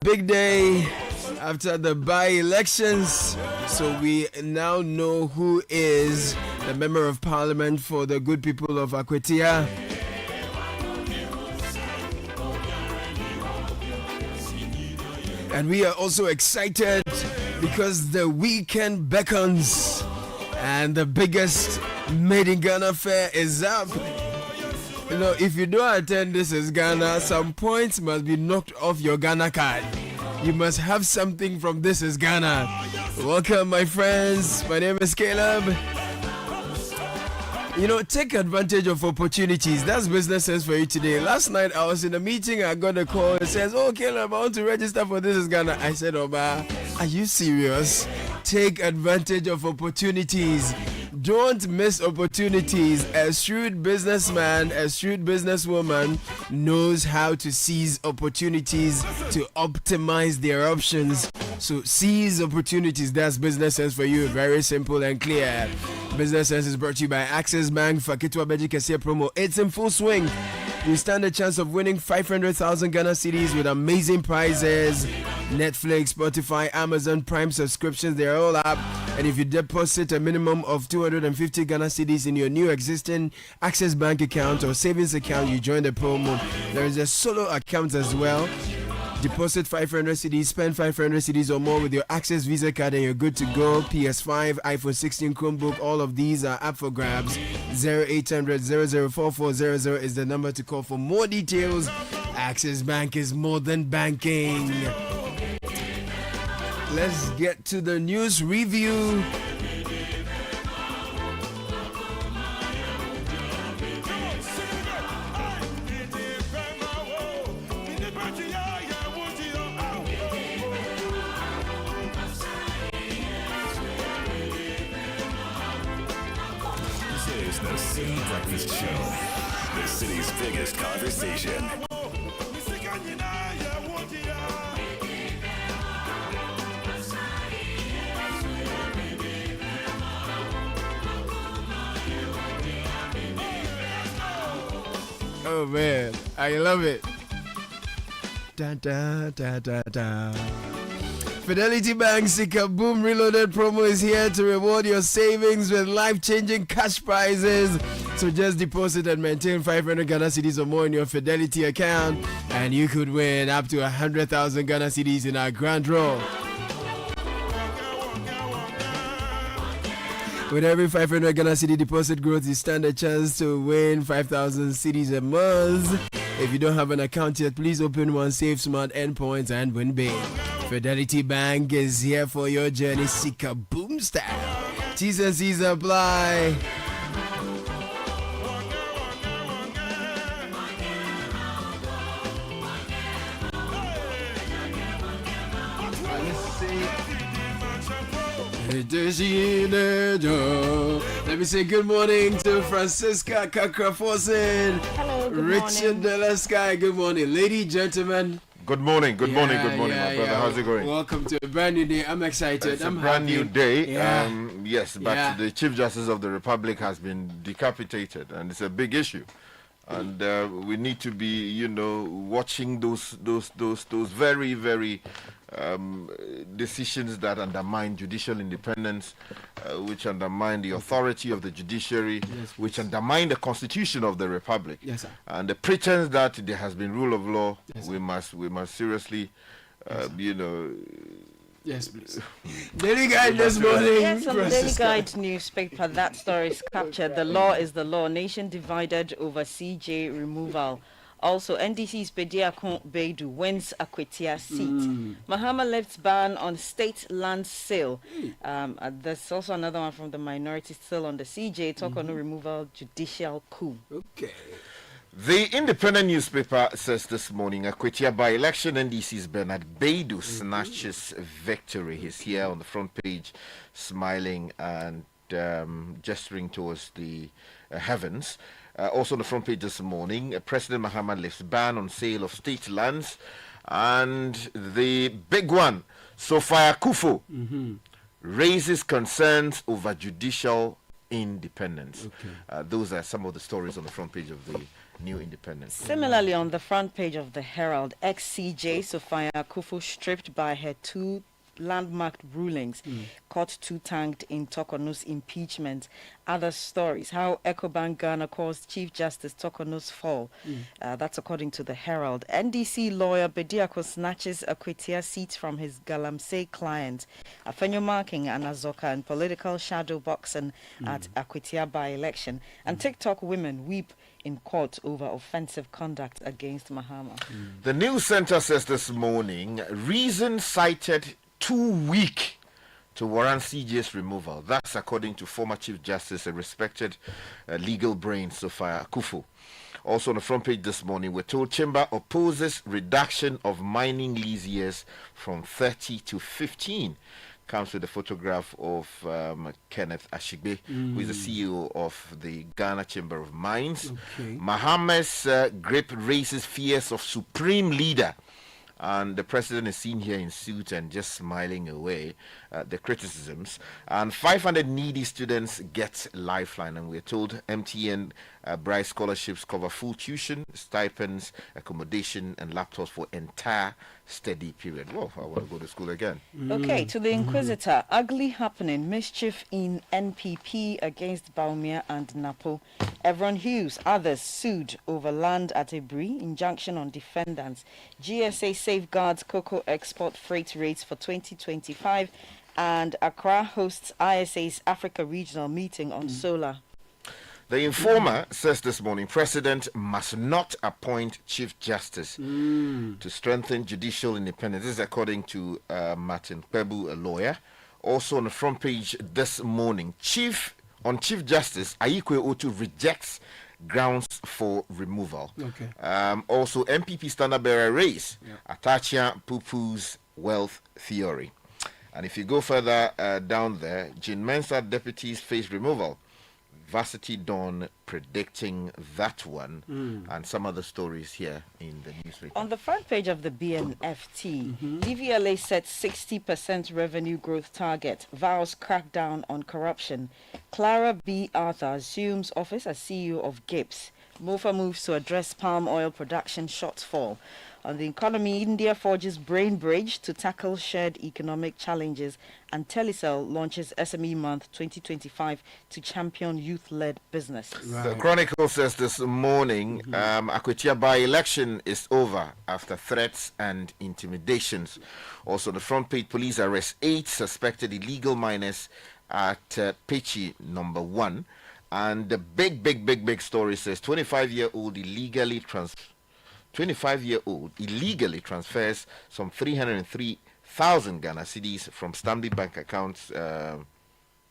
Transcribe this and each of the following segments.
Big day after the by-elections, so we now know who is the member of parliament for the good people of Akwetia. And we are also excited because the weekend beckons and the biggest Made in Ghana fair is up. You know, if you don't attend This is Ghana, some points must be knocked off your Ghana card. You must have something from This is Ghana. Welcome, my friends. My name is Caleb. You know, take advantage of opportunities. That's business sense for you today. Last night, I was in a meeting. I got a call. It says, "Oh, Caleb, I want to register for This is Ghana." I said, "Oba, are you serious? Take advantage of opportunities. Don't miss opportunities. A shrewd businessman, a shrewd businesswoman knows how to seize opportunities to optimize their options. So seize opportunities. That's business sense for you. Very simple and clear. Business Sense is brought to you by Access Bank. Fakitwa Beji Kesia promo. It's in full swing. You stand a chance of winning 500,000 Ghana cedis with amazing prizes. Netflix, Spotify, Amazon Prime subscriptions, they're all up. And if you deposit a minimum of 250 Ghana cedis in your new existing Access Bank account or savings account, you join the promo. There is a solo account as well. Deposit 500 cedis, spend 500 cedis or more with your Access Visa card and you're good to go. PS5, iPhone 16, Chromebook, all of these are up for grabs. 0800 004400 is the number to call for more details. Access Bank is more than banking. Let's get to the news review. The City Breakfast Show, the city's biggest conversation. Oh man, I love it. Da, da, da, da, da. Fidelity Bank's Boom Reloaded promo is here to reward your savings with life-changing cash prizes. So just deposit and maintain 500 Ghana cedis or more in your Fidelity account, and you could win up to 100,000 Ghana cedis in our grand draw. With every 500 Ghana cedi deposit growth, you stand a chance to win 5,000 cedis a month. If you don't have an account yet, please open one, save smart endpoints, and win big. Fidelity Bank is here for your journey. Sika Boom style. T's and C's apply. Let me say good morning to Francisca Kakrafosin. Hello, good Richard morning. Delasky, good morning. Ladies, gentlemen. Good morning, my brother. How's it going? Welcome to a brand new day. I'm excited. It's a brand new day. Yeah. Yes, but the Chief Justice of the Republic has been decapitated, and it's a big issue. And we need to be, watching those very, very decisions that undermine judicial independence, which undermine the authority of the judiciary, yes, which undermine the Constitution of the Republic. Yes, sir. And the pretense that there has been rule of law, yes, we must seriously, Yes, please. Daily Guide this morning. Yes, on the Daily Guide newspaper, that story is captured. The law is the law. Nation divided over CJ removal. Also, NDC's Bediakon Beidu wins Akwetia seat. Mahama lifts ban on state land sale. There's also another one from the minority still on the CJ. Talk on the removal judicial coup. Okay. The Independent newspaper says this morning, Akwetia by-election, NDC's Bernard Beidu snatches victory. He's here on the front page, smiling and gesturing towards the heavens. Also on the front page this morning, President Mahama lifts ban on sale of state lands. And the big one, Sophia Kufo, raises concerns over judicial independence. Okay. Those are some of the stories on the front page of the New Independent. Similarly, on the front page of the Herald, ex-CJ Sophia Akufo stripped by her two landmark rulings, court two-tanked in Tokono's impeachment. Other stories, how EcoBank Ghana caused Chief Justice Tokono's fall. That's according to the Herald. NDC lawyer Bediako snatches Akwetia seat from his Galamsey client. Afenyo marking and Azoka and political shadow boxing at Akwetia by-election. And TikTok women weep in court over offensive conduct against Mahama. The News Center says this morning, reason cited too weak to warrant CJ's removal. That's according to former Chief Justice and respected legal brain Sophia Akufo. Also on the front page this morning, we're told Chamber opposes reduction of mining lease years from 30 to 15. Comes with a photograph of Kenneth Ashigbe, who is the CEO of the Ghana Chamber of Mines. Mahama's grip raises fears of supreme leader. And the president is seen here in suit and just smiling away at the criticisms. And 500 needy students get lifeline. And we're told MTN Bright scholarships cover full tuition, stipends, accommodation, and laptops for entire study period. Whoa, I want to go to school again. Okay, to the Inquisitor, ugly happening, mischief in NPP against Baumia and Napo. Evron Hughes, others sued over land at Ebri, injunction on defendants. GSA safeguards cocoa export freight rates for 2025, and Accra hosts ISA's Africa Regional Meeting on solar. The Informer says this morning, President must not appoint Chief Justice to strengthen judicial independence. This is according to Martin Kwebu, a lawyer. Also on the front page this morning, Chief Justice Ayikwe Otu rejects grounds for removal. Also, MPP standard bearer race, Atachia poo-poo's wealth theory. And if you go further down there, Jean Mensah deputies face removal. Varsity Dawn predicting that one, and some other stories here in the newspaper. On the front page of the BNFT, DVLA sets 60% revenue growth target, vows crackdown on corruption. Clara B. Arthur assumes office as CEO of GIPS. MOFA moves to address palm oil production shortfall. On the economy, India forges brain bridge to tackle shared economic challenges, and Telecel launches SME Month 2025 to champion youth-led business. The Chronicle says this morning, Akwetia by-election is over after threats and intimidations. Also, the front page, police arrest 8 suspected illegal miners at Pechi number 1. And the big story says 25-year-old illegally transfers some 303,000 Ghana cedis from Stanbic Bank accounts,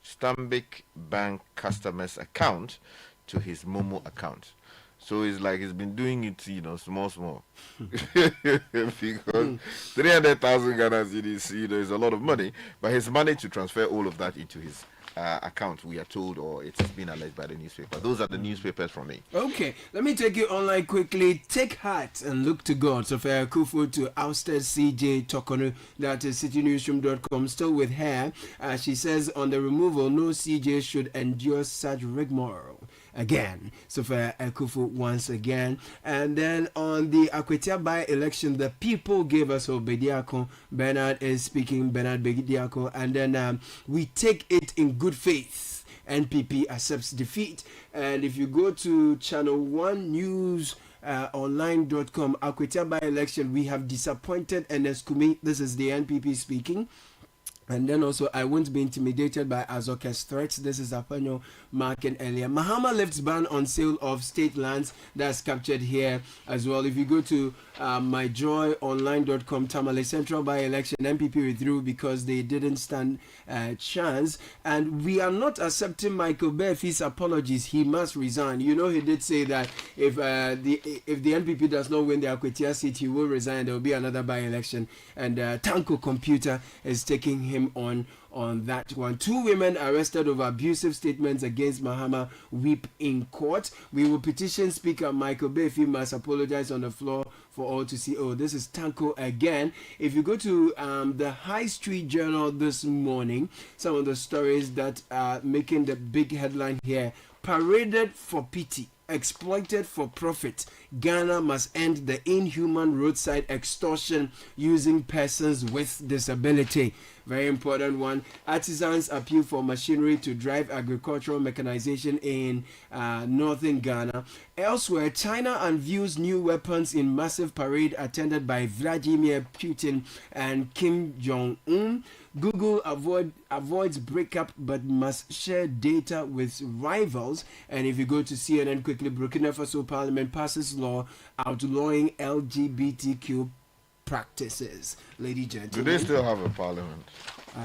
Stanbic Bank customers' account to his Momo account. So it's like he's been doing it, small. Because 300,000 Ghana cedis, is a lot of money, but he's managed to transfer all of that into his account, we are told, or it's been alleged by the newspaper. Those are the newspapers from me. Okay, let me take you online quickly. Take heart and look to God. Sophia Akufo to ousted CJ Tokono. That is citynewsroom.com. Still with her. She says on the removal, no CJ should endure such rigmarole again. Sophia Akufo once again. And then on the Akwetia by-election, the people gave us Bediako. Bernard is speaking, Bernard Bediako. And then we take it in good faith. NPP accepts defeat. And if you go to channel 1 news online.com, Akwetia by-election, we have disappointed Ernest Kumi. This is the NPP speaking. And then also, I won't be intimidated by Azoka's threats. This is Apanyo marking earlier. Mahama lifts ban on sale of state lands. That's captured here as well. If you go to myjoyonline.com, Tamale Central by-election, MPP withdrew because they didn't stand a chance. And we are not accepting Michael Befi's apologies. He must resign. He did say that if the NPP does not win the Akwetia seat, he will resign. There will be another by-election. And Tanko Computer is taking him on that one. 2 women arrested over abusive statements against Mahama weep in court. We will petition Speaker Michael Befi must apologize on the floor for all to see. Oh, this is Tanko again. If you go to the High Street Journal this morning, some of the stories that are making the big headline here: paraded for pity. exploited for profit. Ghana must end the inhuman roadside extortion using persons with disability. Very important one. Artisans appeal for machinery to drive agricultural mechanization in northern Ghana. Elsewhere, China unveils new weapons in massive parade attended by Vladimir Putin and Kim Jong-un. Google avoids breakup but must share data with rivals. And if you go to CNN quickly, Burkina Faso Parliament passes law outlawing LGBTQ practices. Ladies and gentlemen. Do they still have a parliament?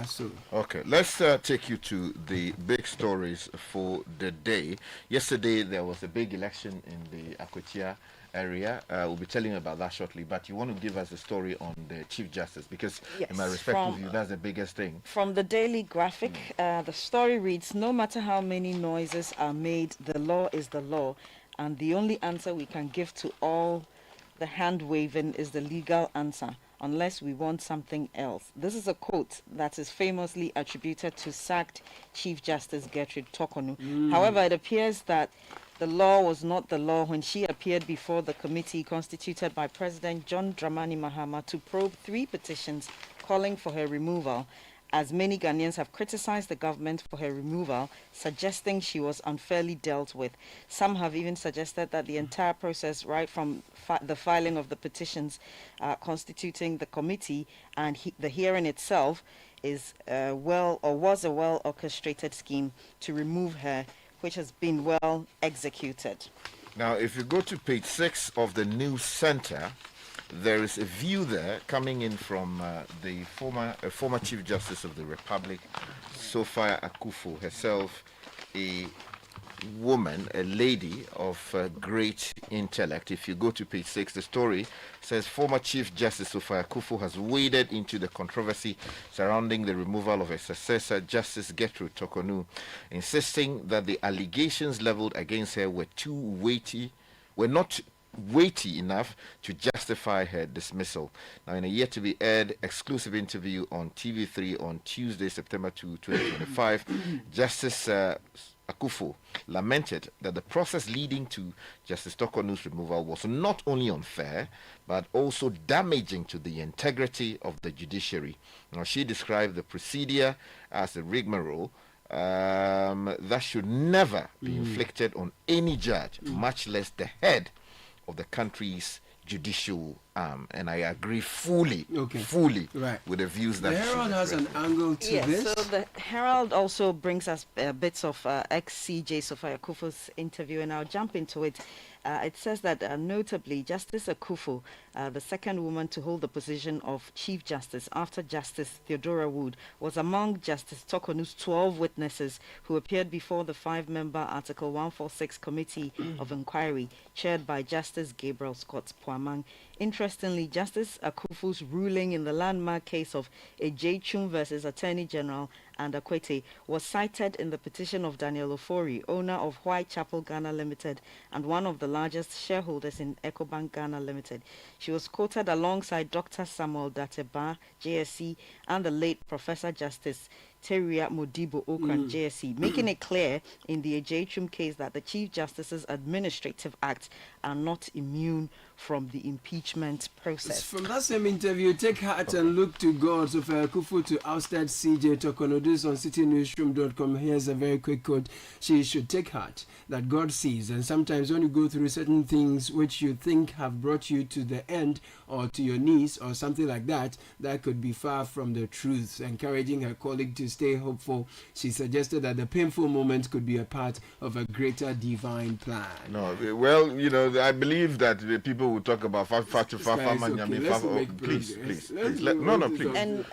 So. Okay, let's take you to the big stories for the day. Yesterday, there was a big election in the Akyem area. We'll be telling you about that shortly, but you want to give us a story on the Chief Justice, because yes, in my respectful view, that's the biggest thing. From the Daily Graphic, the story reads, no matter how many noises are made, the law is the law, and the only answer we can give to all the hand-waving is the legal answer, unless we want something else. This is a quote that is famously attributed to sacked Chief Justice Gertrude Tokonu. However, it appears that the law was not the law when she appeared before the committee constituted by President John Dramani Mahama to probe 3 petitions calling for her removal, as many Ghanaians have criticized the government for her removal, suggesting she was unfairly dealt with. Some have even suggested that the entire process, right from the filing of the petitions constituting the committee and the hearing itself, is was a well-orchestrated scheme to remove her, which has been well executed. Now, if you go to page 6 of the News Center, there is a view there coming in from the former Chief Justice of the Republic, Sophia Akufo herself, a woman, a lady of great intellect. If you go to page 6, the story says former Chief Justice Sophia Akufo has waded into the controversy surrounding the removal of her successor, Justice Gertrude Tokonu, insisting that the allegations leveled against her were not weighty enough to justify her dismissal. Now, in a yet to be aired exclusive interview on TV3 on Tuesday, September 2, 2025, Justice Akufo lamented that the process leading to Justice Tokonu's removal was not only unfair, but also damaging to the integrity of the judiciary. Now, she described the procedure as a rigmarole that should never be inflicted on any judge, much less the head of the country's judicial arm. And I agree fully with the views that the Herald has an angle to yes, this. so the Herald also brings us bits of ex-CJ Sophia Akufo's interview, and I'll jump into it. It says that notably, Justice Akufo, the second woman to hold the position of Chief Justice after Justice Theodora Wood, was among Justice Tokonu's 12 witnesses who appeared before the 5-member Article 146 Committee of Inquiry, chaired by Justice Gabriel Scott Poamang. Interestingly, Justice Akufo's ruling in the landmark case of Ejechum versus Attorney General and Akwete was cited in the petition of Daniel Ofori, owner of Whitechapel Ghana Limited and one of the largest shareholders in Ecobank Ghana Limited. She was quoted alongside Dr. Samuel Dateba, JSC, and the late Professor Justice Teria Modibo Okran, JSC, making it clear in the Ejechum case that the Chief Justice's administrative acts are not immune from the impeachment process. From that same interview, take heart and look to God. So for Akufo to ousted CJ Tokono, this on citynewsroom.com. Here's a very quick quote. She should take heart that God sees, and sometimes when you go through certain things which you think have brought you to the end or to your knees or something like that, that could be far from the truth. Encouraging her colleague to stay hopeful, she suggested that the painful moment could be a part of a greater divine plan. No, well, you know, I believe that the people will talk about please. And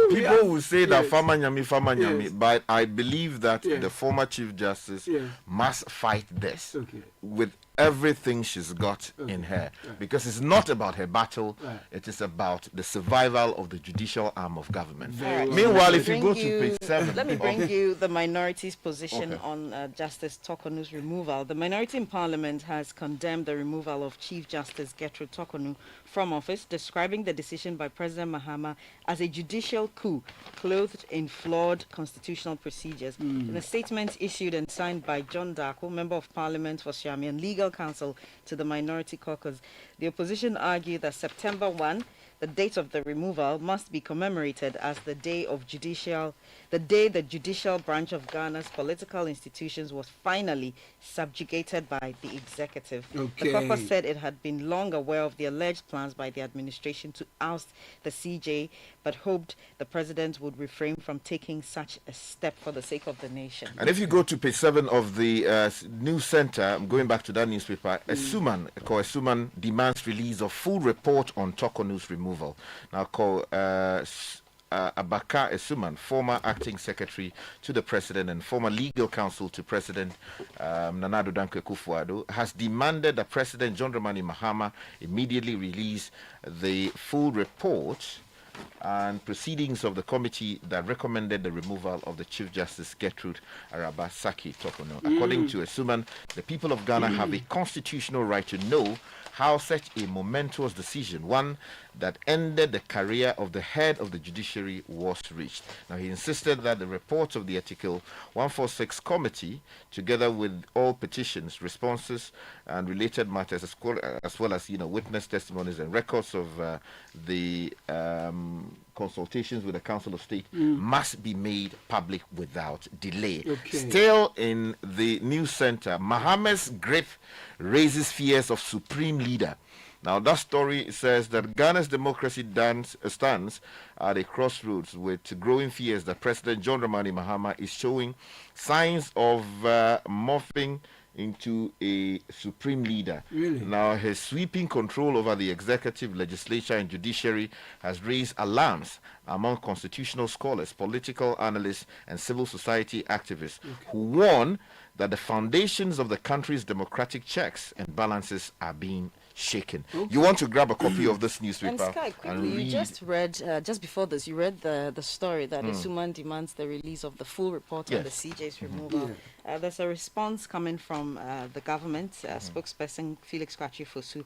people will say that Fama Nyami, but I believe that the former Chief Justice must fight this with everything she's got in her, because it's not about her battle, it is about the survival of the judicial arm of government. Meanwhile, if you go to page 7, let me bring you the minority's position on Justice Tokonu's removal. The minority in Parliament has condemned the removal of Chief Justice Gertrude Tokonu from office, describing the decision by President Mahama as a judicial coup clothed in flawed constitutional procedures. In a statement issued and signed by John Darko, Member of Parliament for Siami and legal counsel to the Minority Caucus, the opposition argued that September 1, the date of the removal, must be commemorated as the day the judicial branch of Ghana's political institutions was finally subjugated by the executive. The caucus said it had been long aware of the alleged plans by the administration to oust the CJ, but hoped the president would refrain from taking such a step for the sake of the nation. And if you go to page 7 of the News Center, I'm going back to that newspaper, Esuman demands release of full report on Tokonu's removal. Now, Abaka Esuman, former acting secretary to the president and former legal counsel to President Nana Addo Dankwa Akufo-Addo, has demanded that President John Dramani Mahama immediately release the full report and proceedings of the committee that recommended the removal of the Chief Justice Gertrude Arabasaki Tokonu. According to Esuman, the people of Ghana have a constitutional right to know how such a momentous decision, one that ended the career of the head of the judiciary, was reached. Now, he insisted that the report of the Article 146 committee, together with all petitions, responses, and related matters, as well as witness testimonies and records of the consultations with the Council of State, must be made public without delay. Still in the News Center, Mahama's grip raises fears of supreme leader. Now, that story says that Ghana's democracy stands at a crossroads with growing fears that President John Dramani Mahama is showing signs of morphing into a supreme leader. Now, his sweeping control over the executive, legislature, and judiciary has raised alarms among constitutional scholars, political analysts, and civil society activists who warn that the foundations of the country's democratic checks and balances are being shaken. You want to grab a copy of this newspaper and Sky, quickly, you just read, just before this, you read the story that Esuman demands the release of the full report on the CJ's removal. There's a response coming from the government, spokesperson Felix Kwakye-Fosu,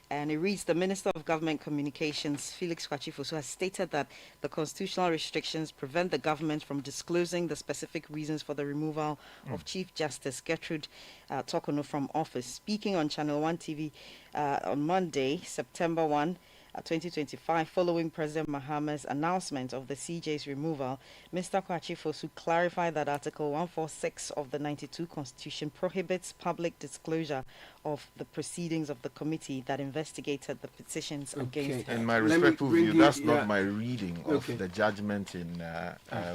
and it reads, the Minister of Government Communications, Felix Kwakye-Fosu, has stated that the constitutional restrictions prevent the government from disclosing the specific reasons for the removal of Chief Justice Gertrude Tokonu from office. Speaking on Channel 1 TV on Monday, September 1, 2025, following President Mahama's announcement of the CJ's removal, Mr. Kwakye-Fosu clarified that Article 146 of the 92 Constitution prohibits public disclosure of the proceedings of the committee that investigated the petitions against him. In my respectful view, that's not my reading of the judgment in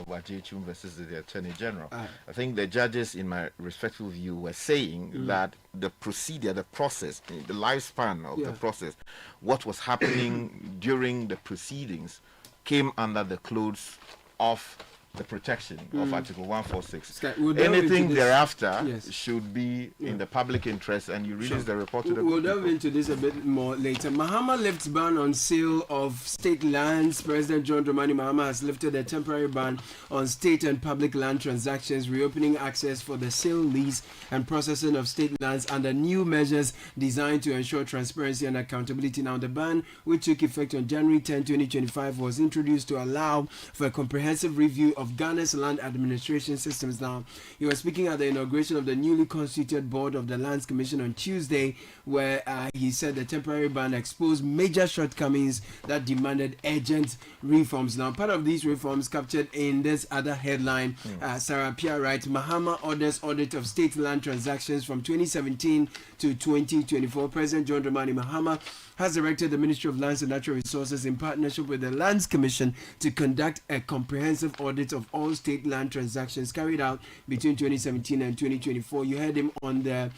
Wajechu versus the Attorney General. I think the judges, in my respectful view, were saying that the procedure, the process, the lifespan of the process, what was happening during the proceedings came under the clothes of the protection of Article 146. Anything thereafter should be in the public interest, and you release the report to the We'll delve into this a bit more later. Mahama lifts ban on sale of state lands. President John Dramani Mahama has lifted a temporary ban on state and public land transactions, reopening access for the sale, lease, and processing of state lands under new measures designed to ensure transparency and accountability. Now, the ban, which took effect on January 10, 2025, was introduced to allow for a comprehensive review of Ghana's land administration systems. Now, he was speaking at the inauguration of the newly constituted board of the Lands Commission on Tuesday, where he said the temporary ban exposed major shortcomings that demanded urgent reforms. Now, part of these reforms captured in this other headline, Sarah Pia writes, Mahama orders audit of state land transactions from 2017 to 2024. President John Dramani Mahama has directed the Ministry of Lands and Natural Resources in partnership with the Lands Commission to conduct a comprehensive audit estimate of all state land transactions carried out between 2017 and 2024. You heard him on the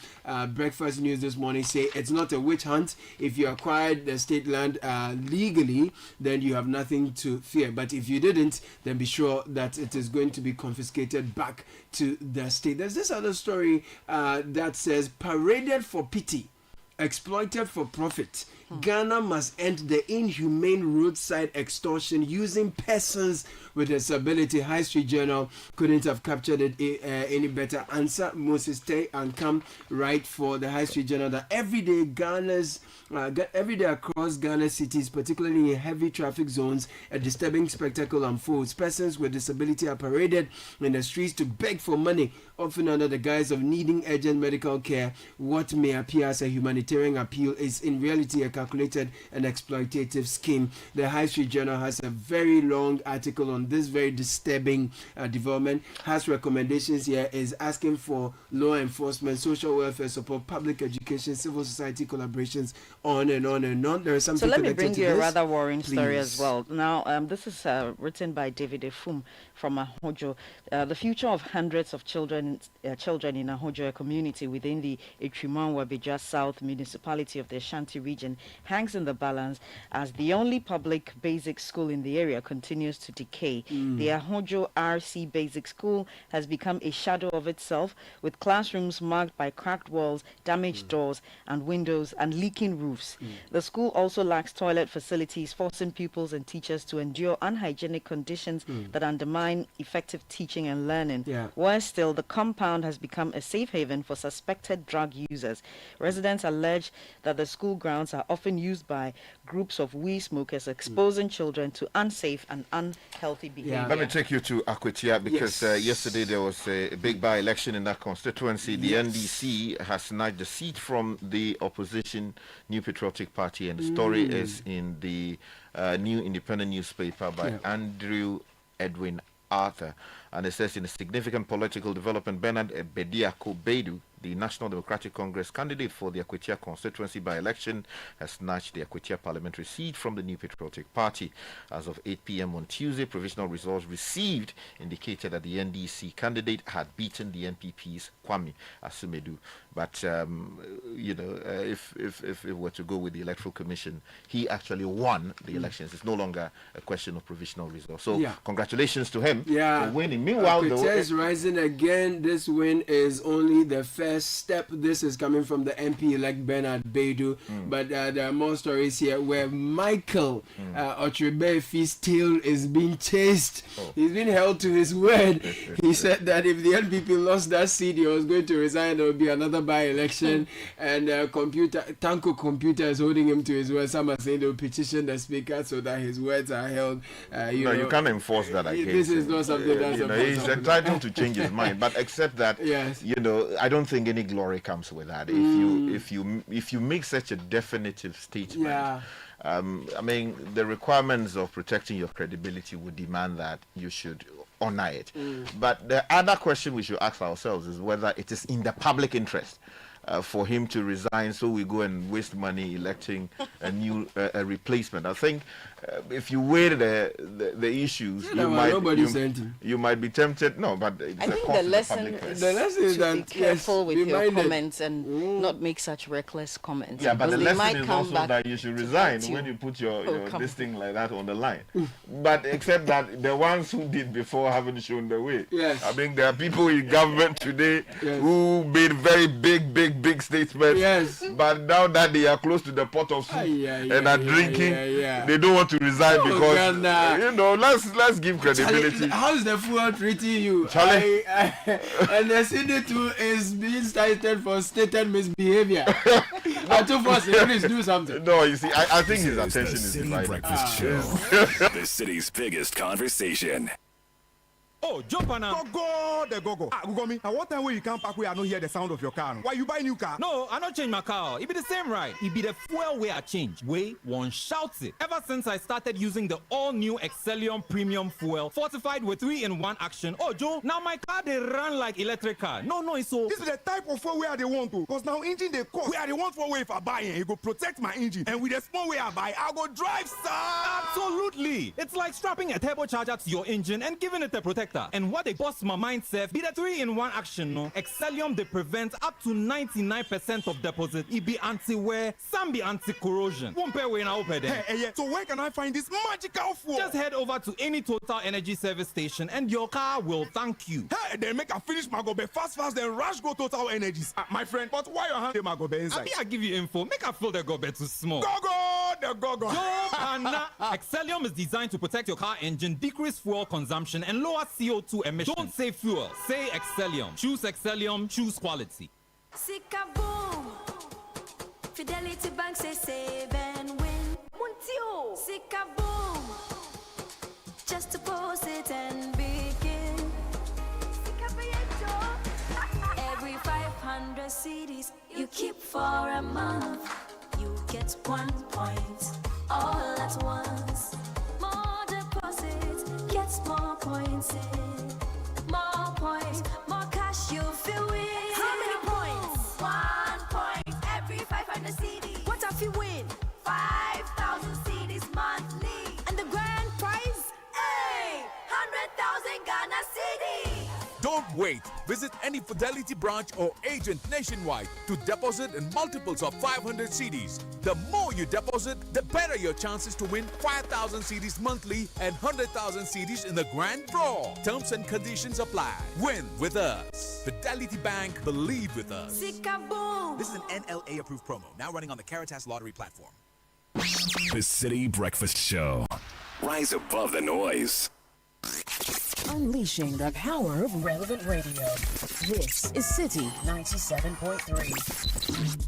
breakfast news this morning say it's not a witch hunt. If you acquired the state land legally, then you have nothing to fear. But if you didn't, then be sure that it is going to be confiscated back to the state. There's this other story that says paraded for pity, exploited for profit. Ghana must end the inhumane roadside extortion using persons with disability. High Street Journal couldn't have captured it any better. Answer Moses Tay and come right for the High Street Journal that every day across Ghana's cities, particularly in heavy traffic zones, a disturbing spectacle unfolds. Persons with disability are paraded in the streets to beg for money, often under the guise of needing urgent medical care. What may appear as a humanitarian appeal is in reality a calculated and exploitative scheme. The High Street Journal has a very long article on this very disturbing development. Has recommendations here, is asking for law enforcement, social welfare support, public education, civil society collaborations, on and on and on. There is something. So let me bring you a rather worrying Please. story as well. Now, this is written by David Efum from Ahojo. The future of hundreds of children in Ahojo, a community within the Etriman-Wabija South municipality of the Ashanti region, hangs in the balance as the only public basic school in the area continues to decay. The Ahojo RC Basic School has become a shadow of itself, with classrooms marked by cracked walls, damaged doors and windows, and leaking roofs. The school also lacks toilet facilities, forcing pupils and teachers to endure unhygienic conditions that undermine effective teaching and learning. Worse still, the compound has become a safe haven for suspected drug users. Residents allege that the school grounds are often used by groups of weed smokers, exposing children to unsafe and unhealthy behavior. Let me take you to Akwetia because yesterday there was a big by-election in that constituency. The NDC has snatched the seat from the opposition New Patriotic Party, and the story is in the New Independent newspaper by Andrew Edwin Arthur. And it says, in a significant political development, Bernard Bediako Beidu, the National Democratic Congress candidate for the Akwetia constituency by-election, has snatched the Akwetia parliamentary seat from the New Patriotic Party. As of 8 p.m. on Tuesday, provisional results received indicated that the NDC candidate had beaten the NPP's Kwame Asumedu. But, if it were to go with the Electoral Commission, he actually won the elections. It's no longer a question of provisional results. So, congratulations to him for winning. Meanwhile, Akwetia is rising again. This win is only the first step. This is coming from the MP-elect Bernard Beidu. But there are more stories here where Michael Otrebefi's tail is being chased. He's been held to his word. He said that if the NPP lost that seat, he was going to resign. There would be another by-election. And Tanko Computer is holding him to his word. Some are saying they'll petition the speaker so that his words are held. You can't enforce that against this is not something that's he's entitled to change his mind, but except that, I don't think any glory comes with that. If you make such a definitive statement, I mean, the requirements of protecting your credibility would demand that you should honor it. But the other question we should ask ourselves is whether it is in the public interest for him to resign, so we go and waste money electing a new replacement. I think if you weigh the issues, you might be tempted. No, but it's I think the lesson is to be careful with your comments and not make such reckless comments. Yeah, but the lesson is also that you should resign when you put your this thing like that on the line. But except that the ones who did before haven't shown the way. I mean, there are people in government today who made very big statements, but now that they are close to the pot of soup and are drinking, they don't want to resign because let's give credibility. How's the fool treating you? And the Citi is being cited for stated misbehavior. Please do something. No, you see, I think his attention is City divided. Breakfast Show, the city's biggest conversation. Oh, jump on now. Go, the go. Ah, go me. At what time when you come back, we are not hear the sound of your car? Why you buy new car? No, I not change my car. It be the same right. It be the fuel way I change. Way one shouts it. Ever since I started using the all-new Excellium Premium Fuel, fortified with 3-in-1 action. Oh, Joe, now my car they run like electric car. No, it's so. This is the type of fuel where they want to. Because now engine they cost. Where they want for way if I buy it go protect my engine. And with the small way I buy, I go drive, sir. Absolutely. It's like strapping a turbocharger to your engine and giving it a protector. And what they boss my mind self be the 3-in-1 action, no? Excellium they prevent up to 99% of deposit. It be anti-wear, some be anti-corrosion. Won't pay when I open them. Yeah. So where can I find this magical fuel? Just head over to any Total Energy service station and your car will thank you. Hey, then make a finish my go be fast, then rush go Total Energies. My friend, but why your hand my go be inside? I give you info. Make a feel the go be too small. The go. Excellium is designed to protect your car engine, decrease fuel consumption, and lower CO2 emissions. Don't say fuel, say Excellium. Choose Excellium, choose quality. Sika boom. Fidelity Bank say save and win. Muntio. Sika boom. Just deposit and begin. Sika every 500 CDs you keep for a month, you get 1 point all at once. More deposits, gets more points in. More points, more cash you feel win. How many points? 1 point every 500 CDs. What if you win? 5,000 CDs monthly. And the grand prize? Hey! 100,000 Ghana CDs. Don't wait. Visit any Fidelity branch or agent nationwide to deposit in multiples of 500 CDs. The more you deposit, the better your chances to win 5,000 CDs monthly and 100,000 CDs in the grand draw. Terms and conditions apply. Win with us. Fidelity Bank, believe with us. Sika boom. This is an NLA approved promo, now running on the Caritas Lottery platform. The City Breakfast Show. Rise above the noise. Unleashing the power of relevant radio. This is City 97.3.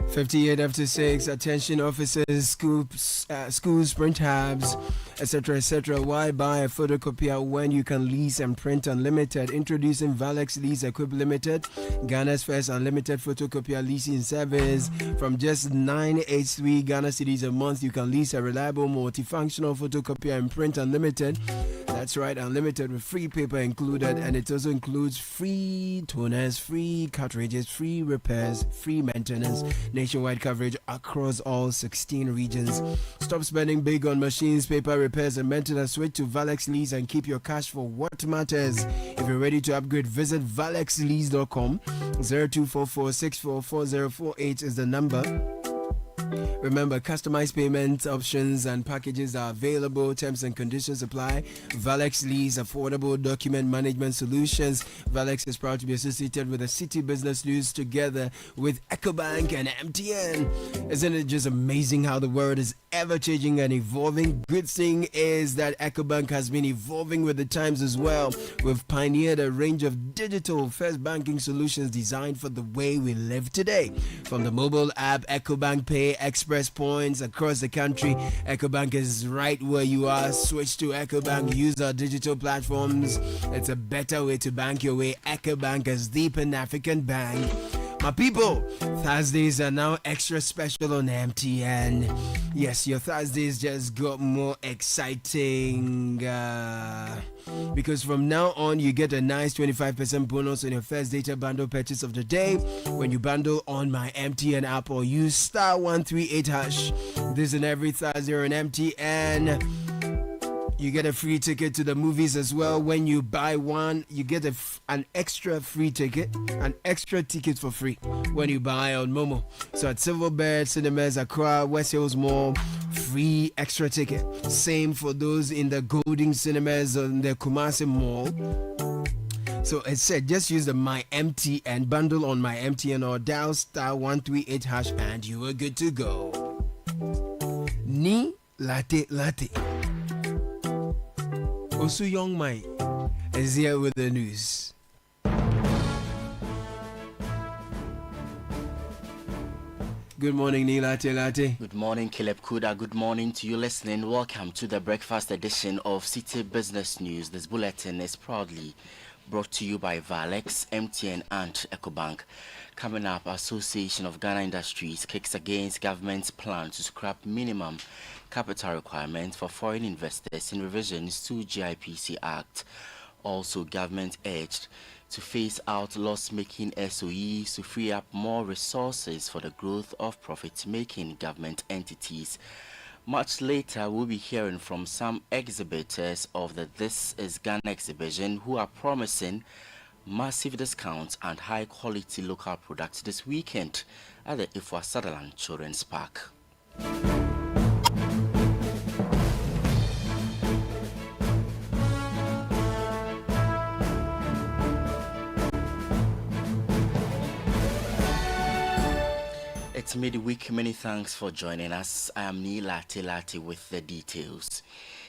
58 after 6. Attention officers, schools, print hubs, etc. Why buy a photocopier when you can lease and print unlimited? Introducing Valex Lease Equip Limited, Ghana's first unlimited photocopier leasing service. From just 983 Ghana cedis a month, you can lease a reliable multifunctional photocopier and print unlimited. That's right, unlimited with free paper included, and it also includes free toners, free cartridges, free repairs, free maintenance, nationwide coverage across all 16 regions. Stop spending big on machines, paper repairs, and maintenance. Switch to Valex Lease and keep your cash for what matters. If you're ready to upgrade, visit valexlease.com. 0244644048 is the number. Remember, customized payment options and packages are available. Terms and conditions apply. Valex Lease, affordable document management solutions. Valex is proud to be associated with the Citi Business News together with EcoBank and MTN. Isn't it just amazing how the world is ever changing and evolving? Good thing is that EcoBank has been evolving with the times as well. We've pioneered a range of digital first banking solutions designed for the way we live today. From the mobile app EcoBank Pay, Express Points across the country, EcoBank is right where you are. Switch to EcoBank, use our digital platforms. It's a better way to bank your way. EcoBank is the Pan-African bank. My people, Thursdays are now extra special on MTN. Yes, your Thursdays just got more exciting because from now on you get a nice 25% bonus on your first data bundle purchase of the day when you bundle on my MTN app or use *138#. This and every Thursday on MTN. You get a free ticket to the movies as well. When you buy one, you get an extra free ticket, an extra ticket for free when you buy on Momo. So at Silverbird Cinemas, Accra, West Hills Mall, free extra ticket. Same for those in the Golden Cinemas on the Kumasi Mall. So it said just use the My MTN bundle on My MTN or dial *138# and you are good to go. Ni latte. Osu Young Mai is here with the news. Good morning, Neela Telate. Good morning, Caleb Kuda. Good morning to you listening. Welcome to the breakfast edition of Citi Business News. This bulletin is proudly brought to you by Valex, MTN, and EcoBank. Coming up, Association of Ghana Industries kicks against government's plan to scrap minimum capital requirements for foreign investors in revisions to GIPC Act. Also, government urged to phase out loss-making SOEs to free up more resources for the growth of profit-making government entities. Much later, we'll be hearing from some exhibitors of the This is Ghana exhibition who are promising massive discounts and high-quality local products this weekend at the Ifwa Sutherland Children's Park. It's midweek. Many thanks for joining us. I am Neela Telati with the details.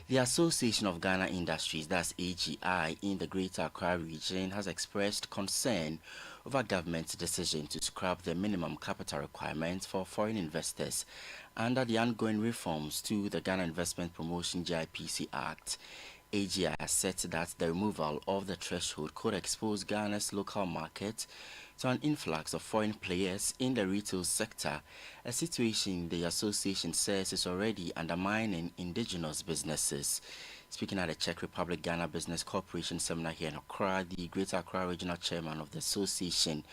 The Association of Ghana Industries, that's AGI, in the Greater Accra region has expressed concern over government's decision to scrap the minimum capital requirements for foreign investors under the ongoing reforms to the Ghana Investment Promotion GIPC Act. AGI has said that the removal of the threshold could expose Ghana's local market to an influx of foreign players in the retail sector, a situation the association says is already undermining indigenous businesses. Speaking at the Czech Republic Ghana Business Corporation seminar here in Accra, the Greater Accra Regional Chairman of the association,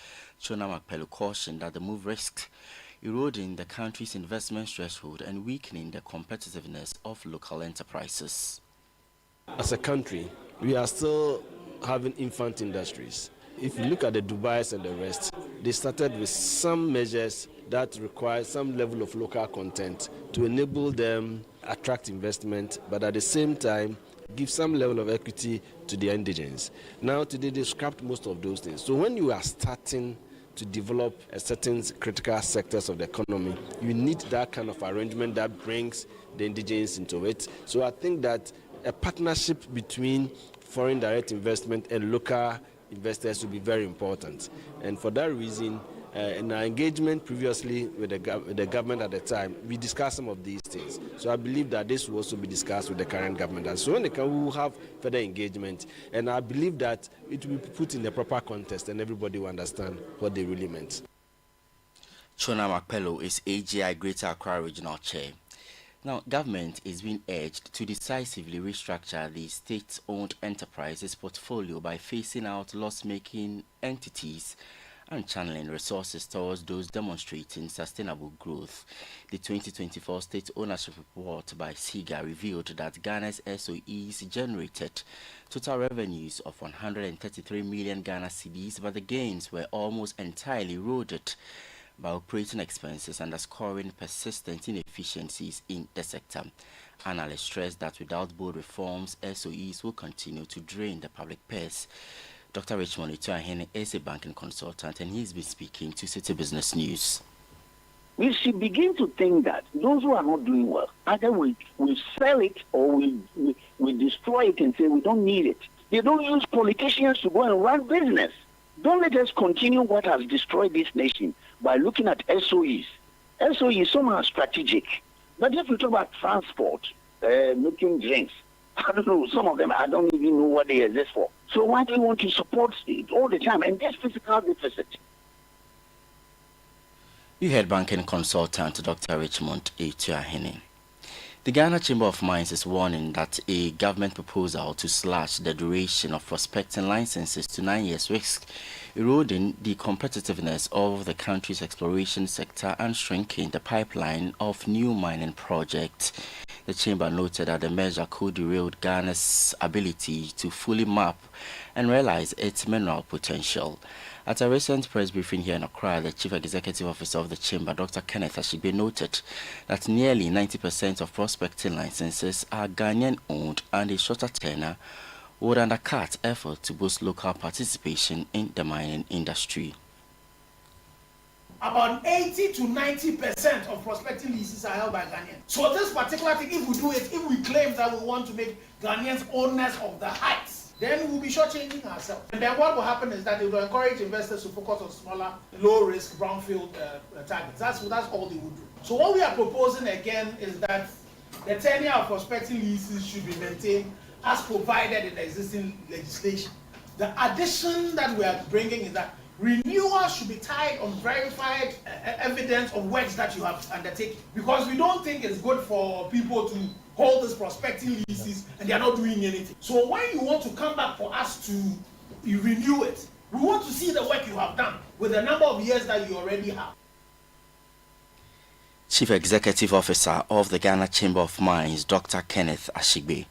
Akyem Akyem, cautioned that the move risks eroding the country's investment threshold and weakening the competitiveness of local enterprises. As a country, we are still having infant industries. If you look at the Dubais and the rest, they started with some measures that require some level of local content to enable them attract investment, but at the same time give some level of equity to the indigents. Now today they scrapped most of those things. So when you are starting to develop a certain critical sectors of the economy, you need that kind of arrangement that brings the indigents into it. So I think that a partnership between foreign direct investment and local investors will be very important. And for that reason, in our engagement previously with the government at the time, we discussed some of these things. So I believe that this will also be discussed with the current government. And so when we will have further engagement, and I believe that it will be put in the proper context and everybody will understand what they really meant. Akyem Akyem is AGI Greater Accra Regional Chair. Now, government is being urged to decisively restructure the state-owned enterprises portfolio by phasing out loss-making entities and channeling resources towards those demonstrating sustainable growth. The 2024 State Ownership Report by SIGA revealed that Ghana's SOEs generated total revenues of 133 million Ghana cedis, but the gains were almost entirely eroded by operating expenses, underscoring persistent inefficiencies in the sector. Analysts stress that without board reforms, SOEs will continue to drain the public purse. Dr. Richmond Ituahene is a banking consultant, and he's been speaking to Citi Business News. We should begin to think that those who are not doing well, either we sell it or we destroy it and say we don't need it. They don't use politicians to go and run business. Don't let us continue what has destroyed this nation by looking at SOEs. SOEs, some are strategic. But if we talk about transport, making drinks, I don't know, some of them, I don't even know what they exist for. So why do you want to support it all the time? And there's fiscal deficit. You heard banking consultant Dr. Richmond Ituahene. The Ghana Chamber of Mines is warning that a government proposal to slash the duration of prospecting licenses to 9 years risks eroding the competitiveness of the country's exploration sector and shrinking the pipeline of new mining projects. The chamber noted that the measure could derail Ghana's ability to fully map and realize its mineral potential. At a recent press briefing here in Accra, the Chief Executive Officer of the Chamber, Dr. Kenneth Ashibe, noted that nearly 90% of prospecting licenses are Ghanaian-owned, and a shorter tenure would undercut efforts to boost local participation in the mining industry. About 80 to 90% of prospecting leases are held by Ghanaians. So this particular thing, if we do it, if we claim that we want to make Ghanaians owners of the heights, then we'll be shortchanging ourselves. And then what will happen is that it will encourage investors to focus on smaller, low-risk brownfield targets. That's all they would do. So what we are proposing again is that the tenure of prospective leases should be maintained as provided in the existing legislation. The addition that we are bringing is that renewal should be tied on verified evidence of works that you have undertaken, because we don't think it's good for people to hold these prospective leases and they are not doing anything. So when you want to come back for us to renew it, we want to see the work you have done with the number of years that you already have. Chief Executive Officer of the Ghana Chamber of Mines, Dr. Kenneth Ashigbe.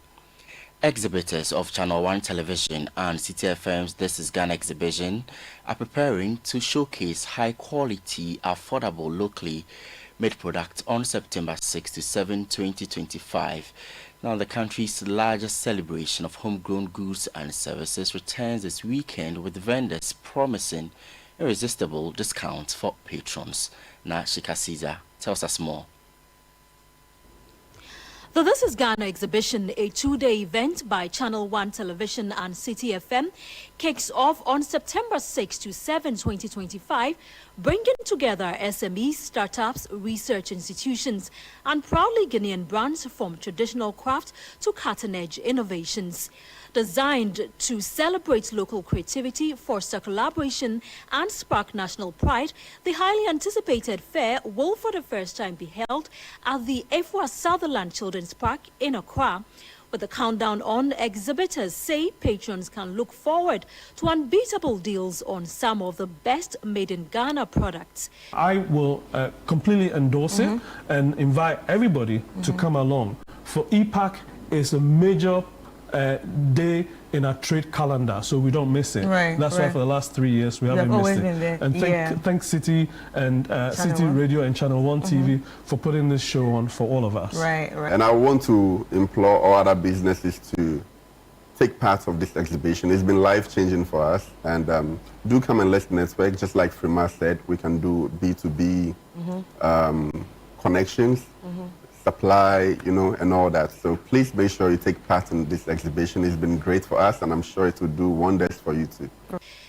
Exhibitors of Channel 1 Television and Citi FM's This is Ghana exhibition are preparing to showcase high-quality, affordable, locally made products on September 6 to 7, 2025. Now, the country's largest celebration of homegrown goods and services returns this weekend with vendors promising irresistible discounts for patrons. Now, Shika Caesar tells us more. The This is Ghana exhibition, a two-day event by Channel 1 Television and Citi FM, kicks off on September 6 to 7, 2025, bringing together SMEs, startups, research institutions, and proudly Guinean brands from traditional craft to cutting-edge innovations. Designed to celebrate local creativity, foster collaboration, and spark national pride, the highly anticipated fair will for the first time be held at the Efwa Sutherland Children's Park in Accra. With the countdown on, exhibitors say patrons can look forward to unbeatable deals on some of the best made in Ghana products. I will completely endorse it and invite everybody to come along. For EPAC, it's a major day in our trade calendar, so we don't miss it. That's why for the last 3 years we haven't missed it. And thanks Citi and Citi Radio and Channel 1 TV for putting this show on for all of us. And I want to implore all other businesses to take part of this exhibition. It's been life-changing for us, and do come and let's network. Just like Frima said, we can do B2B connections, supply, and all that. So please make sure you take part in this exhibition. It's been great for us, and I'm sure it will do wonders for you too.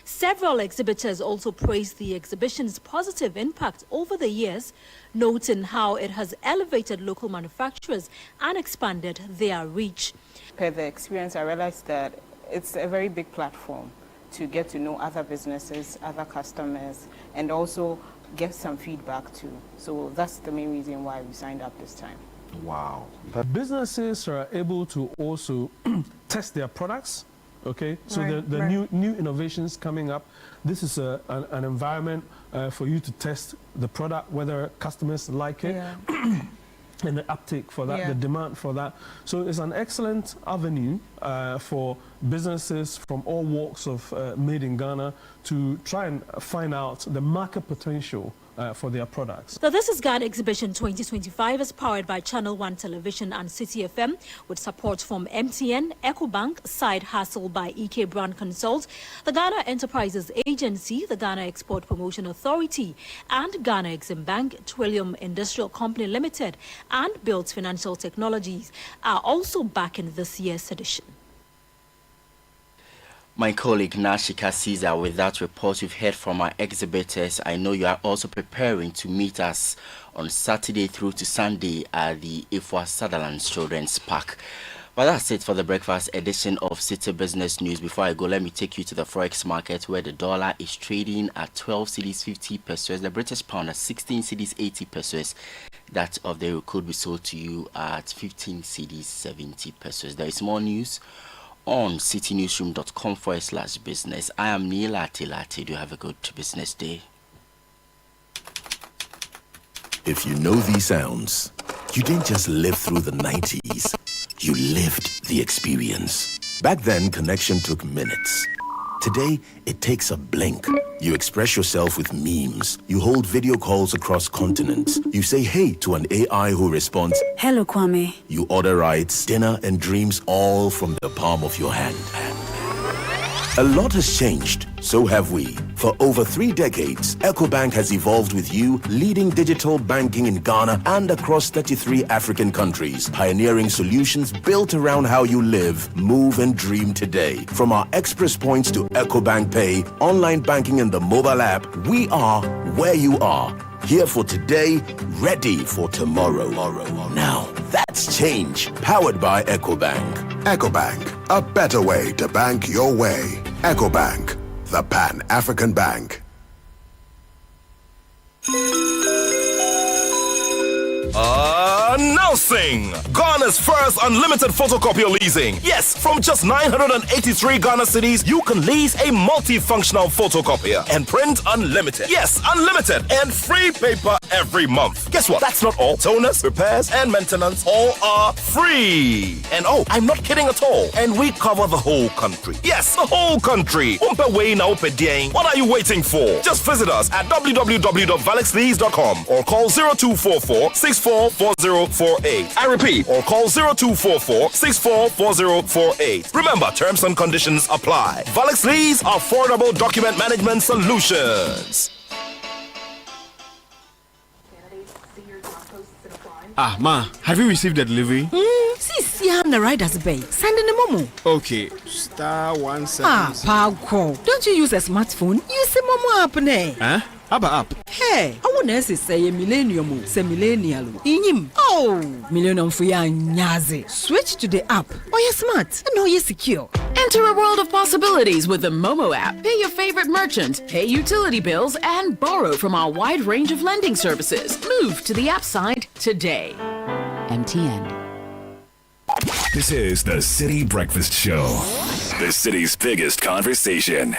Several exhibitors also praised the exhibition's positive impact over the years, noting how it has elevated local manufacturers and expanded their reach. Per the experience, I realized that it's a very big platform to get to know other businesses, other customers, and also get some feedback too. So that's the main reason why we signed up this time. Wow. Businesses are able to also test their products. Okay, so the new innovations coming up. This is an environment for you to test the product, whether customers like it, and the uptake for that, the demand for that. So it's an excellent avenue for businesses from all walks of made in Ghana to try and find out the market potential for their products. The This is Ghana exhibition 2025 is powered by Channel 1 Television and Citi FM with support from MTN, EcoBank, Side Hustle by EK Brand Consult, the Ghana Enterprises Agency, the Ghana Export Promotion Authority, and Ghana Exim Bank, Trillium Industrial Company Limited, and Built Financial Technologies are also backing this year's edition. My colleague Nashika Caesar, with that report you've heard from our exhibitors, I know you are also preparing to meet us on Saturday through to Sunday at the Efwa Sutherland Children's Park. But that's it for the breakfast edition of Citi Business News. Before I go, let me take you to the Forex market, where the dollar is trading at 12 cedis 50 pesos, the British pound at 16 cedis 80 pesos. That of the euro could be sold to you at 15 cedis 70 pesos. There is more news on citinewsroom.com/business. I am Neil Atilati. Do have a good business day. If you know these sounds, you didn't just live through the 90s. You lived the experience. Back then, connection took minutes. Today, it takes a blink. You express yourself with memes. You hold video calls across continents. You say hey to an AI who responds, "Hello, Kwame." You order rides, dinner, and dreams all from the palm of your hand. A lot has changed. So have we. For over 3 decades, EcoBank has evolved with you, leading digital banking in Ghana and across 33 African countries, pioneering solutions built around how you live, move, and dream today. From our express points to EcoBank Pay, online banking, and the mobile app, we are where you are. Here for today, ready for tomorrow. Now, that's change, powered by EcoBank. EcoBank, a better way to bank your way. EcoBank, the Pan-African Bank. Announcing Ghana's first unlimited photocopier leasing. Yes, from just 983 Ghana cedis, you can lease a multifunctional photocopier and print unlimited. Yes, unlimited and free paper every month. Guess what? That's not all. Toners, repairs, and maintenance all are free. And oh, I'm not kidding at all. And we cover the whole country. Yes, the whole country. What are you waiting for? Just visit us at www.valexlease.com or call 0244 644048. I repeat, or call 0244 644048. Remember, terms and conditions apply. Valix Lease, affordable document management solutions. Ah, Ma, have you received the delivery? See on the rider's bay. Send in the momo. Okay, star 17. Ah, Paco, don't you use a smartphone? Use the momo app, ne? Huh? App. Hey, I want to say a millennium, say millennial. Inim. Oh, millennium for ya nyaze. Switch to the app. Oh, you're smart. No, you're secure. Enter a world of possibilities with the Momo app. Pay your favorite merchant, pay utility bills, and borrow from our wide range of lending services. Move to the app side today. MTN. This is the Citi Breakfast Show, the city's biggest conversation.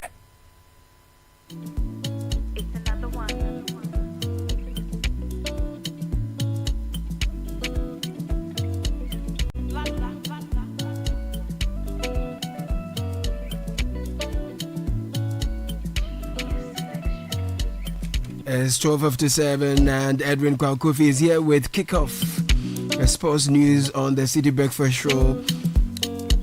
It's 12:57 and Edwin Kwakofi is here with Kickoff, sports news on the Citi Breakfast Show.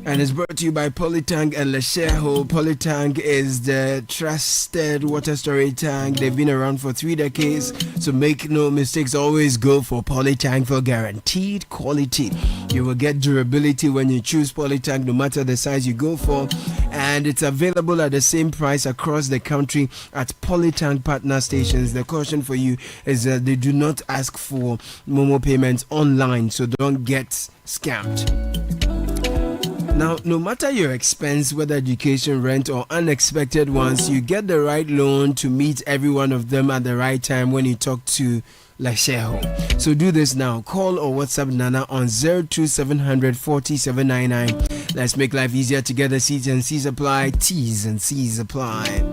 And it's brought to you by Polytank and Lesheho. Polytank is the trusted water storage tank. They've been around for 3 decades, so make no mistakes. Always go for Polytank for guaranteed quality. You will get durability when you choose Polytank, no matter the size you go for. And it's available at the same price across the country at Polytank partner stations. The caution for you is that they do not ask for Momo payments online, so don't get scammed. Now, no matter your expense, whether education, rent, or unexpected ones, you get the right loan to meet every one of them at the right time when you talk to Lesheho. So do this now. Call or WhatsApp Nana on 02700 4799. Let's make life easier together. T's and C's apply. T's and C's apply.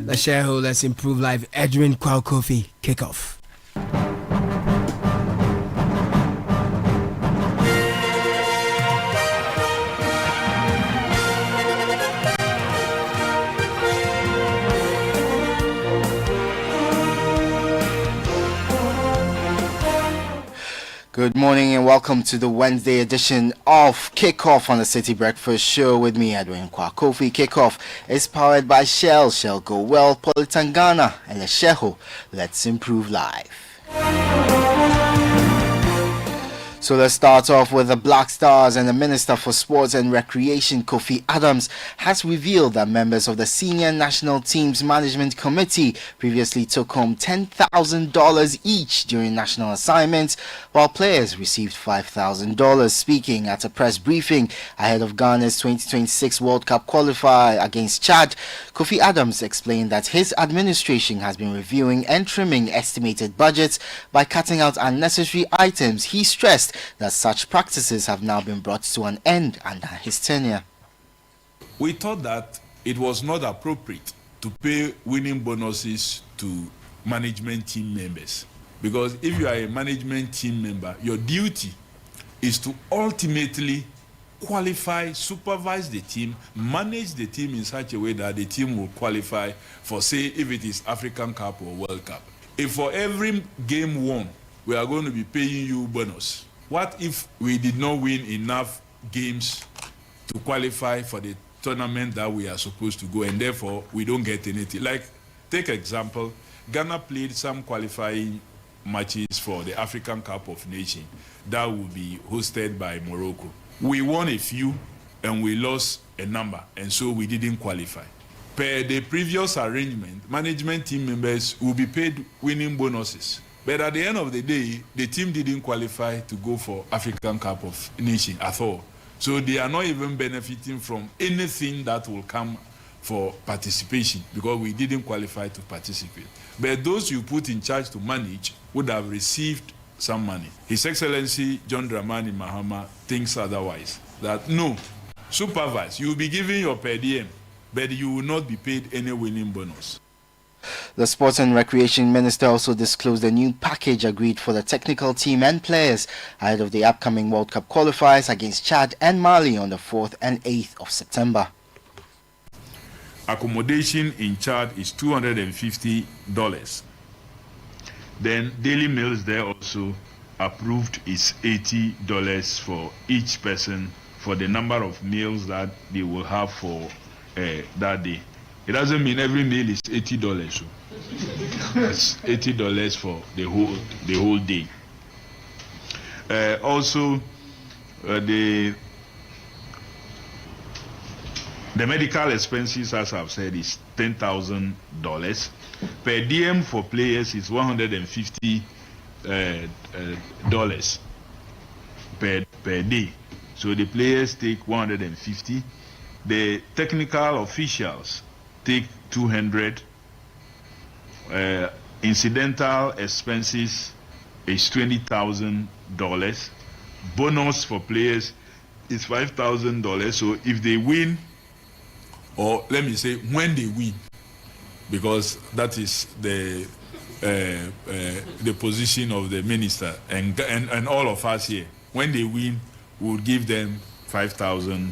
Lesheho, let's improve life. Edwin Kwakofi, Kickoff. Good morning and welcome to the Wednesday edition of Kickoff on the Citi Breakfast Show with me, Edwin Kwakofi. Kickoff is powered by Shell, Shell Go Well, Polytangana, and Lesheho. Let's improve life. So let's start off with the Black Stars, and the Minister for Sports and Recreation, Kofi Adams, has revealed that members of the Senior National Team's Management Committee previously took home $10,000 each during national assignments, while players received $5,000. Speaking at a press briefing ahead of Ghana's 2026 World Cup qualifier against Chad, Kofi Adams explained that his administration has been reviewing and trimming estimated budgets by cutting out unnecessary items. He stressed that such practices have now been brought to an end under his tenure. We thought that it was not appropriate to pay winning bonuses to management team members, because if you are a management team member, your duty is to ultimately qualify, supervise the team, manage the team in such a way that the team will qualify for, say, if it is African Cup or World Cup. If for every game won, we are going to be paying you bonus, what if we did not win enough games to qualify for the tournament that we are supposed to go, and therefore we don't get anything? Like, Take example, Ghana played some qualifying matches for the African Cup of Nations that will be hosted by Morocco. We won a few and we lost a number, and so we didn't qualify. Per the previous arrangement, management team members will be paid winning bonuses. But at the end of the day, the team didn't qualify to go for African Cup of Nations at all. So they are not even benefiting from anything that will come for participation because we didn't qualify to participate. But those you put in charge to manage would have received some money. His Excellency John Dramani Mahama thinks otherwise. That no, supervise, you will be given your per diem, but you will not be paid any winning bonus. The Sports and Recreation Minister also disclosed a new package agreed for the technical team and players ahead of the upcoming World Cup qualifiers against Chad and Mali on the 4th and 8th of September. Accommodation in Chad is $250. Then daily meals there also approved is $80 for each person for the number of meals that they will have for that day. It doesn't mean every meal is $80. So that's $80 for the whole day. Also, the medical expenses, as I've said, is $10,000. Per diem for players is $150 per day. So the players take $150. The technical officials take $200. Incidental expenses is $20,000. Bonus for players is $5,000. So if they win, or let me say when they win, because that is the position of the minister and all of us here. When they win, we'll give them $5,000.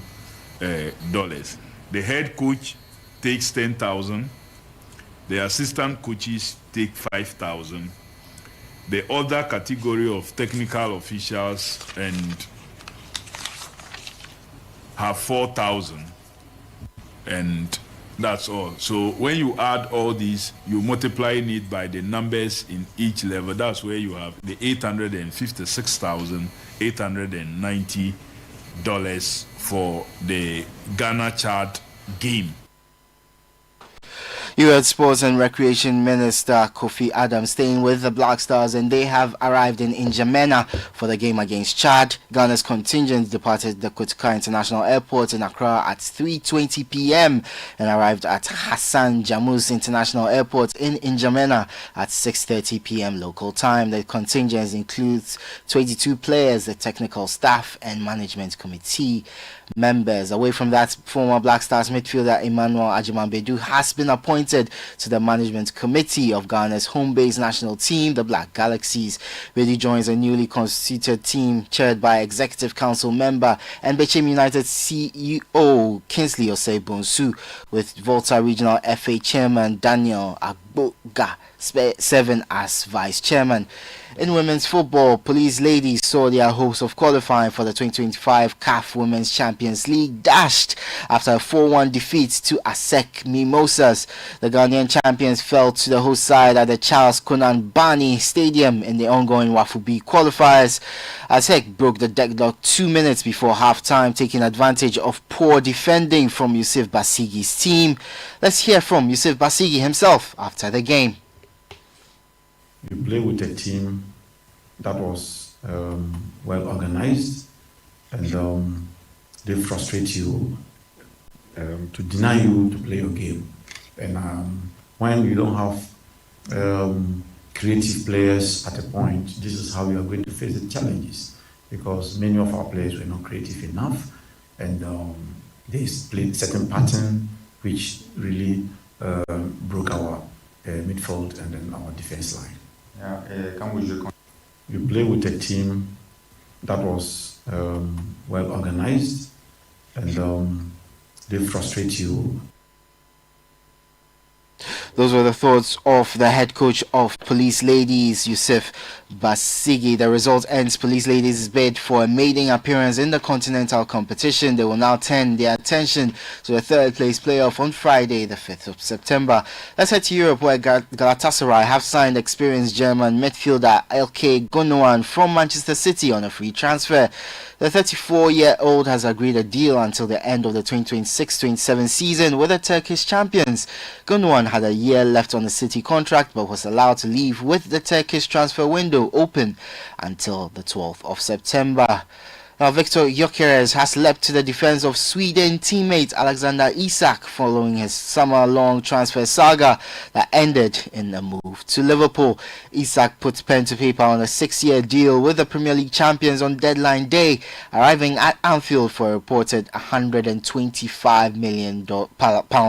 The head coach takes $10,000. The assistant coaches take $5,000. The other category of technical officials and have $4,000, and that's all. So when you add all these, you multiply it by the numbers in each level. That's where you have the $856,890 for the Ghana-Chad game. U.S. Sports and Recreation Minister Kofi Adams staying with the Black Stars, and they have arrived in N'Djamena for the game against Chad. Ghana's contingent departed the Kotoka International Airport in Accra at 3:20 p.m. and arrived at Hassan Jammus International Airport in N'Djamena at 6:30 p.m. local time. The contingent includes 22 players, the technical staff, and management committee members. Away from that, former Black Stars midfielder Emmanuel Ajimanbedu has been appointed to the management committee of Ghana's home-based national team, the Black Galaxies. Bedu joins a newly constituted team chaired by Executive Council member and Bechem United CEO Kingsley Osei-Bonsu, with Volta Regional FA Chairman Daniel Agboga serving as Vice Chairman. In women's football, Police Ladies saw their hopes of qualifying for the 2025 CAF Women's Champions League dashed after a 4-1 defeat to ASEC Mimosas. The Ghanaian champions fell to the host side at the Charles Konan Bani Stadium in the ongoing Wafubi qualifiers. ASEC broke the deadlock 2 minutes before halftime, taking advantage of poor defending from Yusuf Basigi's team. Let's hear from Yusuf Basigi himself after the game. You play with a team that was well organized, and they frustrate you to deny you to play your game. And when you don't have creative players at a point, this is how you are going to face the challenges, because many of our players were not creative enough, and they played a certain pattern which really broke our midfield and then our defense line. You play with a team that was well organized, and they frustrate you. Those were the thoughts of the head coach of Police Ladies, Yusuf Basigi. The result ends Police Ladies' bid for a maiden appearance in the continental competition. They will now turn their attention to the third place playoff on Friday, the 5th of September. Let's head to Europe, where Galatasaray have signed experienced German midfielder Ilkay Gundogan from Manchester City on a free transfer. The 34-year-old has agreed a deal until the end of the 2026-27 season with the Turkish champions. Gundogan had a year left on the City contract but was allowed to leave with the Turkish transfer window open until the 12th of September. Now, Victor Gyökeres has leapt to the defense of Sweden teammate Alexander Isak following his summer-long transfer saga that ended in a move to Liverpool. Isak put pen to paper on a 6-year deal with the Premier League champions on deadline day, arriving at Anfield for a reported £125 million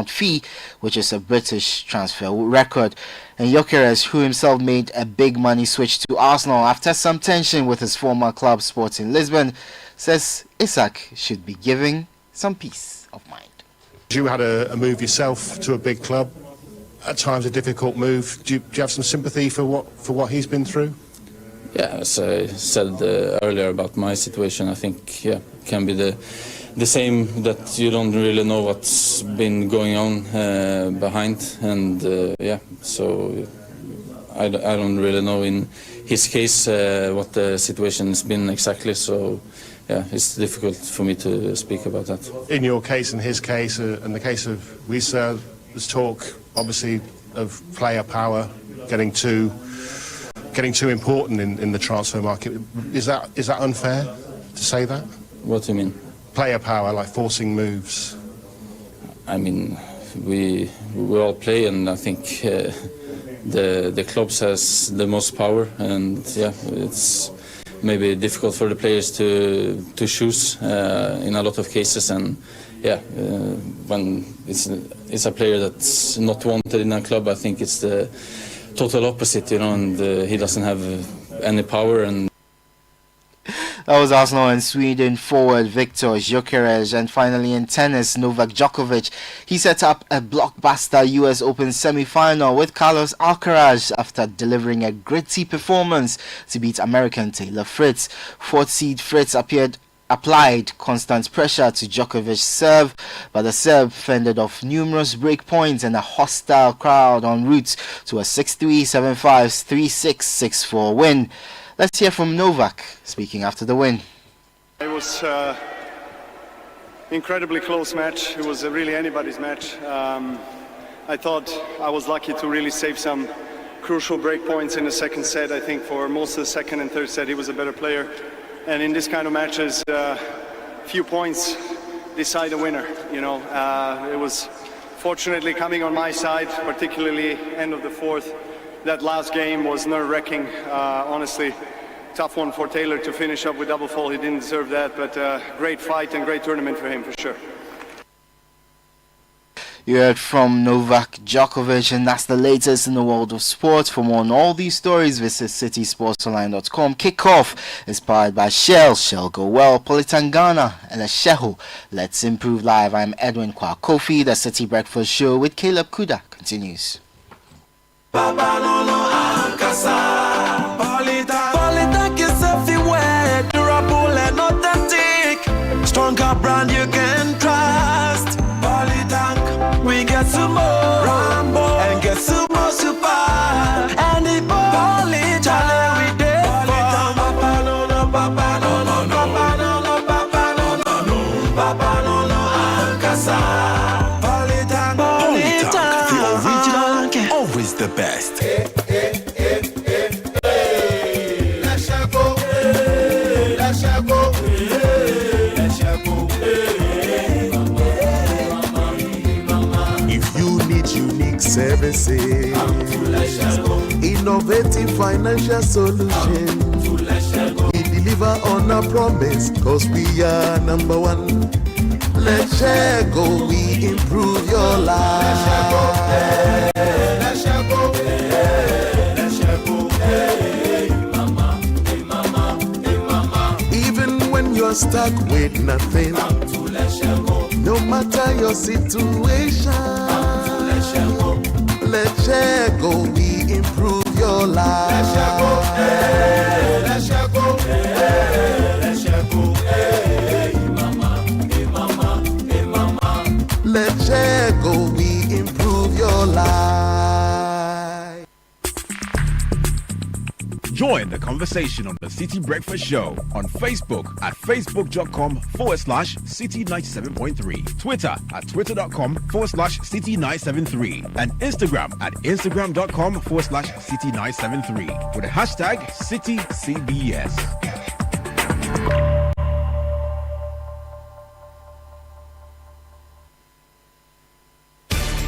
fee, which is a British transfer record. And Gyökeres, who himself made a big money switch to Arsenal after some tension with his former club Sporting Lisbon, says Isak should be given some peace of mind. You had a move yourself to a big club, at times a difficult move. Do you have some sympathy for what he's been through? Yeah, as I said earlier about my situation, I think it can be the same, that you don't really know what's been going on behind, and so I don't really know in his case what the situation has been exactly, so it's difficult for me to speak about that. In your case and his case and the case of Wissa, there's talk obviously of player power getting too important in the transfer market. Is that unfair to say that? What do you mean? Player power, like forcing moves. I mean, we all play, and I think the clubs has the most power, and it's maybe difficult for the players to choose in a lot of cases, and when it's a player that's not wanted in a club, I think it's the total opposite, and he doesn't have any power. And that was Arsenal and Sweden forward Victor Gyökeres. And finally in tennis, Novak Djokovic, he set up a blockbuster US Open semi-final with Carlos Alcaraz after delivering a gritty performance to beat American Taylor Fritz. Fourth seed Fritz applied constant pressure to Djokovic's serve, but the Serb fended off numerous break points and a hostile crowd en route to a 6-3, 7-5, 3-6, 6-4 win. Let's hear from Novak speaking after the win. It was incredibly close match. It was really anybody's match. I thought I was lucky to really save some crucial break points in the second set. I think for most of the second and third set he was a better player. And in this kind of matches, few points decide a winner. It was fortunately coming on my side, particularly end of the fourth. That last game was nerve-wracking. Honestly, tough one for Taylor to finish up with double fault. He didn't deserve that, but great fight and great tournament for him for sure. You heard from Novak Djokovic, and that's the latest in the world of sport. For more on all these stories, visit citysportsonline.com. Kickoff is powered by Shell. Shell Go Well, Politangana, and Shehu. Let's improve live. I'm Edwin Kwa Kofi. The City Breakfast Show with Caleb Kuda continues. Polytank is everywhere, durable and authentic. Stronger brand you can trust. Polytank, we get some more Rambo and get some more super. And the Polytank we did Polytank, Papa no no, Papa no no, Papa no no, Papa no no, Papa no no, Ankasa. Polytank, the original, always the best. If you need unique services, innovative financial solutions, we deliver on our promise, cause we are number one. Let's share go, we improve your life. Even when you're stuck with nothing, no matter your situation, let's share go, we improve your your life. Let's go, Let's go, we improve your life. Join the conversation on the City Breakfast Show on Facebook at facebook.com/City97.3, Twitter at twitter.com/City973, and Instagram at instagram.com/City973 with the hashtag CityCBS.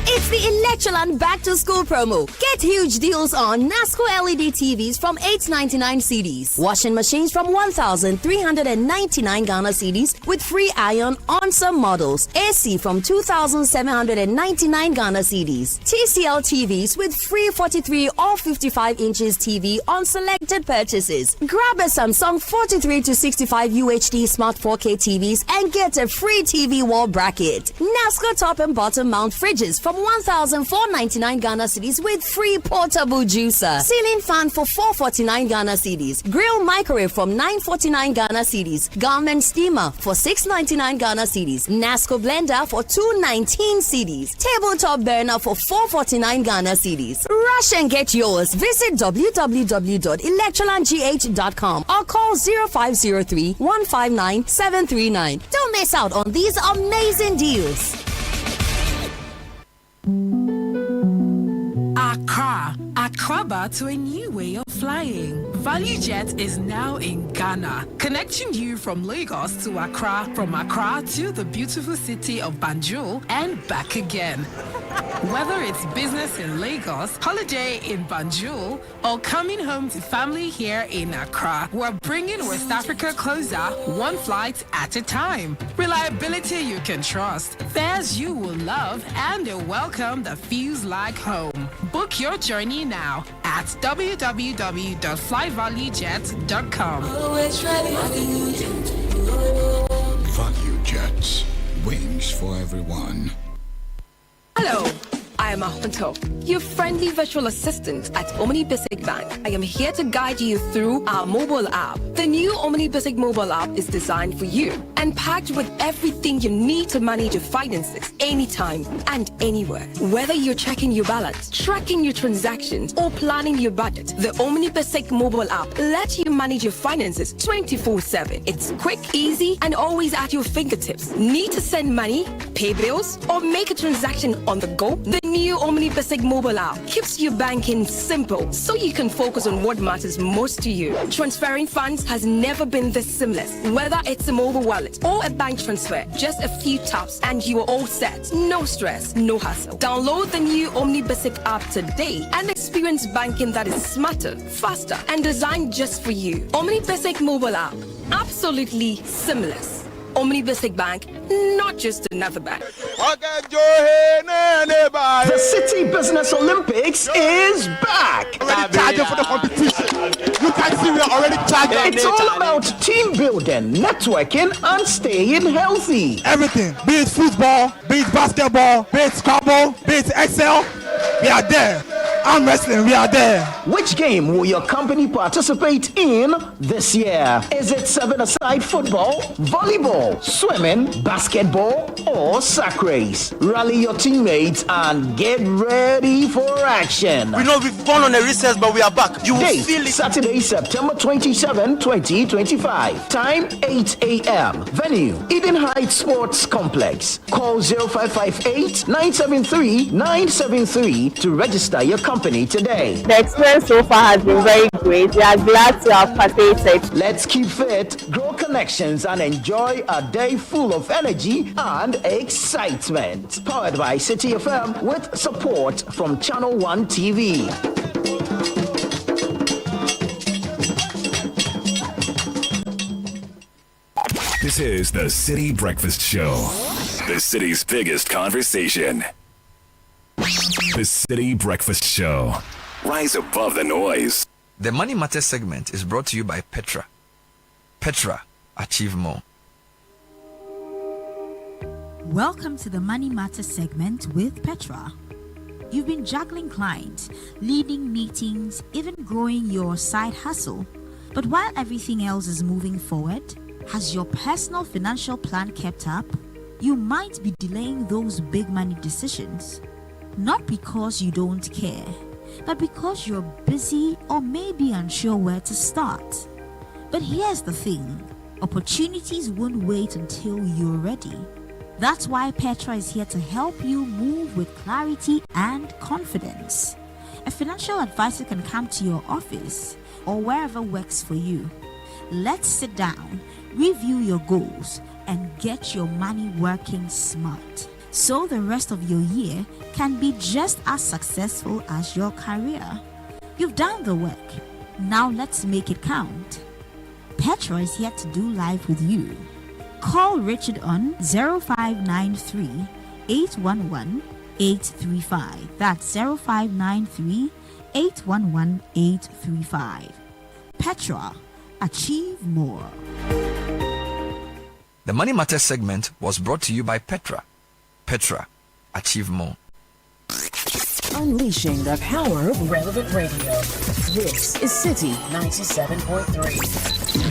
It's the Electroland Back to School promo. Get huge deals on NASCO LED TVs from 899 cedis, washing machines from 1,399 Ghana cedis with free iron on some models, AC from 2,799 Ghana cedis, TCL TVs with free 43 or 55 inches TV on selected purchases. Grab a Samsung 43 to 65 UHD Smart 4K TVs and get a free TV wall bracket. NASCO top and bottom mount fridges from 1,499 Ghana cedis with free portable juicer. Ceiling fan for 449 Ghana cedis. Grill microwave from 949 Ghana cedis. Garment steamer for 699 Ghana cedis. NASCO blender for 219 cedis. Tabletop burner for 449 Ghana cedis. Rush and get yours. Visit www.electrolandgh.com or call 0503 159 739. Don't miss out on these amazing deals. Accra to a new way of flying. ValueJet is now in Ghana, connecting you from Lagos to Accra, from Accra to the beautiful city of Banjul and back again. Whether it's business in Lagos, holiday in Banjul, or coming home to family here in Accra, we're bringing West Africa closer, one flight at a time. Reliability you can trust, fares you will love, and a welcome that feels like home. Book your journey now at www.flyvaluejet.com. ValueJet, wings for everyone. Hello, I am Ahunto, your friendly virtual assistant at Omni Basic Bank. I am here to guide you through our mobile app. The new Omni Basic mobile app is designed for you and packed with everything you need to manage your finances anytime and anywhere. Whether you're checking your balance, tracking your transactions, or planning your budget, the Omni Basic mobile app lets you manage your finances 24/7. It's quick, easy, and always at your fingertips. Need to send money, pay bills, or make a transaction on the go? The new Omni Basic mobile app keeps your banking simple so you can focus on what matters most to you. Transferring funds has never been this seamless. Whether it's a mobile wallet or a bank transfer, just a few taps and you are all set. No stress, no hassle. Download the new Omni Basic app today and experience banking that is smarter, faster, and designed just for you. Omni Basic mobile app, absolutely seamless. Omni Basic Bank, not just another bank. The City Business Olympics is back. Already charging for the competition. You can see we are already charging. It's all about team building, networking, and staying healthy. Everything, be it football, be it basketball, be it Scrabble, be it Excel, we are there. Arm wrestling, we are there. Which game will your company participate in this year? Is it 7-a-side football, volleyball, swimming, basketball, or sack race? Rally your teammates and get ready for action. We know we've gone on a recess, but we are back. You will feel it. Saturday, September 27, 2025. Time 8 a.m. Venue, Eden Heights Sports Complex. Call 0558-973-973 to register your company today. The experience so far has been very great. We are glad to have participated. Let's keep fit, grow connections, and enjoy a day full of energy and excitement. Powered by Citi FM with support from Channel 1 TV. This is the City Breakfast Show, the city's biggest conversation. The City Breakfast Show. Rise above the noise. The Money Matters segment is brought to you by Petra. Petra, achieve more. Welcome to the Money Matters segment with Petra. You've been juggling clients, leading meetings, even growing your side hustle. But while everything else is moving forward, has your personal financial plan kept up? You might be delaying those big money decisions, not because you don't care, but because you're busy or maybe unsure where to start. But here's the thing, opportunities won't wait until you're ready. That's why Petra is here to help you move with clarity and confidence. A financial advisor can come to your office or wherever works for you. Let's sit down, review your goals, and get your money working smart, so the rest of your year can be just as successful as your career. You've done the work. Now let's make it count. Petra is here to do life with you. Call Richard on 0593 811 835. That's 0593 811 835. Petra, achieve more. The Money Matters segment was brought to you by Petra. Petra, achieve more. Unleashing the power of relevant radio. This is Citi 97.3.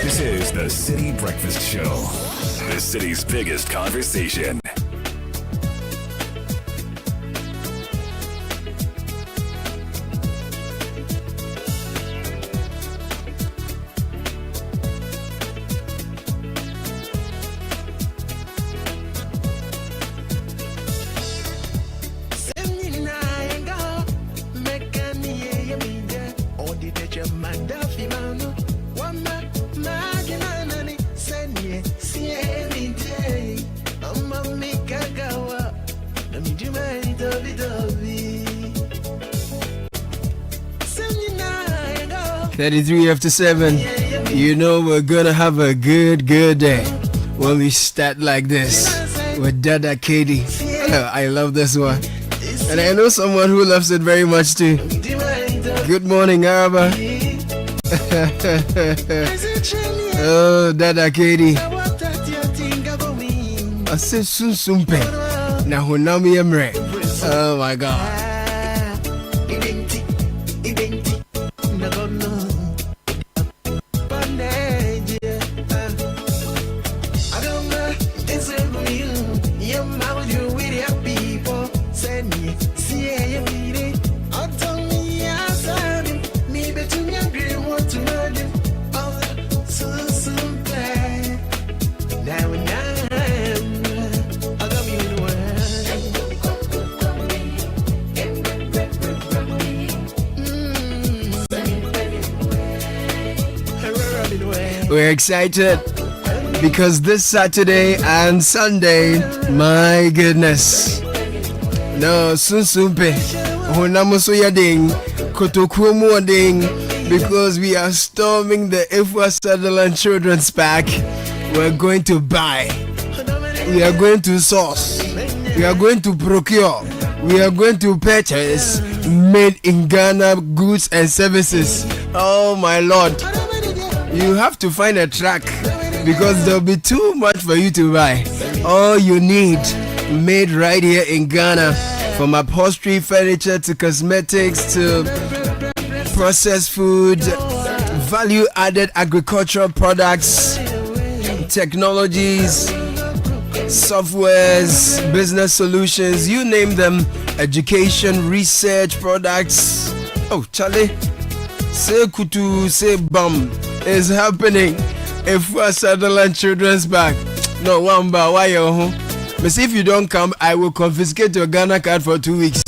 This is the Citi Breakfast Show, the city's biggest conversation. Thirty-three after 7. You know we're gonna have a good day when we start like this with Dada Katie. I love this one, and I know someone who loves it very much too. Good morning, Araba. Oh, Dada Katie. I said Sunsumpe. Now Hunami Emre. Oh my God. We're excited. because this Saturday and Sunday, my goodness. No, Sunsumpe, Honamosoya ding, Kotokuomo ding, because we are storming the Ifwa Sutherland Children's Park. We're going to buy, we are going to source, we are going to procure, we are going to purchase made in Ghana goods and services. Oh my Lord, you have to find a track because there'll be too much for you to buy. All you need made right here in Ghana, from upholstery, furniture to cosmetics to processed food, value added agricultural products, technologies, softwares, business solutions, you name them, education, research, products. Oh, Charlie, say kutu, say bum is happening. If we are Sutherland Children's Park, no, Wamba, why you home? But if you don't come, I will confiscate your Ghana card for 2 weeks.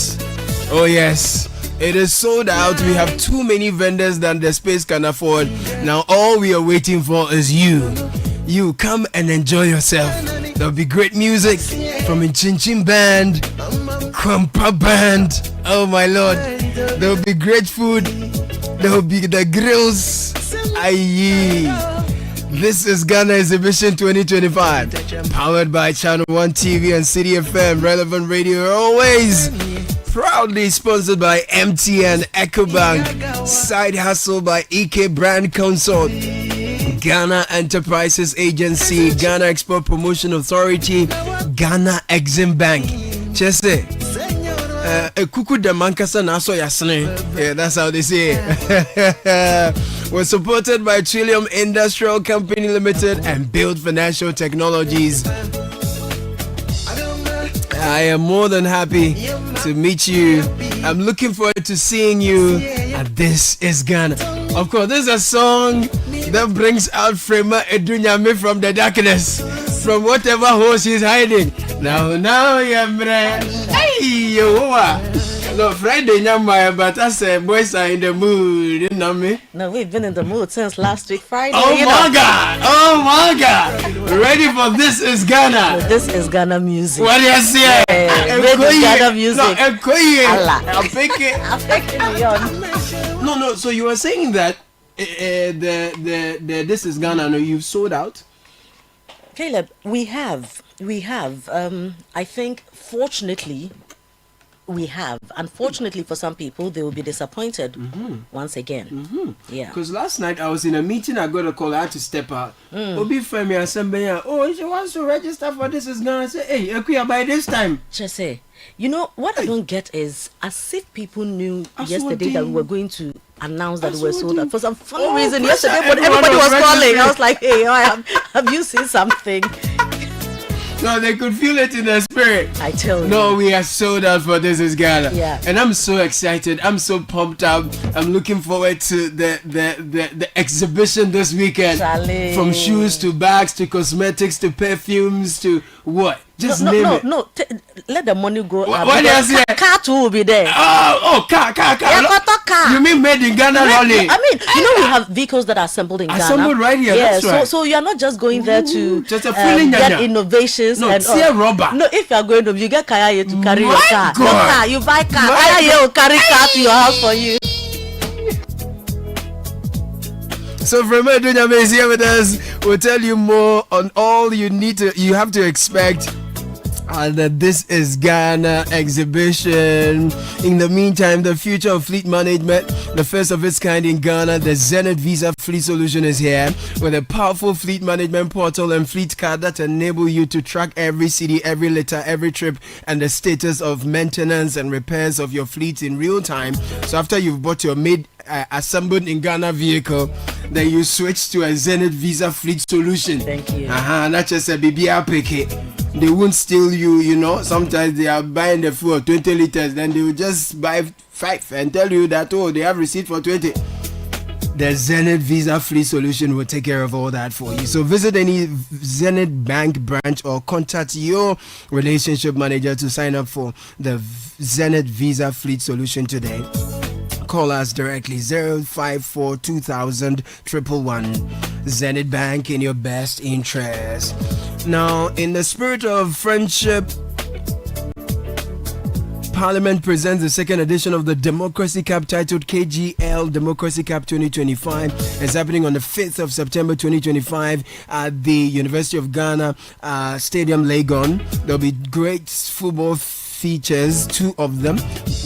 Oh yes, it is sold out. We have too many vendors than the space can afford. Now all we are waiting for is you. You come and enjoy yourself. There'll be great music from Chinchin Band, Kwampa Band. Oh my Lord. There'll be great food. There'll be the grills. Aye. This is Ghana Exhibition 2025, powered by Channel 1 TV and Citi FM, relevant radio always. Proudly sponsored by MTN, EcoBank, Side Hustle by EK Brand Consult, Ghana Enterprises Agency, Ghana Export Promotion Authority, Ghana Exim Bank. Chese, kuku de mankasa naso yasne. Yeah, that's how they say it. We're supported by Trillium Industrial Company Limited and Build Financial Technologies. I am more than happy to meet you. I'm looking forward to seeing you at This Is Ghana. Of course, this is a song that brings out Frema Edunyame from the darkness, from whatever hole she's hiding. Now, Yamre. Hey, yo, no, Friday, but I said, boys are in the mood, you know me? No, we've been in the mood since last week, Friday. Oh my God! Oh my God! Ready for This Is Ghana? No, this is Ghana music. What do you say? Ghana music. No, I'm picking. No. So you were saying that the This Is Ghana, no, you've sold out? Caleb, we have. I think, fortunately, we have. Unfortunately for some people, they will be disappointed once again. Yeah. Because last night I was in a meeting, I got a call, I had to step out. Obi Femi Assemble, oh, she wants to register for This Is Ghana. I say, hey, Akuya, by this time. Just say, you know, what I don't get is, as if people knew yesterday that we were going to announce that we were sold out. For some funny reason yesterday, but everybody was calling. I was like, hey, have you seen something? No, they could feel it in their spirit. I tell you. No, we are sold out for This Is Ghana. Yeah. And I'm so excited. I'm so pumped up. I'm looking forward to the exhibition this weekend. Charlie. From shoes to bags to cosmetics to perfumes to what? Just name it. No. Let the money go. What do you say? Car too will be there. Car. Yeah, car. You mean made in Ghana only? I mean, you know we have vehicles that are assembled in Ghana. Assembled right here. Yeah, that's right. So you're not just going there to just a get innovations. No, and rubber. No, if you're going to, you get kaya here to carry your car. God. Your car, you buy car. Kaya here will carry car to your house for you. So Frema Edunyame is here with us. We'll tell you more on all you have to expect at the This Is Ghana exhibition. In the meantime, the future of fleet management, the first of its kind in Ghana, the Zenith Visa Fleet Solution is here with a powerful fleet management portal and fleet card that enable you to track every city, every letter, every trip, and the status of maintenance and repairs of your fleet in real time. So after you've bought your assembled in Ghana vehicle, then you switch to a Zenith Visa Fleet Solution. Thank you. Not just a BBR picket. They won't steal you, you know. Sometimes they are buying the fuel 20 liters, then they will just buy 5 and tell you that, oh, they have receipt for 20. The Zenith Visa Fleet Solution will take care of all that for you. So visit any Zenith Bank branch or contact your relationship manager to sign up for the Zenith Visa Fleet Solution today. Call us directly 054 2000 111 Zenith Bank in your best interest. Now, in the spirit of friendship, Parliament presents the second edition of the Democracy Cup titled KGL Democracy Cup 2025. It's happening on the 5th of September 2025 at the University of Ghana Stadium, Legon. There'll be great football features, two of them,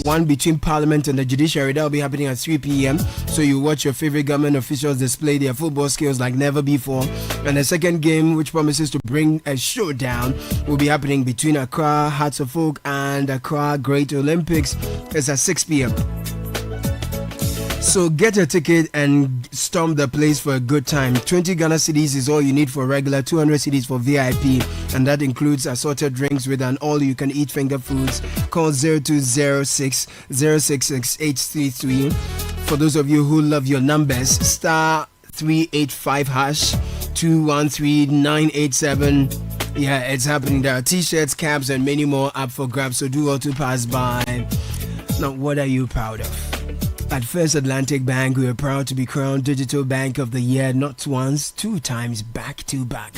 one between Parliament and the Judiciary. That will be happening at 3 p.m. So you watch your favorite government officials display their football skills like never before. And the second game, which promises to bring a showdown, will be happening between Accra Hearts of Oak and Accra Great Olympics. It's at 6 p.m. So get a ticket and storm the place for a good time. 20 Ghana cedis is all you need for regular, 200 cedis for VIP, and that includes assorted drinks with an all-you-can-eat finger foods. Call 0206 066 833. For those of you who love your numbers, star 385 hash 213987. Yeah, it's happening. There are t-shirts, caps, and many more up for grabs, so do all to pass by. Now, what are you proud of? At First Atlantic Bank, we are proud to be crowned Digital Bank of the Year not once, 2 times back to back.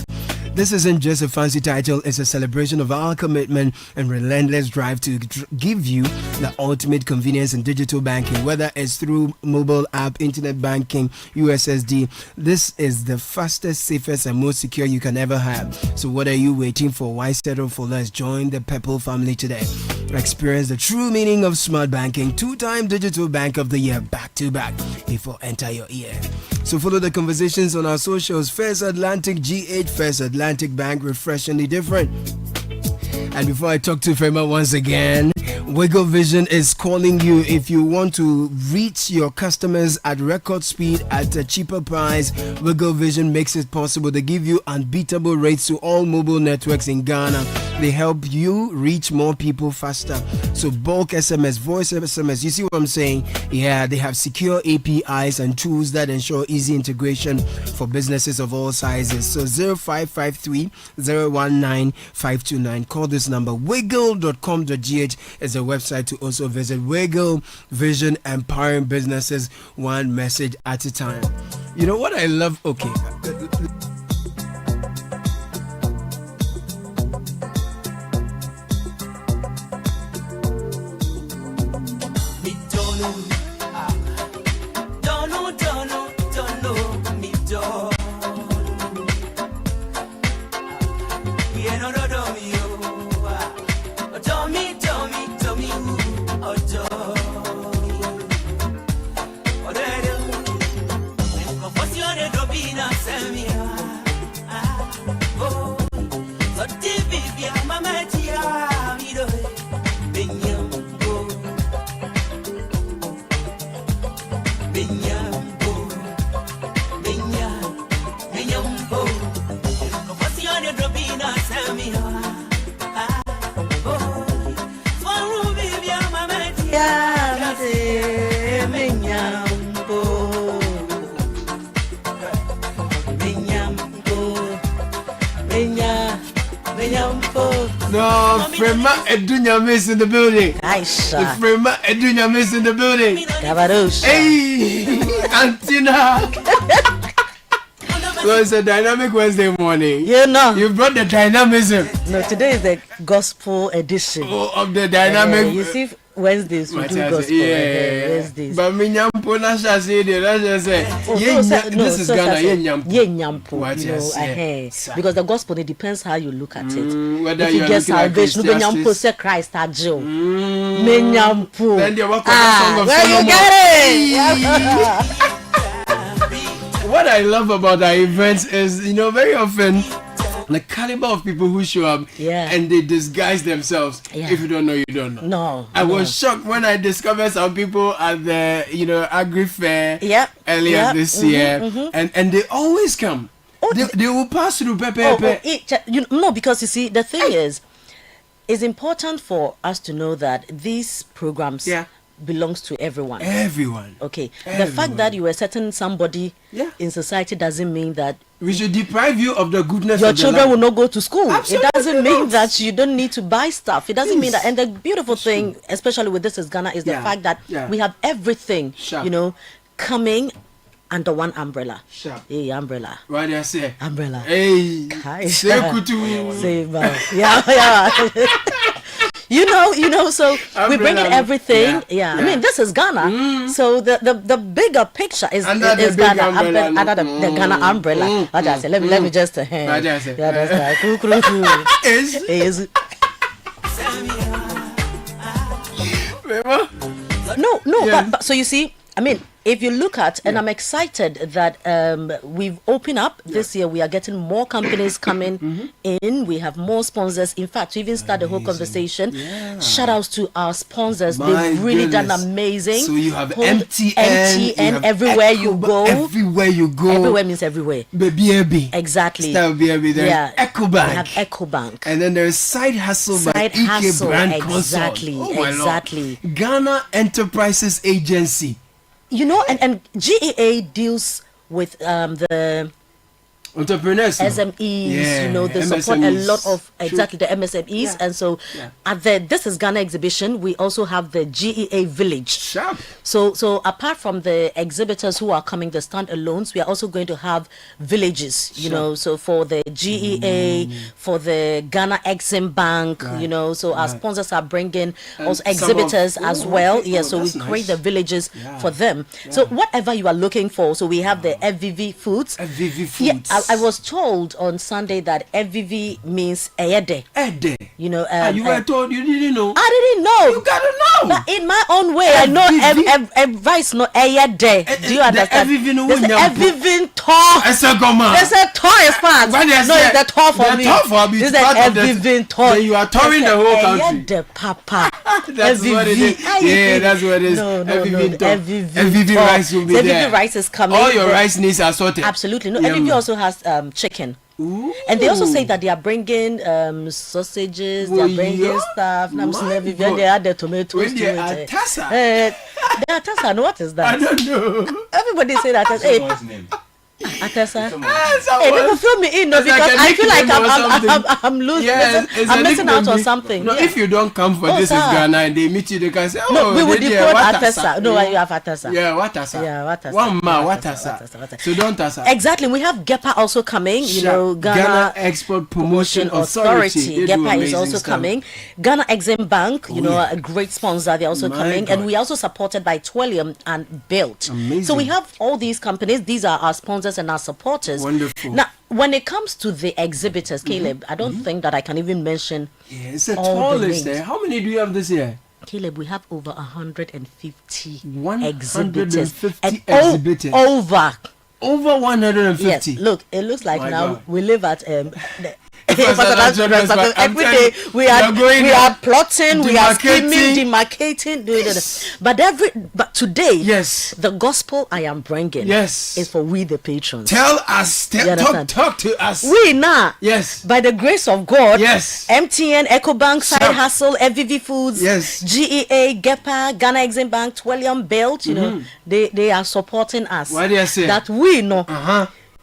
This isn't just a fancy title, it's a celebration of our commitment and relentless drive to give you the ultimate convenience in digital banking, whether it's through mobile app, internet banking, USSD. This is the fastest, safest, and most secure you can ever have. So what are you waiting for? Why settle for less? Join the Pepple family today. Experience the true meaning of smart banking. 2-time Digital Bank of the Year back to back. Before enter your ear. So follow the conversations on our socials. First Atlantic GH, First Atlantic Bank, refreshingly different. And before I talk to Fema once again, Wiggle Vision is calling you. If you want to reach your customers at record speed at a cheaper price, Wiggle Vision makes it possible. They give you unbeatable rates to all mobile networks in Ghana. They help you reach more people faster. So bulk SMS, voice SMS, you see what I'm saying? Yeah, they have secure APIs and tools that ensure easy integration for businesses of all sizes. So 0553 019 529. Call this number. Wiggle.com.gh is a website to also visit. Wiggle Vision, empowering businesses one message at a time. You know what I love? Okay. No, Frema Edunya Miss in the building. Nice. Frema Edunya Miss in the building. Gavarosh. Hey, Antina. So it's a dynamic Wednesday morning. You know. You brought the dynamism. No, today is the gospel edition. Of the dynamic. You see, Wednesdays we do gospel. Wednesdays. But me nyampo na sha say the Russia say. This is Ghana. Ye nyampo. Because the gospel, it depends how you look at it. Whether if you get salvation, no nyampo say Christ ajo. Me nyampo. Then they walk on the song of where Solomon. you get it? What I love about our events is, very often the caliber of people who show up and they disguise themselves. If you don't know, you don't know. No. I was shocked when I discovered some people at the, Agri Fair earlier this year. And they always come. They will pass through Pepe. Because you see, the thing is, it's important for us to know that these programs belongs to everyone. Okay. The fact that you are certain somebody in society doesn't mean that we should deprive you of the goodness your of children will not go to school. Absolutely it doesn't not. mean that you don't need to buy stuff. It doesn't mean that. And the beautiful thing, especially with This Is Ghana, is the fact that we have everything, coming under one umbrella. Sharp. Hey, umbrella. What do you say? Umbrella. Hey. Say yeah. You know, so we bring in everything. Yeah. I mean, this is Ghana. So the bigger picture is Ghana under the Ghana umbrella. Let me just No, but so you see, I mean, if you look at, and I'm excited that we've opened up this year, we are getting more companies coming in. We have more sponsors. In fact, to even start the whole conversation, shout outs to our sponsors. They've really done amazing. So you have MTN everywhere you go. Everywhere you go. Everywhere means everywhere. Baby. Exactly. There's EcoBank. We have EcoBank. And then there's Side Hustle by EK Brand exactly. Consult. Exactly. Ghana Enterprises Agency. You know, and GEA deals with the entrepreneurs, SMEs, you know, they support a lot of the MSMEs, and so at the This is Ghana exhibition, we also have the GEA Village. So apart from the exhibitors who are coming, the standalones, we are also going to have villages, you know, so for the GEA, for the Ghana Akyem Bank, you know, so our sponsors are bringing also exhibitors as well. So we create the villages for them. So whatever you are looking for, so we have the FVV Foods. I was told on Sunday that FVV means Ede. You know, you were told, you didn't know. I didn't know. You gotta know. But in my own way, I know advice no Ede. Do you understand? There's FVV tour. There's a tour is part. No, it's the tour for me. This is FVV tour. You are touring the whole country. Ede, Papa. That's what it is. Yeah, that's what it is. FVV rice will be there. FVV rice is coming. All your rice needs are sorted. Absolutely. No, FVV also has chicken. Ooh. And they also say that they are bringing sausages, they are bringing stuff. I'm saying they add the tomatoes to it. Atasa. The Atasa, what is that? I don't know. Everybody say that. Atasa. Hey, people fill me in because I feel like I'm losing. I'm missing out on something. No, if you don't come for This is Ghana and they meet you, they can say, oh, no, we would decode Atasa. No, you have Atasa. Yeah, Watasa. Yeah, Watasa. Watasa. So don't Tasa. Exactly. We have GEPA also coming. You know, Ghana Export Promotion Authority. GEPA is also coming. Ghana Akyem Bank, you know, a great sponsor. They're also coming. And we are also supported by Twillium and Built. Amazing. So we have all these companies. These are our sponsors and our supporters. Wonderful. Now, when it comes to the exhibitors, Caleb, I don't think that I can even mention. Yeah, it's a tall list there. How many do you have this year? Caleb, we have over 150 exhibitors. And over 150. Yes, look, it looks like now we live at every day we are plotting, we are scheming, demarcating, but today, yes, the gospel I am bringing, yes, is for we the patrons. Tell us, talk to us. We now, yes, by the grace of God, yes, MTN, EcoBank, Side Hustle, FVV Foods, yes, GEA, GEPA, Ghana Akyem Bank, Twillium, Belt, you know, they are supporting us. What do you say? That we know.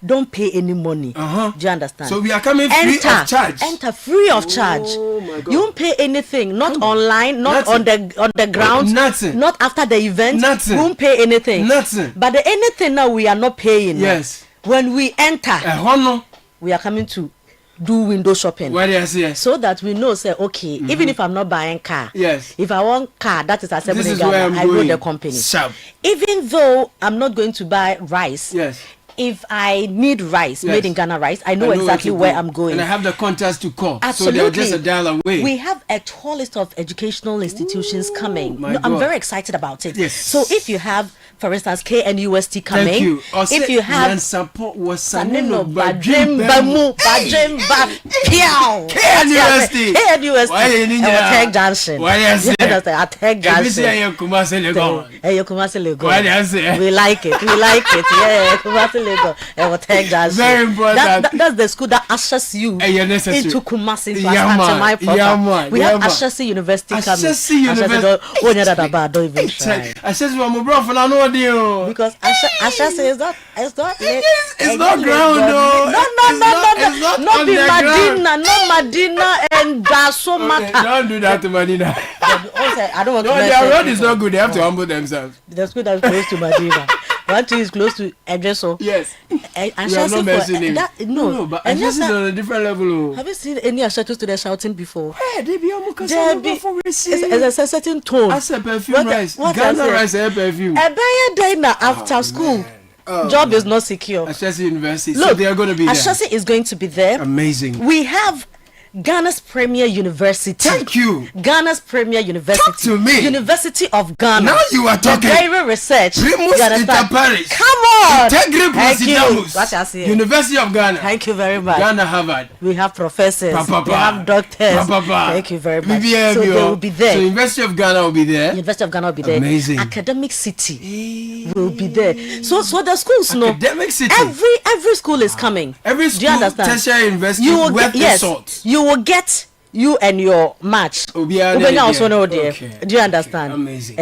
Don't pay any money. Do you understand? So we are coming free of charge. Enter free of charge. Oh my God. You don't pay anything. Not online. Not on the ground. Nothing. Not after the event. Nothing. You won't pay anything. Nothing. But the anything now we are not paying. Yes. When we enter, we are coming to do window shopping. What do you say? So that we know, say, okay, even if I'm not buying car, yes, if I want car, that is acceptable. This is where I'm I going. go the company. Sharp. Even though I'm not going to buy rice. Yes. If I need rice, made in Ghana rice, I know exactly where I'm going. And I have the contacts to call. Absolutely. So they're just a dial away. We have a tall list of educational institutions coming. My I'm God. very excited about it. Yes. So if you have, for instance, KNUST coming. Thank you. If you have support was KNUST. Tech Junction. I Tech Junction. We like it. Yeah, very important. That's the school that ushers you into Kumasi. We have Ashesi University coming. Ashesi University. Don't even try. Ashesi was my brother. I know deal. Because Ashesi is not. It's not ground though. Not be Madina, not Madina and Dasomata. Don't do that to Madina. I don't want to. No, their road is not good. They have to humble themselves. The school that's close to Madina. 1 2 is close to Edreso. Yes. And we are not mentioning that, no, but and this is on a different level. Have you seen any Ashanti students shouting before? Where they be almost before we see. It's a certain tone. As a perfume rice. Ghana rice a perfume. A day after school. Job is not secure. Ashesi University. Look, so they are going to be there. Ashesi is going to be there. Amazing. We have Ghana's premier university. Thank you. Ghana's premier university. Talk to me. University of Ghana. Now you are talking. Very research. Primus inter pares. Come on. Integri Presidamus. What I say? University of Ghana. Thank you very much. Ghana Harvard. We have professors. We have doctors. Thank you very much. So they will be there. So University of Ghana will be there. University of Ghana will be there. Amazing. Academic City will be there. So the schools know. Academic City. Every school is coming. Every school. Do you understand? Tertiary university. You will get yes. You will get. You and your match. Also know there. Do you understand? Amazing.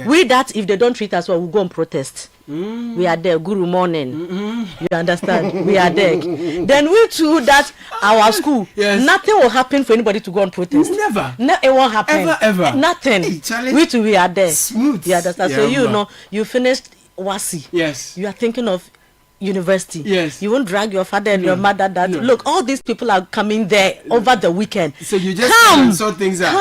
We that if they don't treat us well, we'll go and protest. We are there. Guru morning. You understand? We are there. Then we too that our school. Nothing will happen for anybody to go and protest. Never. No, it won't happen. Ever. Nothing. We too we are there. Smooth. You understand? So you know you finished WASI. Yes. You are thinking of university. Yes. You won't drag your father and your mother that look, all these people are coming there over the weekend. So you just sort things out.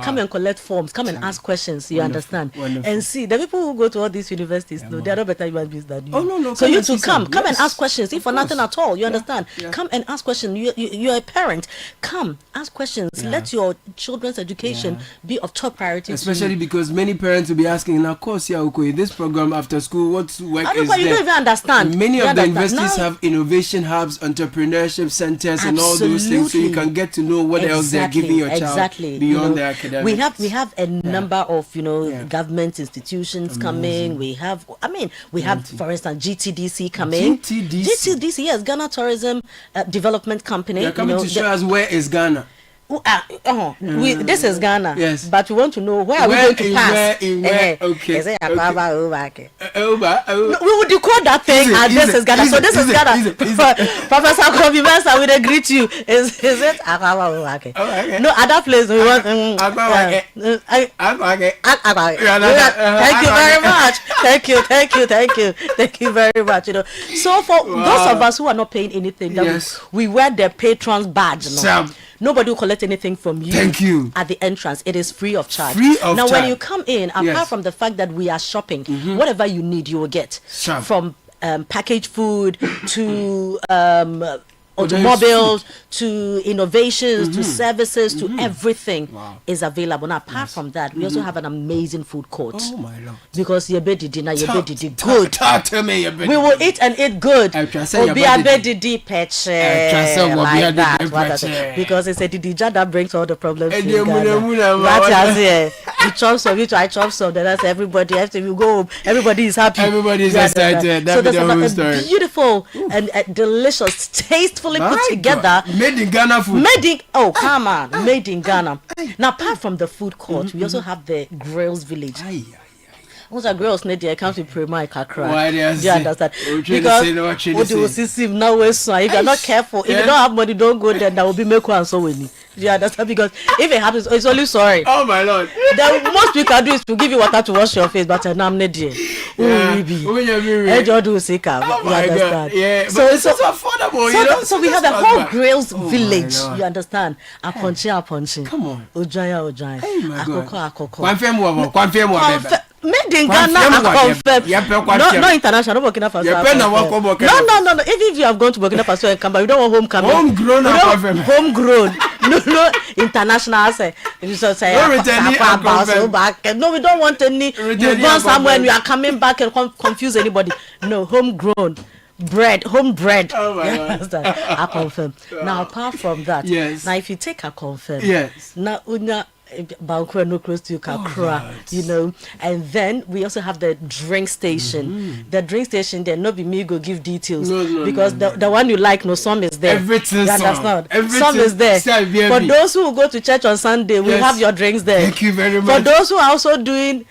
Come and collect forms, come and ask questions. You understand? And see the people who go to all these universities, no, they are not better human beings than you. Oh no. So you to come and ask questions, if for nothing at all. You understand? Come and ask questions. You're a parent. Come ask questions. Let your children's education be of top priority. Especially because many parents will be asking, now, of course, this program after school, what work is there? You don't even understand. Many of the universities have innovation hubs, entrepreneurship centers, and all those things, so you can get to know what else they're giving your child beyond their academics. We have a number of government institutions coming. We have for instance GTDC coming. GTDC, yes, Ghana Tourism Development Company. They're coming to show us where is Ghana. This is Ghana, yes, but we want to know where are we going to pass. Okay. We would decode that thing as this is Ghana. So this is Ghana. Professor Kobi, we will greet you. Is it Akwawa? No, other place we want. Thank you very much. Thank you very much. So for those of us who are not paying anything, we wear the patron's badge. Nobody will collect anything from you. Thank you. At the entrance, it is free of charge. Now, when you come in, apart from the fact that we are shopping, whatever you need, you will get. From packaged food to automobiles to innovations to services to everything is available. Now, apart from that, we also have an amazing food court. Oh my Lord! Because your bed dinner, your bed good. Talk to me, your bed. We will eat and eat good. We'll be a bed peche like that. Because it's a didija that brings all the problems. You chop some, I chop some. Then that's everybody. After you go home, everybody is happy. Everybody is excited. So that's a beautiful and delicious, tastefully put together. Made in Ghana food. Come on. Made in Ghana. Now, apart from the food court, we also have the Grills Village. Once a girls need to come to Prima Kakra. Why do you understand? Because if you're not careful, if you don't have money, don't go there. That will be make one so winning. Do you understand? Because if it happens, it's only sorry. Oh my Lord! The most we can do is to give you water to wash your face, but I'm not there. Oh my God! Yeah, so it's also affordable. So we have the whole Grills Village. You understand? Aponchi. Come on. Ojaya. Hey my God. Akoko. Made in Ghana, no international, no Burkina Faso. No. Even if you have gone to Burkina Faso and come back, you don't want homecoming. Homegrown. No international. No, we don't want any. You've gone somewhere and you are coming back and confuse anybody. No, homegrown. Home bread. Oh my God. I confirm. Now, apart from that, now if you take a confirm, now Banku no close to Kakra, and then we also have the drink station. The drink station, there no be me go give details because the one you like, some is there. Everything, some is there. For those who go to church on Sunday, we have your drinks there. Thank you very much. For those who are also doing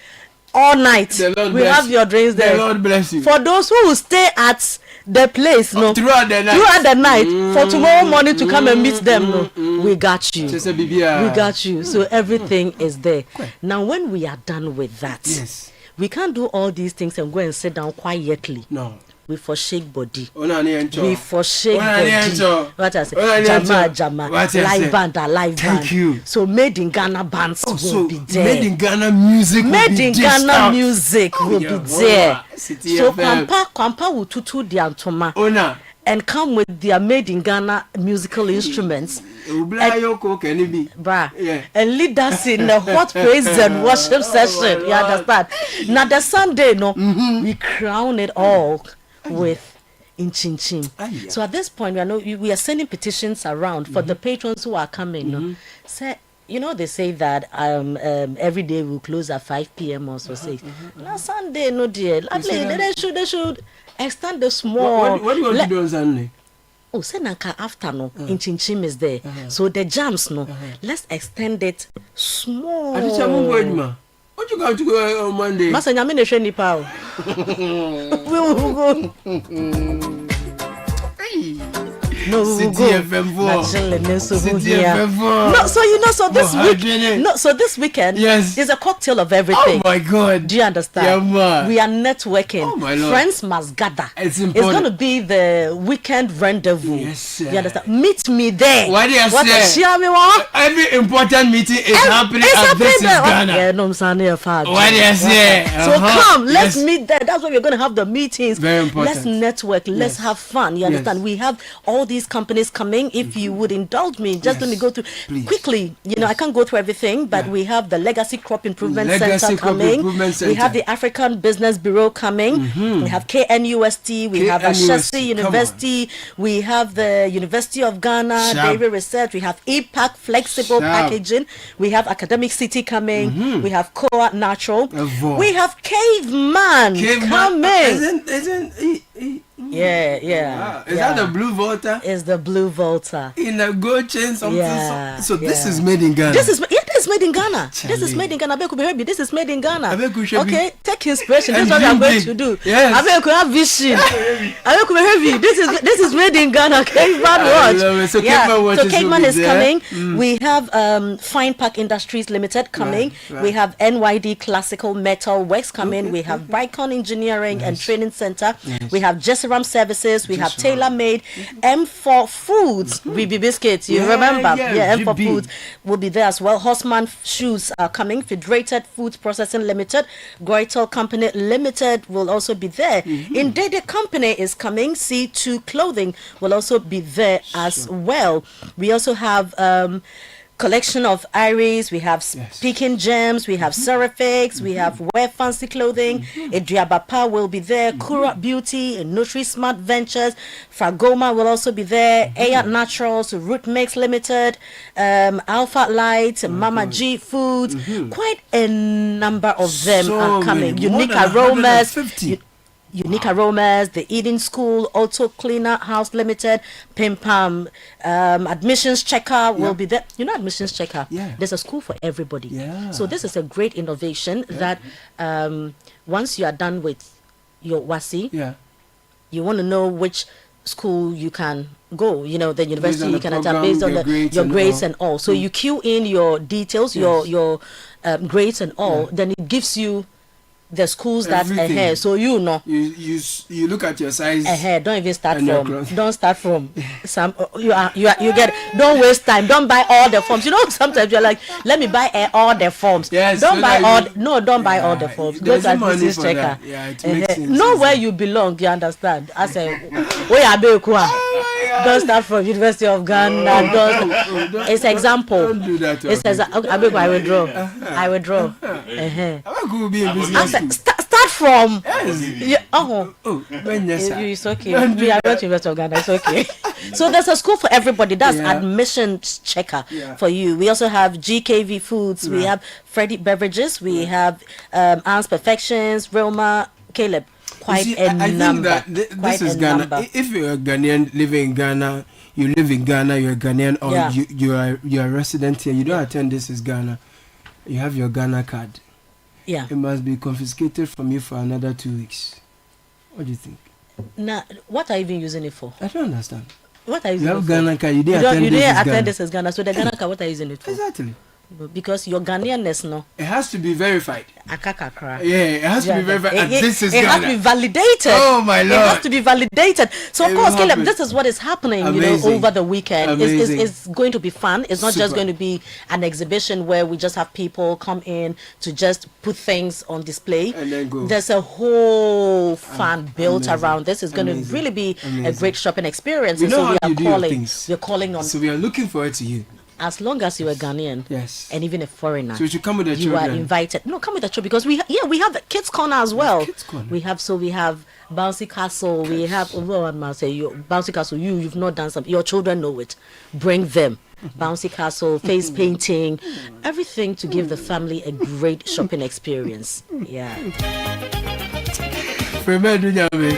all night, we have your drinks there. The Lord bless you. For those who will stay at the place throughout the night for tomorrow morning to come and meet them, we got you. We got you. So everything is there. Now when we are done with that, we can't do all these things and go and sit down quietly. No. We for shake body. We for shake body. What I say? Jama. Live band. Thank you. So made in Ghana bands will be there. Made in Ghana music. Made in Ghana music will be there. So Kwampa will tutu the antoma. And come with their made in Ghana musical instruments. And lead us in a hot praise and worship session. You understand? Now the Sunday, we crown it all with in Chin Chin. So at this point, we are sending petitions around for the patrons who are coming. Say, they say that every day we'll close at 5 p.m. or so. Now Sunday, no dear. They should extend the small. What do you want to do on Sunday? Oh, Senaka afternoon in Chin Chin is there. So the jams, let's extend it small. What you going to go on Monday? Masa nyame ne hwe nipa o. We will go. No, Citi FM 4. No, so this week, so this weekend is a cocktail of everything. Oh my God! Do you understand? Yeah, we are networking. Oh my Lord. Friends must gather. It's important. It's going to be the weekend rendezvous. Yes, sir. You understand? Meet me there. Why do you say? Every important meeting is happening at this Ghana. Yeah, no, why do you say? So come, let's meet there. That's why we're going to have the meetings. Very important. Let's network. Let's have fun. You understand? We have all these companies coming. If you would indulge me, just let me go through quickly. I can't go through everything, but we have the Legacy Crop Improvement Center coming. We have the African Business Bureau coming. We have KNUST. We have Ashesi University. We have the University of Ghana, Dairy Research. We have EPAC Flexible Packaging. We have Academic City coming. We have Coa Natural. We have Caveman coming. Yeah. Is that the Blue Volta? It's the Blue Volta. In a gold chain, something. So this is made in Ghana. This is made in Ghana. This is made in Ghana. This is made in Ghana. Okay, take inspiration. This is what we are going to do. Yes. Have vision. This is made in Ghana. Caveman watch. So Caveman is coming. We have Fine Pack Industries Limited coming. We have NYD Classical Metal Works coming. We have Bicon Engineering and Training Center. We have Jessiram Services. We have Tailor Made. M4 Foods. BB Biscuits. You remember? M4 Foods will be there as well. Horseman Shoes are coming. Federated Foods Processing Limited. Goitel Company Limited will also be there. Indede Company is coming. C2 Clothing will also be there as well. We also have collection of Iris, we have Speaking Gems, we have Serifix, we have Wear Fancy Clothing, Edriabapa will be there, Kura Beauty, Nutri Smart Ventures, Fragoma will also be there, Aya Naturals, Root Mix Limited, Alpha Light, Mama G Foods, quite a number of them are coming. Unique Aromas, the Eden School, Auto Cleaner House Limited, Pim Pam, Admissions Checker will be there. Admissions Checker. There's a school for everybody. So this is a great innovation that once you are done with your WASI, you want to know which school you can go, the university you can attend based on your grades and all. So you queue in your details, your grades and all, then it gives you the schools that ahead, so you look at your size ahead. Don't even start from. Don't start from some. You get. Don't waste time. Don't buy all the forms. Sometimes you're like, let me buy all the forms. Yes. Don't buy all. Don't buy all the forms. Go to Admissions Checker. Know where you belong. You understand? I say, don't start from University of Ghana. It's example. Don't do that. It's I withdraw. I withdraw. Could be a business. Start from. Yes. It's okay. We are not University of Ghana. It's okay. So there's a school for everybody. That's Admissions Checker for you. We also have GKV Foods. We have Freddy Beverages. We have Anne's Perfections, Roma, Caleb. Quite a number. I think that this is Ghana. If you're a Ghanaian living in Ghana, you live in Ghana, you're a Ghanaian, or you are a resident here, you don't attend This is Ghana, you have your Ghana card. It must be confiscated from you for another 2 weeks. What do you think? Now, what are you even using it for? I don't understand. What are you using it for? You have Ghana card, you didn't attend This is Ghana. So the Ghana card, what are you using it for? Exactly. Because your Ghanaianness, no, it has to be verified. Akakakra. Yeah, it has to be verified. And this is it has Ghana. to be validated. Oh my Lord! It has to be validated. So of It course, will Caleb, happen. this is what is happening. Amazing. Over the weekend. Amazing. It's going to be fun. It's not just Super. going to be an exhibition where we just have people come in to just put things on display. And then go. There's a whole fun built amazing. around this. It's going to Amazing. really be a Amazing. great shopping experience. We And know so how we you are do your calling. things. We're calling on. So we are looking forward to you. As long as you're a Ghanaian, yes, and even a foreigner, so you should come with the you children. are invited. No, come with the children because we have the kids corner as well. Kids corner. We have bouncy castle. We have bouncy castle. You've not done something. Your children know it. Bring them. Bouncy castle, face painting, everything to give the family a great shopping experience. Yeah. Frema Edunyame,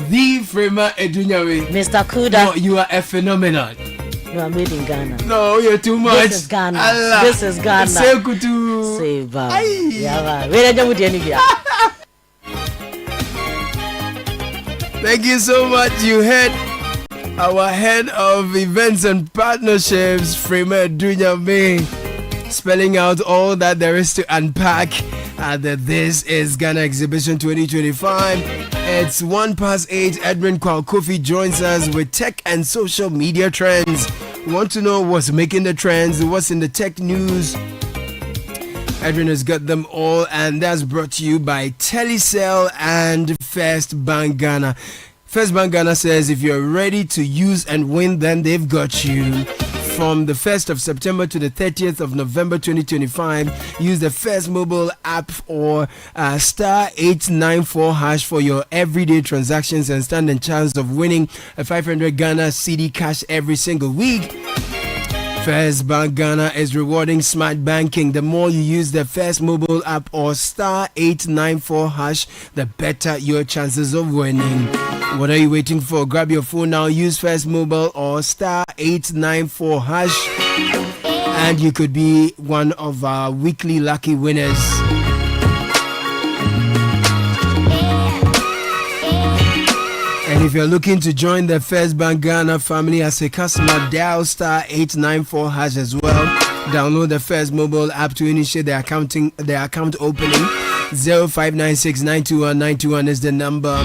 the Frema Edunyame. Mr. Kuda, no, you are a phenomenon. You are made in Ghana. No, you're too much. This is Ghana. Allah. This is Ghana. Say kutu. Say ba. Yeah, ba. Thank you so much. You heard our head of events and partnerships, Frema Edunyame, spelling out all that there is to unpack at the This is Ghana Exhibition 2025. It's 8:01. Edwin Kwal-Kofi joins us with tech and social media trends. We want to know what's making the trends, what's in the tech news. Edwin has got them all, and that's brought to you by Telecel and First Bank Ghana. First Bank Ghana says if you're ready to use and win, then they've got you. From the 1st of September to the 30th of November 2025, use the First mobile app or star 894 hash for your everyday transactions and stand a chance of winning a 500 Ghana Citi cash every single week. First Bank Ghana is rewarding smart banking. The more you use the First mobile app or star 894 hash, the better your chances of winning. What are you waiting for? Grab your phone now, use First Mobile or star 894 hash, and you could be one of our weekly lucky winners. And if you're looking to join the First Bank Ghana family as a customer, dial star 894 hash as well. Download the First Mobile app to initiate the account opening. 0596921921 is the number.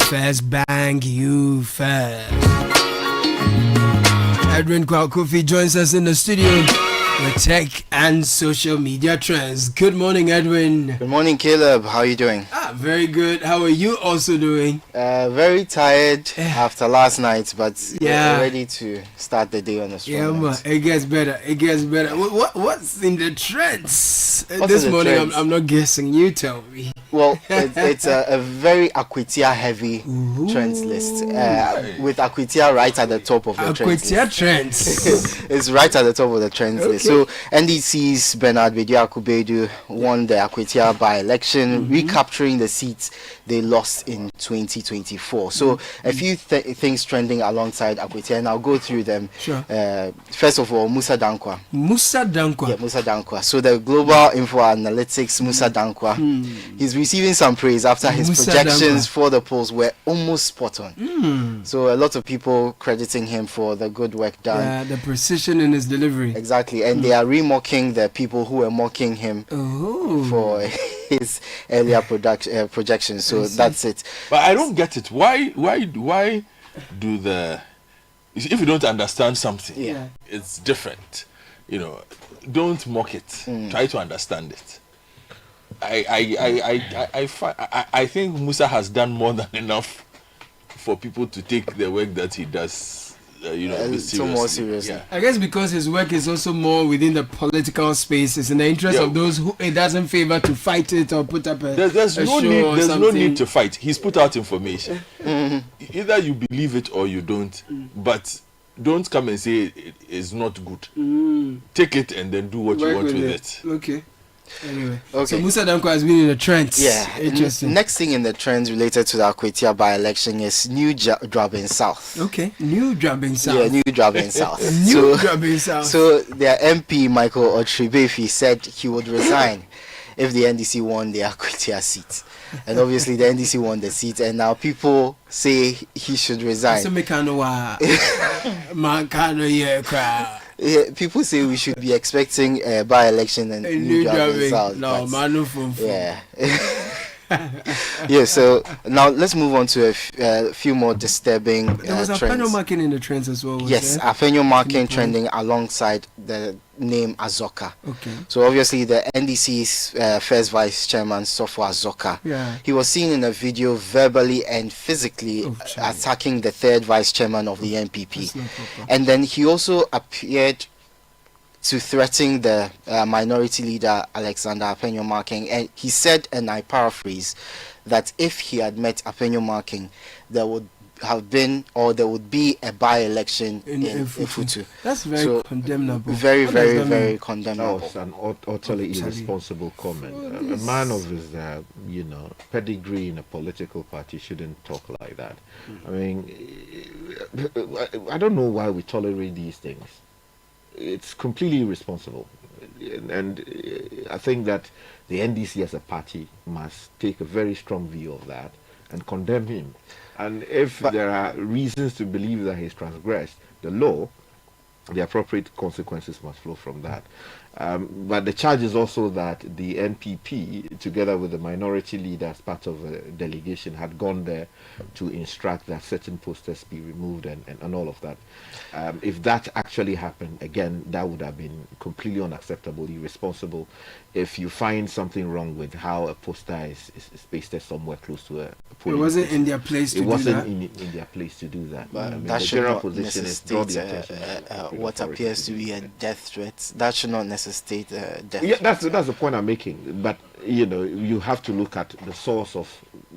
First Bank, you first. Edwin Kwal-Kofi joins us in the studio with tech and social media trends. Good morning, Edwin. Good morning, Caleb. How are you doing? Very good. How are you also doing? Very tired after last night, but yeah, ready to start the day on a strong note. It gets better. It gets better. What's in the trends? What's This in the morning, trends? I'm not guessing. You tell me. Well, it's a very Akwitia heavy trends list, with Akwitia right at the top of the trends list. Akwitia trends. It's right at the top of the trends list. So NDC's Bernard Bediakubedu won the Akwitia by-election, recapturing the seats they lost in 2024. So a few things trending alongside Akwitia, and I'll go through them. Sure. First of all, Musa Dankwa. Musa Dankwa. Yeah, Musa Dankwa. So the Global Info Analytics Musa Dankwa, he's receiving some praise after his Musa projections Dankwa. for the polls were almost spot on. So a lot of people crediting him for the good work done. Yeah, the precision in his delivery. Exactly, and they are remocking the people who were mocking him for his earlier projections. So that's it. But I don't get it. Why do the... If you don't understand something, it's different. Don't mock it. Try to understand it. I think Musa has done more than enough for people to take the work that he does. So more seriously. I guess because his work is also more within the political space. It's in the interest of those who it doesn't favor to fight it or put up there's a no show need. or There's something. no need to fight. He's put out information. Either you believe it or you don't. But don't come and say it is not good. Take it and then do what you want with it. Okay. Anyway, Okay. so Musa Dankwa has been in the trends. Yeah. Interesting. Next thing in the trends related to the Akwitia by-election is New Job in South. Okay, New Job in South. Yeah, New Job in South. New Job in South. So their MP Michael Otribefi said he would resign if the NDC won the Akwitia seat. And obviously the NDC won the seat, and now people say he should resign. people say we should be expecting a by-election and new results. No, Manu from yeah. Yeah, so now let's move on to a few more disturbing there was trends. Akyem Akyem in the trends as well. Yes, Akyem Akyem trending alongside the name Azoka. Okay. So obviously the NDC's first vice chairman, Sofo Azoka, he was seen in a video verbally and physically attacking the third vice chairman of the NPP. And then he also appeared to threaten the minority leader Alexander Akyem Akyem, and he said, and I paraphrase, that if he had met Akyem Akyem, there would have been, or there would be, a by-election in Ifutu. That's very condemnable. Very, very condemnable. That was an utterly irresponsible comment. A man of his, pedigree in a political party shouldn't talk like that. I mean, I don't know why we tolerate these things. It's completely irresponsible, and I think that the NDC as a party must take a very strong view of that and condemn him. And if there are reasons to believe that he's transgressed the law, the appropriate consequences must flow from that. But the charge is also that the NPP, together with the minority leader as part of a delegation, had gone there to instruct that certain posters be removed and all of that. If that actually happened, again, that would have been completely unacceptable, irresponsible. If you find something wrong with how a poster is pasted somewhere close to a polling, it wasn't in their place to do that. It wasn't in their place to do that. But I mean, that the should general not position is draw the attention what appears to be a death threat. That should not necessitate death. Yeah, that's the point I'm making. But you have to look at the source of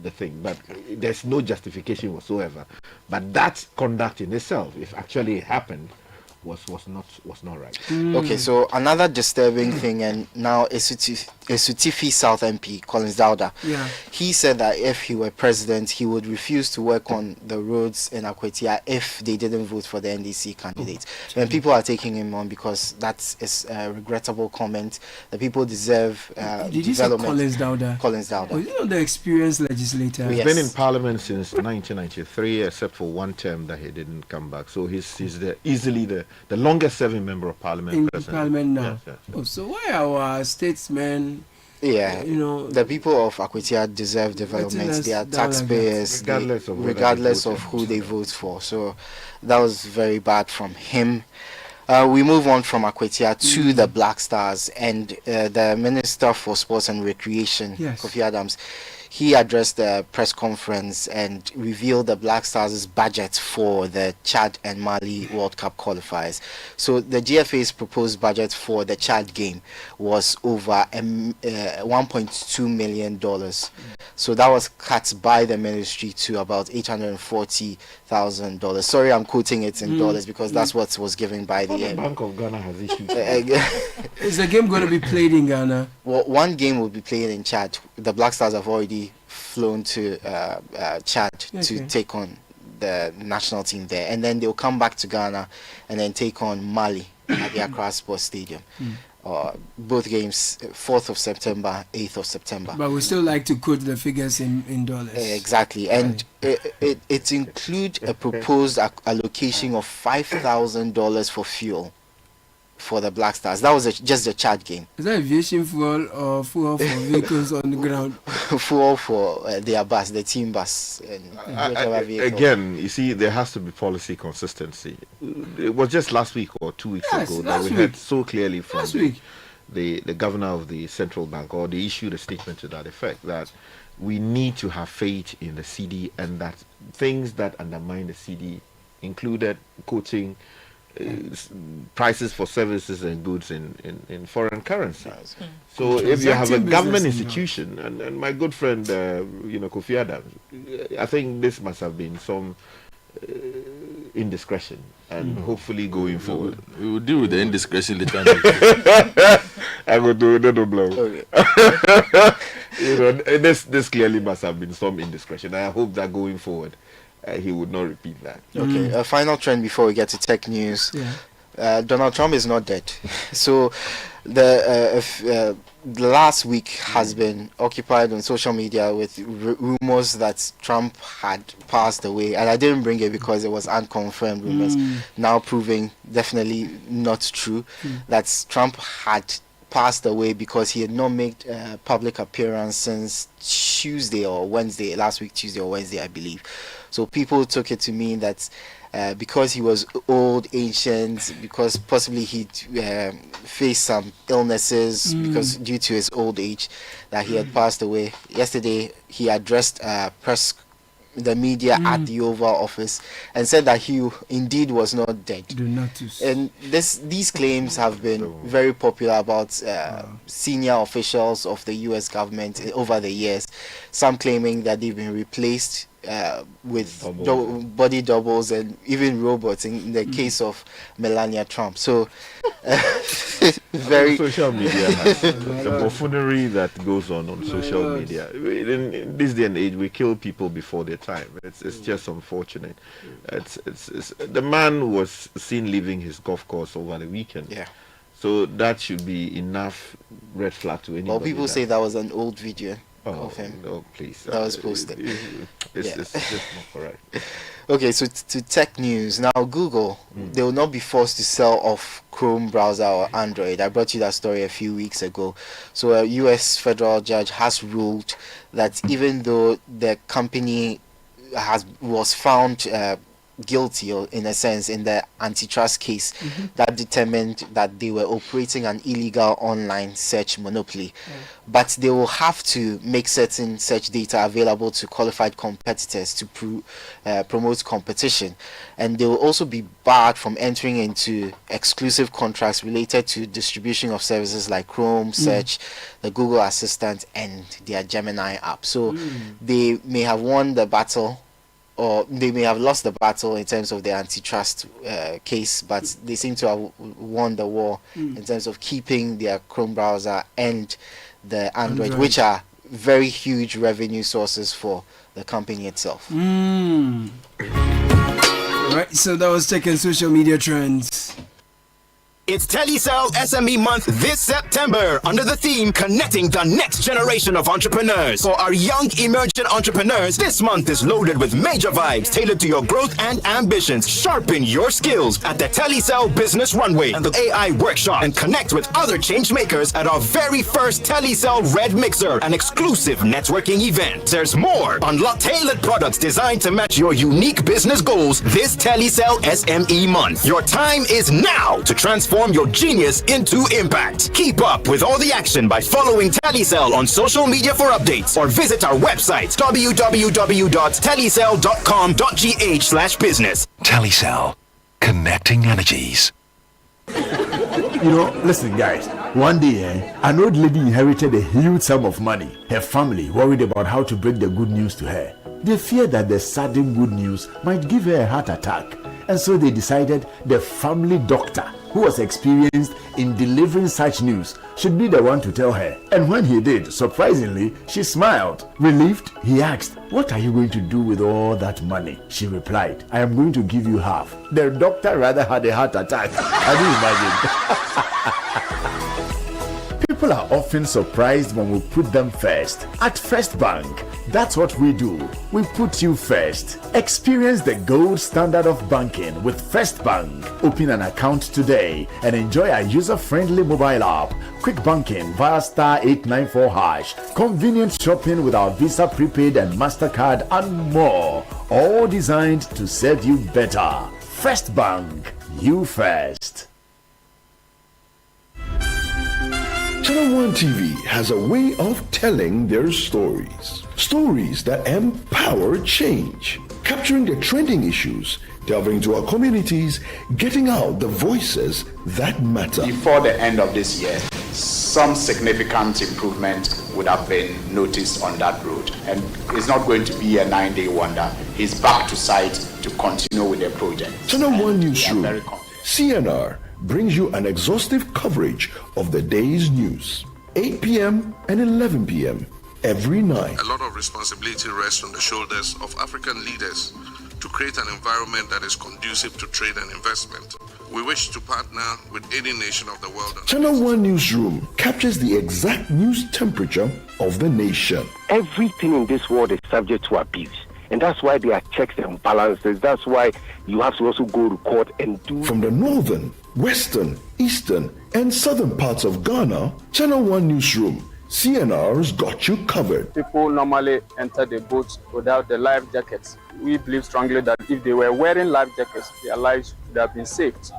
the thing. But there's no justification whatsoever. But that conduct in itself, if actually it happened, was not right. Okay, so another disturbing thing, and now Esutifi South MP Collins Dauda, he said that if he were president, he would refuse to work on the roads in Akwetia if they didn't vote for the NDC candidate. And people are taking him on because that is a regrettable comment. The people deserve Did you say Collins Dauda? Collins Dauda. Oh, you know the experienced legislator. He's been in parliament since 1993, except for one term that he didn't come back. So he's easily the longest serving member of parliament in present. parliament now. Yes. Oh, so why our statesmen? The people of Akwetia deserve development. They are taxpayers, regardless of who they vote for. So that was very bad from him. We move on from Akwetia to the Black Stars, and the Minister for Sports and Recreation, Kofi Adams, he addressed the press conference and revealed the Black Stars' budget for the Chad and Mali World Cup qualifiers. So the GFA's proposed budget for the Chad game was over $1.2 million. So that was cut by the ministry to about $840,000. Sorry, I'm quoting it in dollars because that's what was given by the Bank of Ghana has issued. Is the game going to be played in Ghana? Well, one game will be played in Chad. The Black Stars have already flown to Chad to take on the national team there, and then they'll come back to Ghana and then take on Mali at the Accra Sports Stadium. Both games 4th of September, 8th of September. But we still like to quote the figures in dollars. Exactly, and it includes a proposed allocation of $5,000 for fuel for the Black Stars. That was just the Chad game. Is that aviation fuel or fuel for vehicles on the ground? Fuel for their bus, the team bus. Again, you see, there has to be policy consistency. It was just last week or 2 weeks ago that we heard so clearly from the governor of the central bank, or they issued a statement to that effect, that we need to have faith in the CD, and that things that undermine the CD included quoting prices for services and goods in foreign currency. So if you have a government institution, and my good friend Kofi Adams, I think this must have been some indiscretion, and hopefully going forward we will deal with the indiscretion later. I will do no blow. This clearly must have been some indiscretion. I hope that going forward he would not repeat that. Okay, a final trend before we get to tech news. Donald Trump is not dead. So the last week has been occupied on social media with rumors that Trump had passed away, and I didn't bring it because it was unconfirmed rumors. Now proving definitely not true, that Trump had passed away because he had not made a public appearance since Tuesday or Wednesday, last week, Tuesday or Wednesday, I believe. So people took it to mean that because he was old, ancient, because possibly he'd faced some illnesses because due to his old age, that he had passed away. Yesterday, he addressed the media at the Oval Office and said that he indeed was not dead. And these claims have been very popular about senior officials of the US government over the years, some claiming that they've been replaced with body doubles and even robots in the case of Melania Trump. So very social media has the buffoonery that goes on social media. In this day and age, we kill people before their time. It's just unfortunate. It's the man was seen leaving his golf course over the weekend. Yeah. So that should be enough red flag to anybody. Well, people say that was an old video of him. No, please. That was posted. It's just not correct. Okay, so to tech news. Now, Google, they will not be forced to sell off Chrome browser or Android. I brought you that story a few weeks ago. So a US federal judge has ruled that even though the company was found guilty, or in a sense, in the antitrust case that determined that they were operating an illegal online search monopoly, but they will have to make certain search data available to qualified competitors to promote competition, and they will also be barred from entering into exclusive contracts related to distribution of services like Chrome search, the Google Assistant, and their Gemini app. So they may have won the battle, or they may have lost the battle in terms of the antitrust case, but they seem to have won the war in terms of keeping their Chrome browser and the Android, which are very huge revenue sources for the company itself. Right, so that was taking social media trends. It's Telecel SME Month this September under the theme Connecting the Next Generation of Entrepreneurs. For our young emerging entrepreneurs, this month is loaded with major vibes tailored to your growth and ambitions. Sharpen your skills at the Telecel Business Runway and the AI Workshop, and connect with other change makers at our very first Telecel Red Mixer, an exclusive networking event. There's more. Unlock tailored products designed to match your unique business goals this Telecel SME Month. Your time is now to transform your genius into impact. Keep up with all the action by following Telecel on social media for updates, or visit our website www.telecel.com.gh/business. Telecel, connecting energies. Listen, guys. One day, an old lady inherited a huge sum of money. Her family worried about how to break the good news to her. They feared that the sudden good news might give her a heart attack, and so they decided the family doctor, who was experienced in delivering such news, should be the one to tell her. And when he did, surprisingly, she smiled. Relieved, he asked, "What are you going to do with all that money?" She replied, "I am going to give you half." The doctor rather had a heart attack. Can you imagine? People are often surprised when we put them first. At First Bank, that's what we do. We put you first. Experience the gold standard of banking with First Bank. Open an account today and enjoy a user-friendly mobile app, quick banking via *894#, convenient shopping with our Visa Prepaid and MasterCard, and more. All designed to serve you better. First Bank, you first. Channel One TV has a way of telling their stories. Stories that empower change. Capturing the trending issues, delving into our communities, getting out the voices that matter. Before the end of this year, some significant improvement would have been noticed on that road. And it's not going to be a 9-day wonder. He's back to site to continue with the project. Channel One Newsroom, CNR, brings you an exhaustive coverage of the day's news. 8 p.m. and 11 p.m. every night. A lot of responsibility rests on the shoulders of African leaders to create an environment that is conducive to trade and investment. We wish to partner with any nation of the world. Channel 1 Newsroom captures the exact news temperature of the nation. Everything in this world is subject to abuse. And that's why there are checks and balances. That's why you have to also go to court and do... From the northern, western, eastern, and southern parts of Ghana, Channel 1 Newsroom, CNR's got you covered. People normally enter the boats without the life jackets. We believe strongly that if they were wearing life jackets, their lives would have been saved.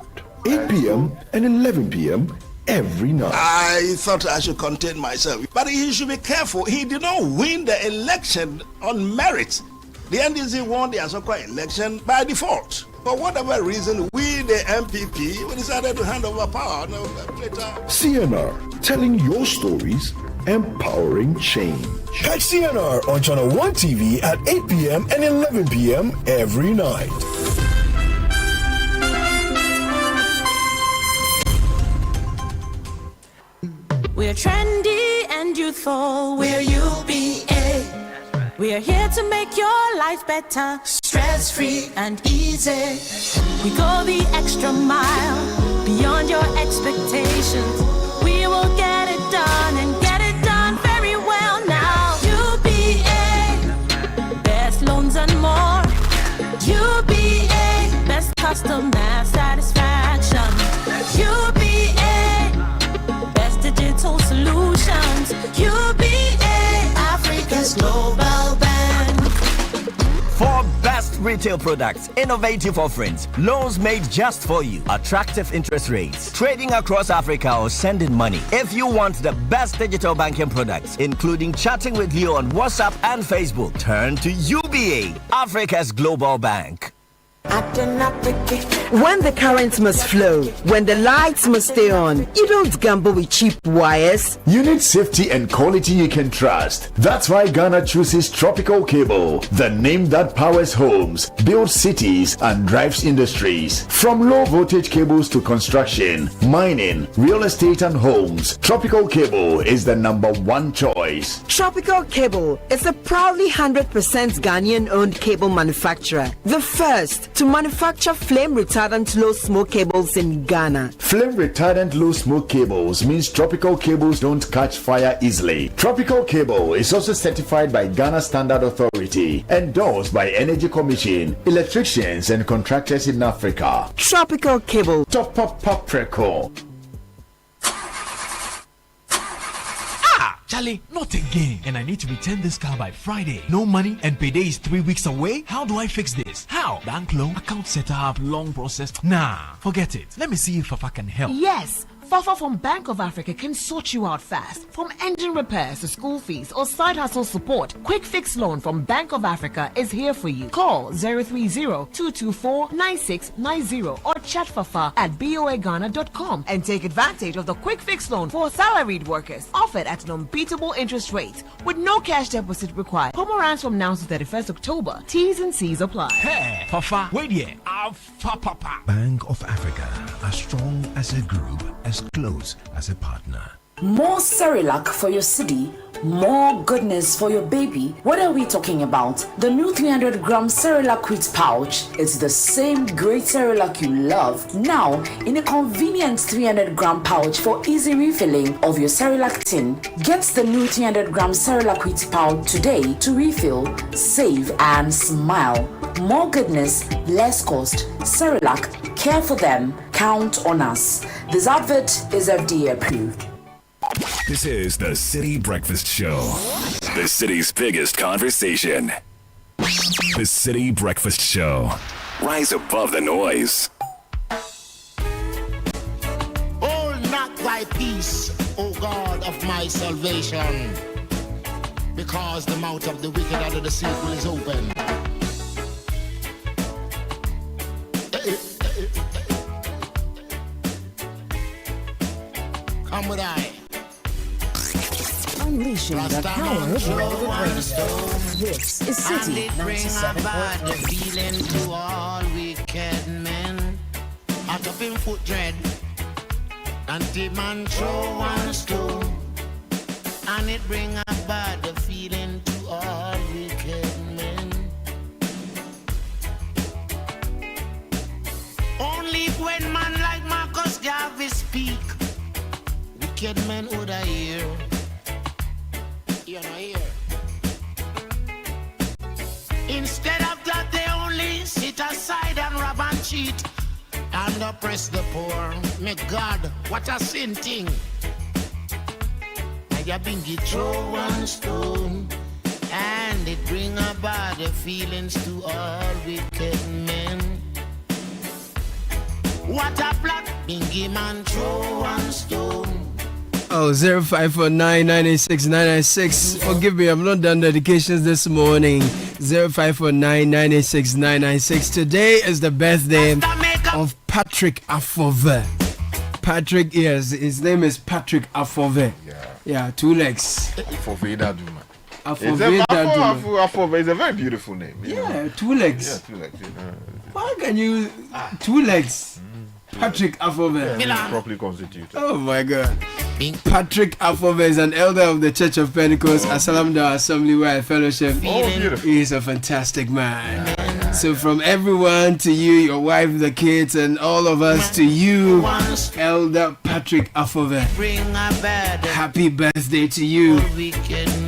8 p.m. and 11 p.m. every night. I thought I should contain myself. But he should be careful. He did not win the election on merit. The NDC won the Asokwa election by default. For whatever reason, we, the MPP, we decided to hand over power. No, later. CNR, telling your stories, empowering change. Catch CNR on Channel 1 TV at 8 p.m. and 11 p.m. every night. We're trendy and youthful. We're UBA. We are here to make your life better, stress-free and easy. We go the extra mile, beyond your expectations. We will get it done and get it done very well now. UBA, best loans and more. UBA, best customer satisfaction. UBA, best digital solutions. UBA, Africa's global bank. For best retail products, innovative offerings, loans made just for you, attractive interest rates, trading across Africa or sending money. If you want the best digital banking products, including chatting with you on WhatsApp and Facebook, turn to UBA, Africa's global bank. When the current must flow, when the lights must stay on, you don't gamble with cheap wires. You need safety and quality you can trust. That's why Ghana chooses Tropical Cable, the name that powers homes, builds cities, and drives industries. From low voltage cables to construction, mining, real estate, and homes, Tropical Cable is the #1 choice. Tropical Cable is a proudly 100% Ghanaian-owned cable manufacturer, the first to manufacture flame retardant low smoke cables in Ghana. Flame retardant low smoke cables means Tropical cables don't catch fire easily. Tropical Cable is also certified by Ghana Standard Authority, endorsed by Energy Commission, electricians and contractors in Africa. Tropical Cable. Top up preco. Charlie, not again. And I need to return this car by Friday. No money and payday is 3 weeks away. How do I fix this? How? Bank loan, account setup, long process. Nah, forget it. Let me see if Fafa can help. Yes. Fafa from Bank of Africa can sort you out fast. From engine repairs to school fees or side hustle support, Quick Fix Loan from Bank of Africa is here for you. Call 030-224-9690 or chat Fafa at boaghana.com and take advantage of the Quick Fix Loan for salaried workers, offered at an unbeatable interest rate with no cash deposit required. Promo runs from now to 31st October. T's and C's apply. Hey, Fafa, wait here. Papa. Bank of Africa, as strong as a group, as close as a partner. More Cerelac for your city, more goodness for your baby. What are we talking about? The new 300-gram Cerelac wheat pouch is the same great Cerelac you love, now in a convenient 300-gram pouch for easy refilling of your Cerelac tin. Get the new 300-gram Cerelac wheat pouch today to refill, save, and smile. More goodness, less cost. Cerelac, care for them, count on us. This advert is FDA approved. This is the City Breakfast Show, the city's biggest conversation. The City Breakfast Show. Rise above the noise. Hold not thy peace, O God of my salvation, because the mouth of the wicked and of the sinful is open. Come with I. Unleashing the power of relevant radio. This is Citi 97.3. Feeling to all wicked men, out up in foot dread, and the man throw one stone, and it bring about the feeling to all wicked men. Only when man wicked men would I hear. You know, here. Instead of that, they only sit aside and rob and cheat and oppress the poor. May God, what a sin thing. I have been get throw one stone, and it bring about the feelings to all wicked men. What a plot, bingy man throw one stone. Oh, 0549986996. Forgive me, I've not done dedications this morning. 0549986996. Today is the birthday of Patrick Afove. Patrick, yes, his name is Patrick Afove. Yeah, two legs. Afove Daduma. Afove is a very beautiful name. Yeah, two legs. Yeah, 2 legs. Why can you 2 legs? Patrick Afove. Yeah, properly constituted. Oh my God. Patrick Afove is an elder of the Church of Pentecost, Asalamda Assembly Fellowship. He is a fantastic man. So from everyone to you, your wife, the kids, and all of us to you, Elder Patrick Afove. Happy birthday to you.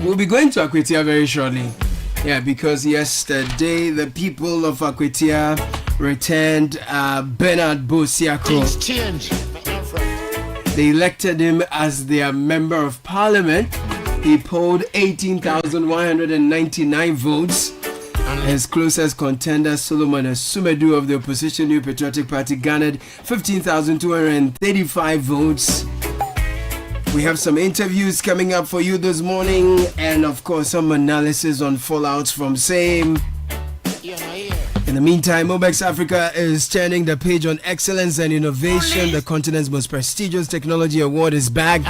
We'll be going to Akwetia very shortly. Yeah, because yesterday the people of Akwetia returned Bernard Bosiako. They elected him as their member of parliament. He polled 18,199 votes. His closest contender, Solomon Sumedu of the opposition New Patriotic Party, garnered 15,235 votes. We have some interviews coming up for you this morning, and of course some analysis on fallouts from same. In the meantime, Mobex Africa is turning the page on excellence and innovation. The continent's most prestigious technology award is back.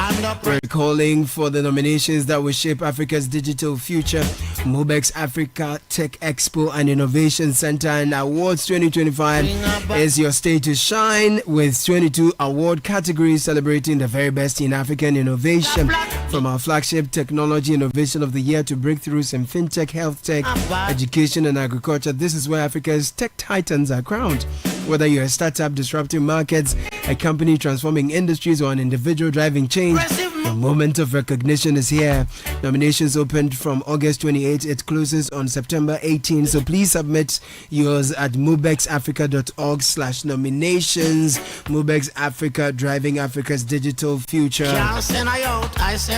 We're calling for the nominations that will shape Africa's digital future. Mobex Africa Tech Expo and Innovation Center and Awards 2025 is your stage to shine, with 22 award categories celebrating the very best in African innovation. From our flagship Technology Innovation of the Year to breakthroughs in fintech, health tech, education and agriculture, this is where Africa's tech titans are crowned. Whether you're a startup disrupting markets, a company transforming industries, or an individual driving change, the moment of recognition is here. Nominations opened from August 28. It closes on September 18. So please submit yours at mobexafrica.org/nominations. Mobex Africa, driving Africa's digital future. I send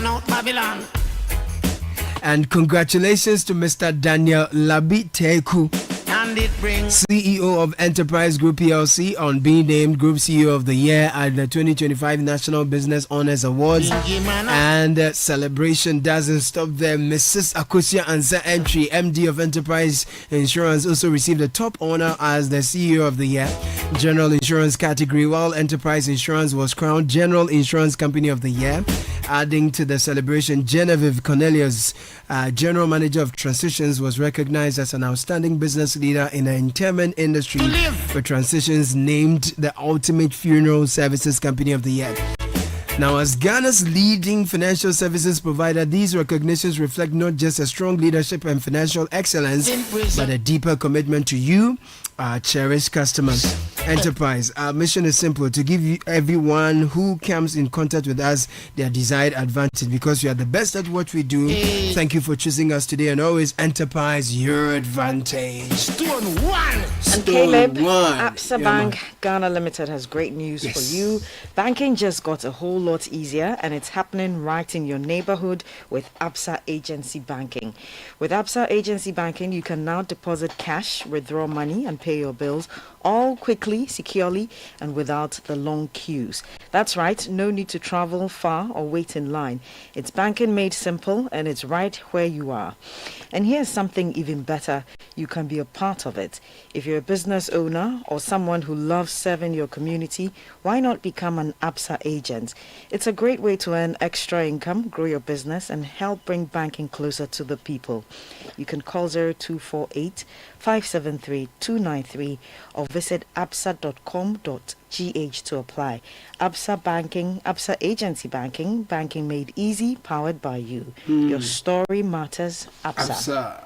out Babylon. And congratulations to Mr. Daniel Labi Teku, CEO of Enterprise Group PLC, on being named Group CEO of the Year at the 2025 National Business Honors Awards. And celebration doesn't stop there. Mrs. Akosia Ansa Entry, MD of Enterprise Insurance, also received the top honor as the CEO of the Year, General Insurance category, while Enterprise Insurance was crowned General Insurance Company of the Year. Adding to the celebration, Genevieve Cornelius, General Manager of Transitions, was recognized as an outstanding business leader in the interment industry, for Transitions named the Ultimate Funeral Services Company of the Year. Now, as Ghana's leading financial services provider, these recognitions reflect not just a strong leadership and financial excellence, but a deeper commitment to you, our cherished customers. Enterprise, our mission is simple: to give you, everyone who comes in contact with us, their desired advantage, because we are the best at what we do. Thank you for choosing us today, and always Enterprise, your advantage. Stone one. And Caleb, Absa Bank Ghana Limited has great news for you. Banking just got a whole lot easier, and it's happening right in your neighborhood with Absa Agency Banking. With Absa Agency Banking, you can now deposit cash, withdraw money, and pay your bills all quickly, securely, and without the long queues. That's right, no need to travel far or wait in line. It's banking made simple, and it's right where you are. And here's something even better: you can be a part of it. If you're a business owner or someone who loves serving your community, why not become an Absa agent? It's a great way to earn extra income, grow your business, and help bring banking closer to the people. You can call 0248 573 293 or visit absa.com.gh to apply. Absa Banking, Absa Agency Banking, banking made easy, powered by you. Your story matters, Absa.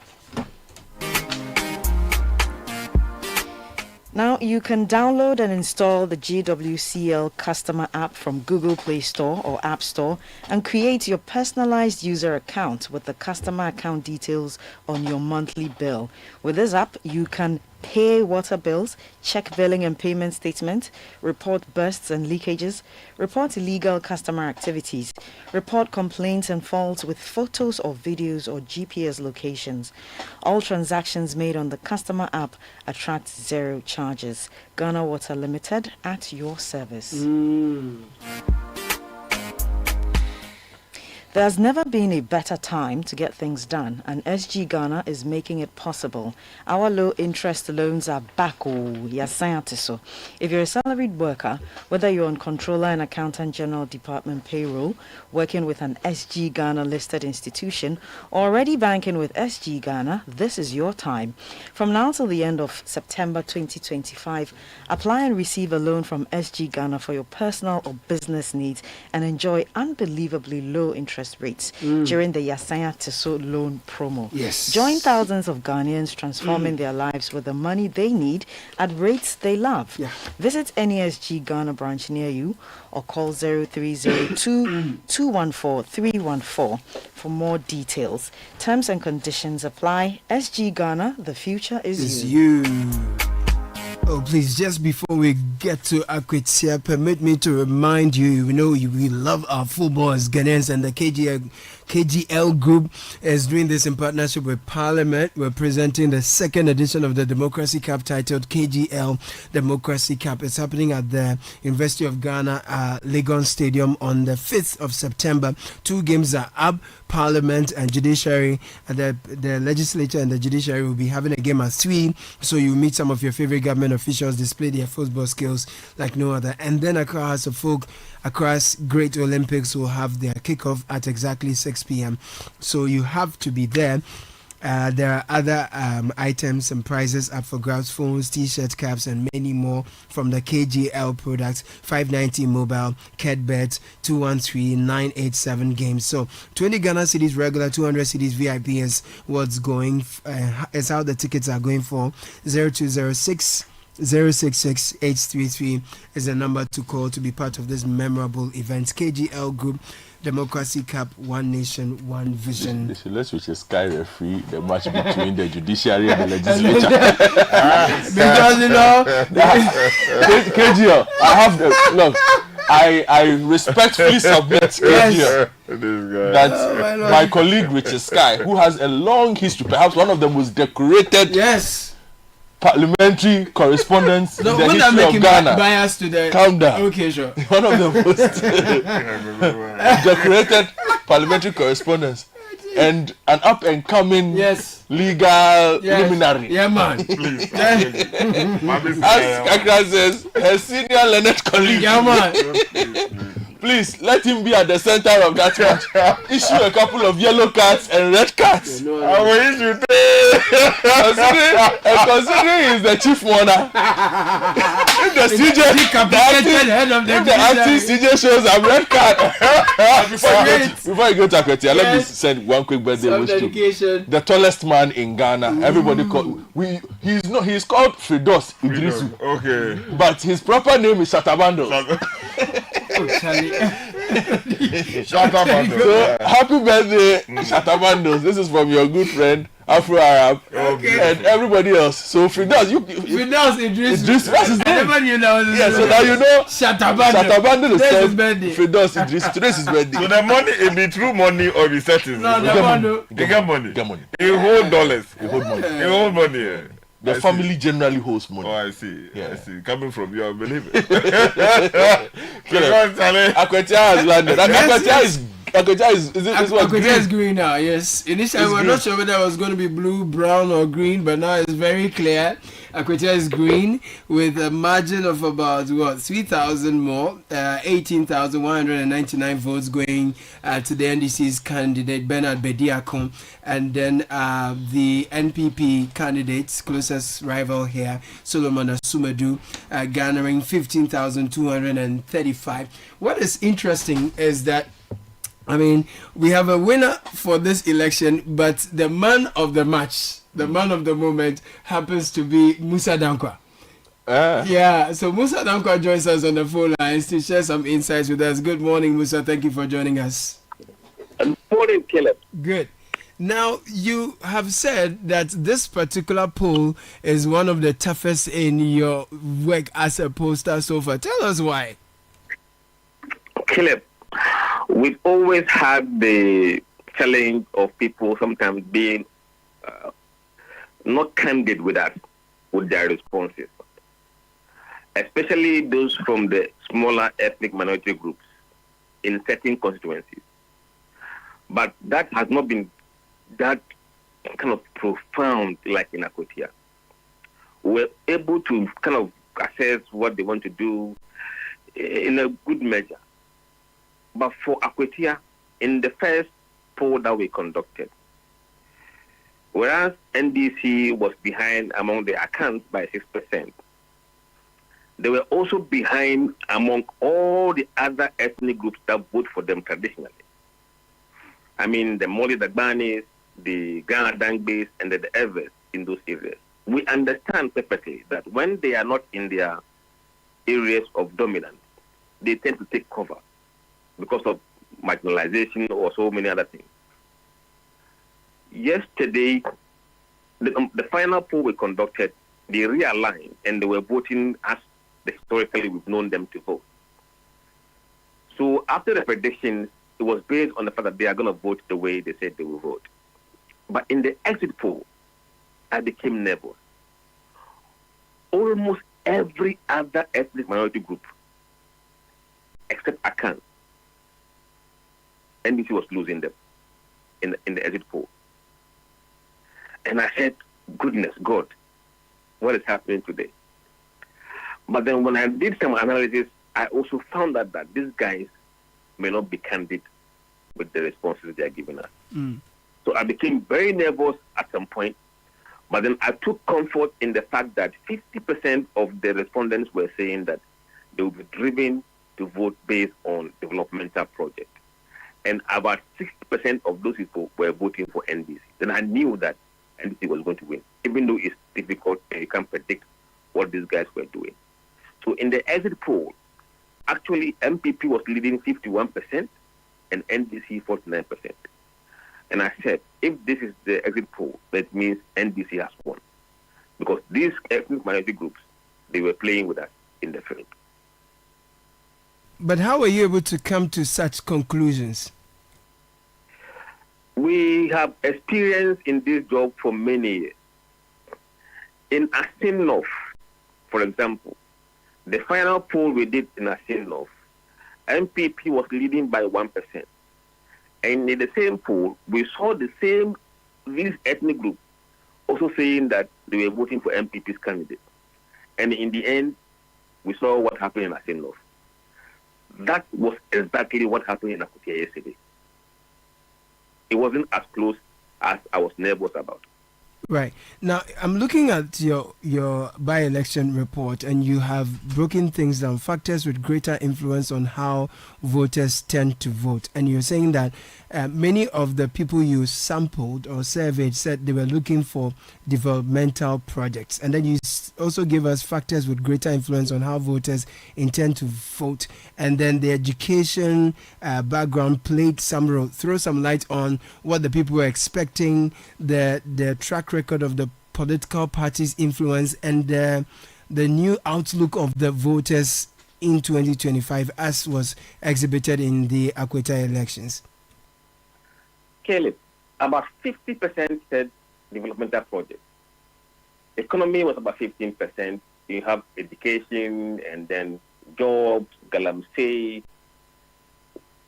Now, you can download and install the GWCL customer app from Google Play Store or App Store and create your personalized user account with the customer account details on your monthly bill. With this app, you can pay water bills, check billing and payment statements, report bursts and leakages, report illegal customer activities, report complaints and faults with photos or videos or GPS locations. All transactions made on the customer app attract zero charges. Ghana Water Limited, at your service. There's never been a better time to get things done, and SG Ghana is making it possible. Our low-interest loans are back. If you're a salaried worker, whether you're on Controller and Accountant General Department payroll, working with an SG Ghana listed institution, or already banking with SG Ghana, this is your time. From now till the end of September 2025, apply and receive a loan from SG Ghana for your personal or business needs and enjoy unbelievably low interest rates during the Yasaya Teso loan promo. Yes. Join thousands of Ghanaians transforming their lives with the money they need at rates they love. Visit any SG Ghana branch near you or call 0302-214-314 for more details. Terms and conditions apply. SG Ghana, the future is you. Oh, please, just before we get to Akwetia, permit me to remind you, we love our football as Ghanaians, and the KGL group is doing this in partnership with Parliament. We're presenting the second edition of the Democracy Cup titled KGL Democracy Cup. It's happening at the University of Ghana, Legon Stadium on the 5th of September. 2 games are up. Parliament and Judiciary, the Legislature and the Judiciary will be having a game at 3. So you meet some of your favorite government officials, display their football skills like no other. And then Accra House of Folk, Accra's Great Olympics will have their kickoff at exactly 6 p.m. So you have to be there. There are other items and prizes up for grabs: phones, t-shirts, caps, and many more from the KGL products. 590 mobile, Kedbet, 213-987 games. So 20 Ghana cedis regular, 200 cedis VIP is what's going. Is how the tickets are going for. 0206 066-833 is the number to call to be part of this memorable event. KGL Group, Democracy Cup, One Nation, One Vision. Let's switch a sky referee the match between the judiciary and the legislature. Because KGL, I have the look. I respectfully submit KGL that my colleague Richard Sky, who has a long history, perhaps one of the most decorated parliamentary correspondents in the history of Ghana. Bias to the... Calm down. Okay, sure. One of the most decorated parliamentary correspondents and an up and coming legal luminary. Yeah, man. Please. As Kakra says, her senior learned colleague. Yeah, man. Please let him be at the center of that match. Issue a couple of yellow cards and red cards. I will issue considering he's the chief mourner. If the acting CJ shows a red card. Before you go to Akwetia, let me send one quick birthday wish to the tallest man in Ghana. Everybody called he's called Fidos Idrisu. Okay. But his proper name is Shatabando. So happy birthday, Shatabandos. This is from your good friend Afro Arab and everybody else. So Fidos, Fidos Idris. What's his name? So now you know Shatabando is his birthday. Fidos Idris. Today's his birthday. So the money, it be true money or be settings? No, they get money. They hold dollars. They hold money. They hold money. Yeah. The family generally holds money. Oh, I see. Yeah. I see. Coming from you, I believe it. Akwetia has landed. Akwetia is green now. Yes. Initially, we were not sure whether it was going to be blue, brown, or green, but now it's very clear. Akwetia is green with a margin of about 3,000 more, 18,199 votes going to the NDC's candidate Bernard Bediakon, and then the NPP candidate's closest rival here, Solomon Asumadu, garnering 15,235. What is interesting is that, I mean, we have a winner for this election, but the man of the match, the man of the moment, happens to be Musa Dankwa. Yeah, so Musa Dankwa joins us on the phone lines to share some insights with us. Good morning, Musa. Thank you for joining us. Good morning, Caleb. Good. Now, you have said that this particular poll is one of the toughest in your work as a pollster so far. Tell us why. Caleb, we've always had the challenge of people sometimes being not candid with us with their responses, especially those from the smaller ethnic minority groups in certain constituencies. But that has not been that kind of profound like in Akwetia. We're able to kind of assess what they want to do in a good measure. But for Akwetia, in the first poll that we conducted, whereas NDC was behind among the accounts by 6%, they were also behind among all the other ethnic groups that vote for them traditionally. I mean, the Moli Dagbanis, the Ghana Dangbes, and the Evers in those areas. We understand perfectly that when they are not in their areas of dominance, they tend to take cover because of marginalization or so many other things. Yesterday, the final poll we conducted, they realigned and they were voting as historically we've known them to vote. So after the predictions, it was based on the fact that they are going to vote the way they said they will vote. But in the exit poll, I became nervous. Almost every other ethnic minority group, except Akan, NDC was losing them in the exit poll. And I said, goodness God, what is happening today? But then when I did some analysis, I also found out that these guys may not be candid with the responses they are giving us. So I became very nervous at some point, but then I took comfort in the fact that 50% of the respondents were saying that they will be driven to vote based on developmental projects. And about 60% of those people were voting for NDC. Then I knew that NDC was going to win, even though it's difficult and you can't predict what these guys were doing. So in the exit poll, actually MPP was leading 51% and NDC 49%. And I said, if this is the exit poll, that means NDC has won. Because these ethnic minority groups, they were playing with us in the field. But how were you able to come to such conclusions? We have experience in this job for many years. In Asin, for example, the final poll we did in Asin, MPP was leading by 1%. And in the same poll, we saw these ethnic groups also saying that they were voting for MPP's candidate. And in the end, we saw what happened in Asin. That was exactly what happened in Akwetia yesterday. It wasn't as close as I was nervous about. Right. Now, I'm looking at your by-election report, and you have broken things down, factors with greater influence on how voters tend to vote. And you're saying that many of the people you sampled or surveyed said they were looking for developmental projects. And then you also give us factors with greater influence on how voters intend to vote. And then the education background played some role. Throw some light on what the people were expecting, the track record of the political parties' influence, and the new outlook of the voters in 2025 as was exhibited in the Akwetia elections. Caleb, about 50% said developmental projects. Economy was about 15%. You have education and then jobs, galamsey,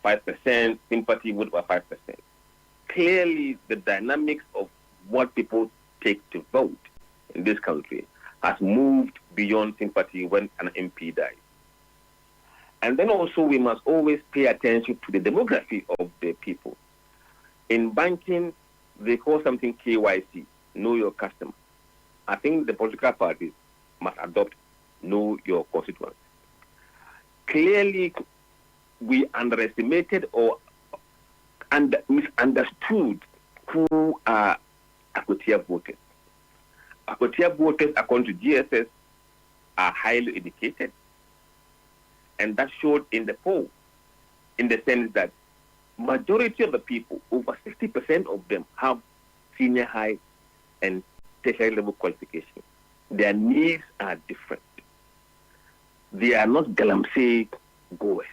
5%, sympathy vote about 5%. Clearly, the dynamics of what people take to vote in this country has moved beyond sympathy when an MP dies. And then also we must always pay attention to the demography of the people. In banking, they call something KYC, know your customer. I think the political parties must adopt know your constituents. Clearly, we underestimated or misunderstood who are Akwetia voters. Akwetia voters, according to GSS, are highly educated. And that showed in the poll, in the sense that majority of the people, over 60% of them, have senior high and tertiary level qualification. Their needs are different. They are not galamsey goers.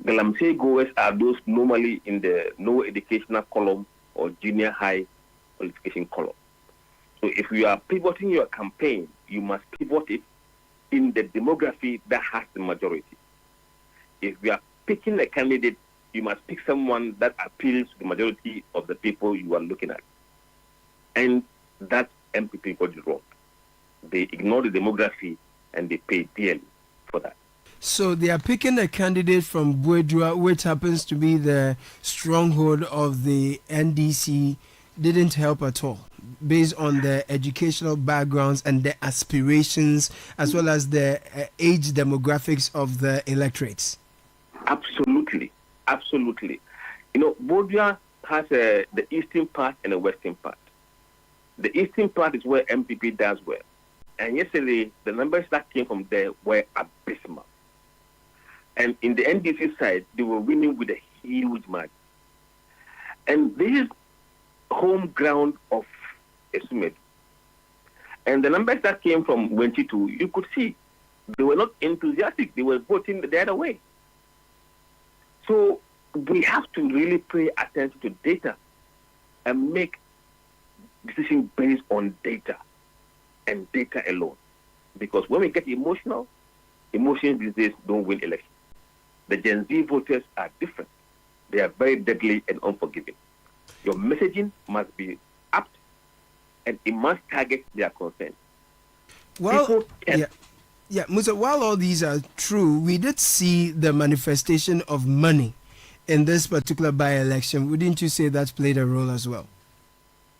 Galamsey goers are those normally in the lower educational column or junior high qualification column. So if you are pivoting your campaign, you must pivot it in the demography that has the majority. If you are picking a candidate, you must pick someone that appeals to the majority of the people you are looking at. And that MPP got it wrong. They ignore the demography and they pay dearly for that. So they are picking a candidate from Buedua, which happens to be the stronghold of the NDC, didn't help at all, based on their educational backgrounds and their aspirations, as well as the age demographics of the electorates. Absolutely. Absolutely. You know, Buedua has the eastern part and the western part. The eastern part is where MPP does well. And yesterday, the numbers that came from there were abysmal. And in the NDC side, they were winning with a huge margin. And this is home ground of Esumid. And the numbers that came from Wenchitu, you could see they were not enthusiastic. They were voting the other way. So we have to really pay attention to data and make decisions based on data and data alone. Because when we get emotional, emotions these days don't win elections. The Gen Z voters are different. They are very deadly and unforgiving. Your messaging must be apt and it must target their concerns. Well, yeah, Musa, while all these are true, we did see the manifestation of money in this particular by-election. Wouldn't you say that played a role as well?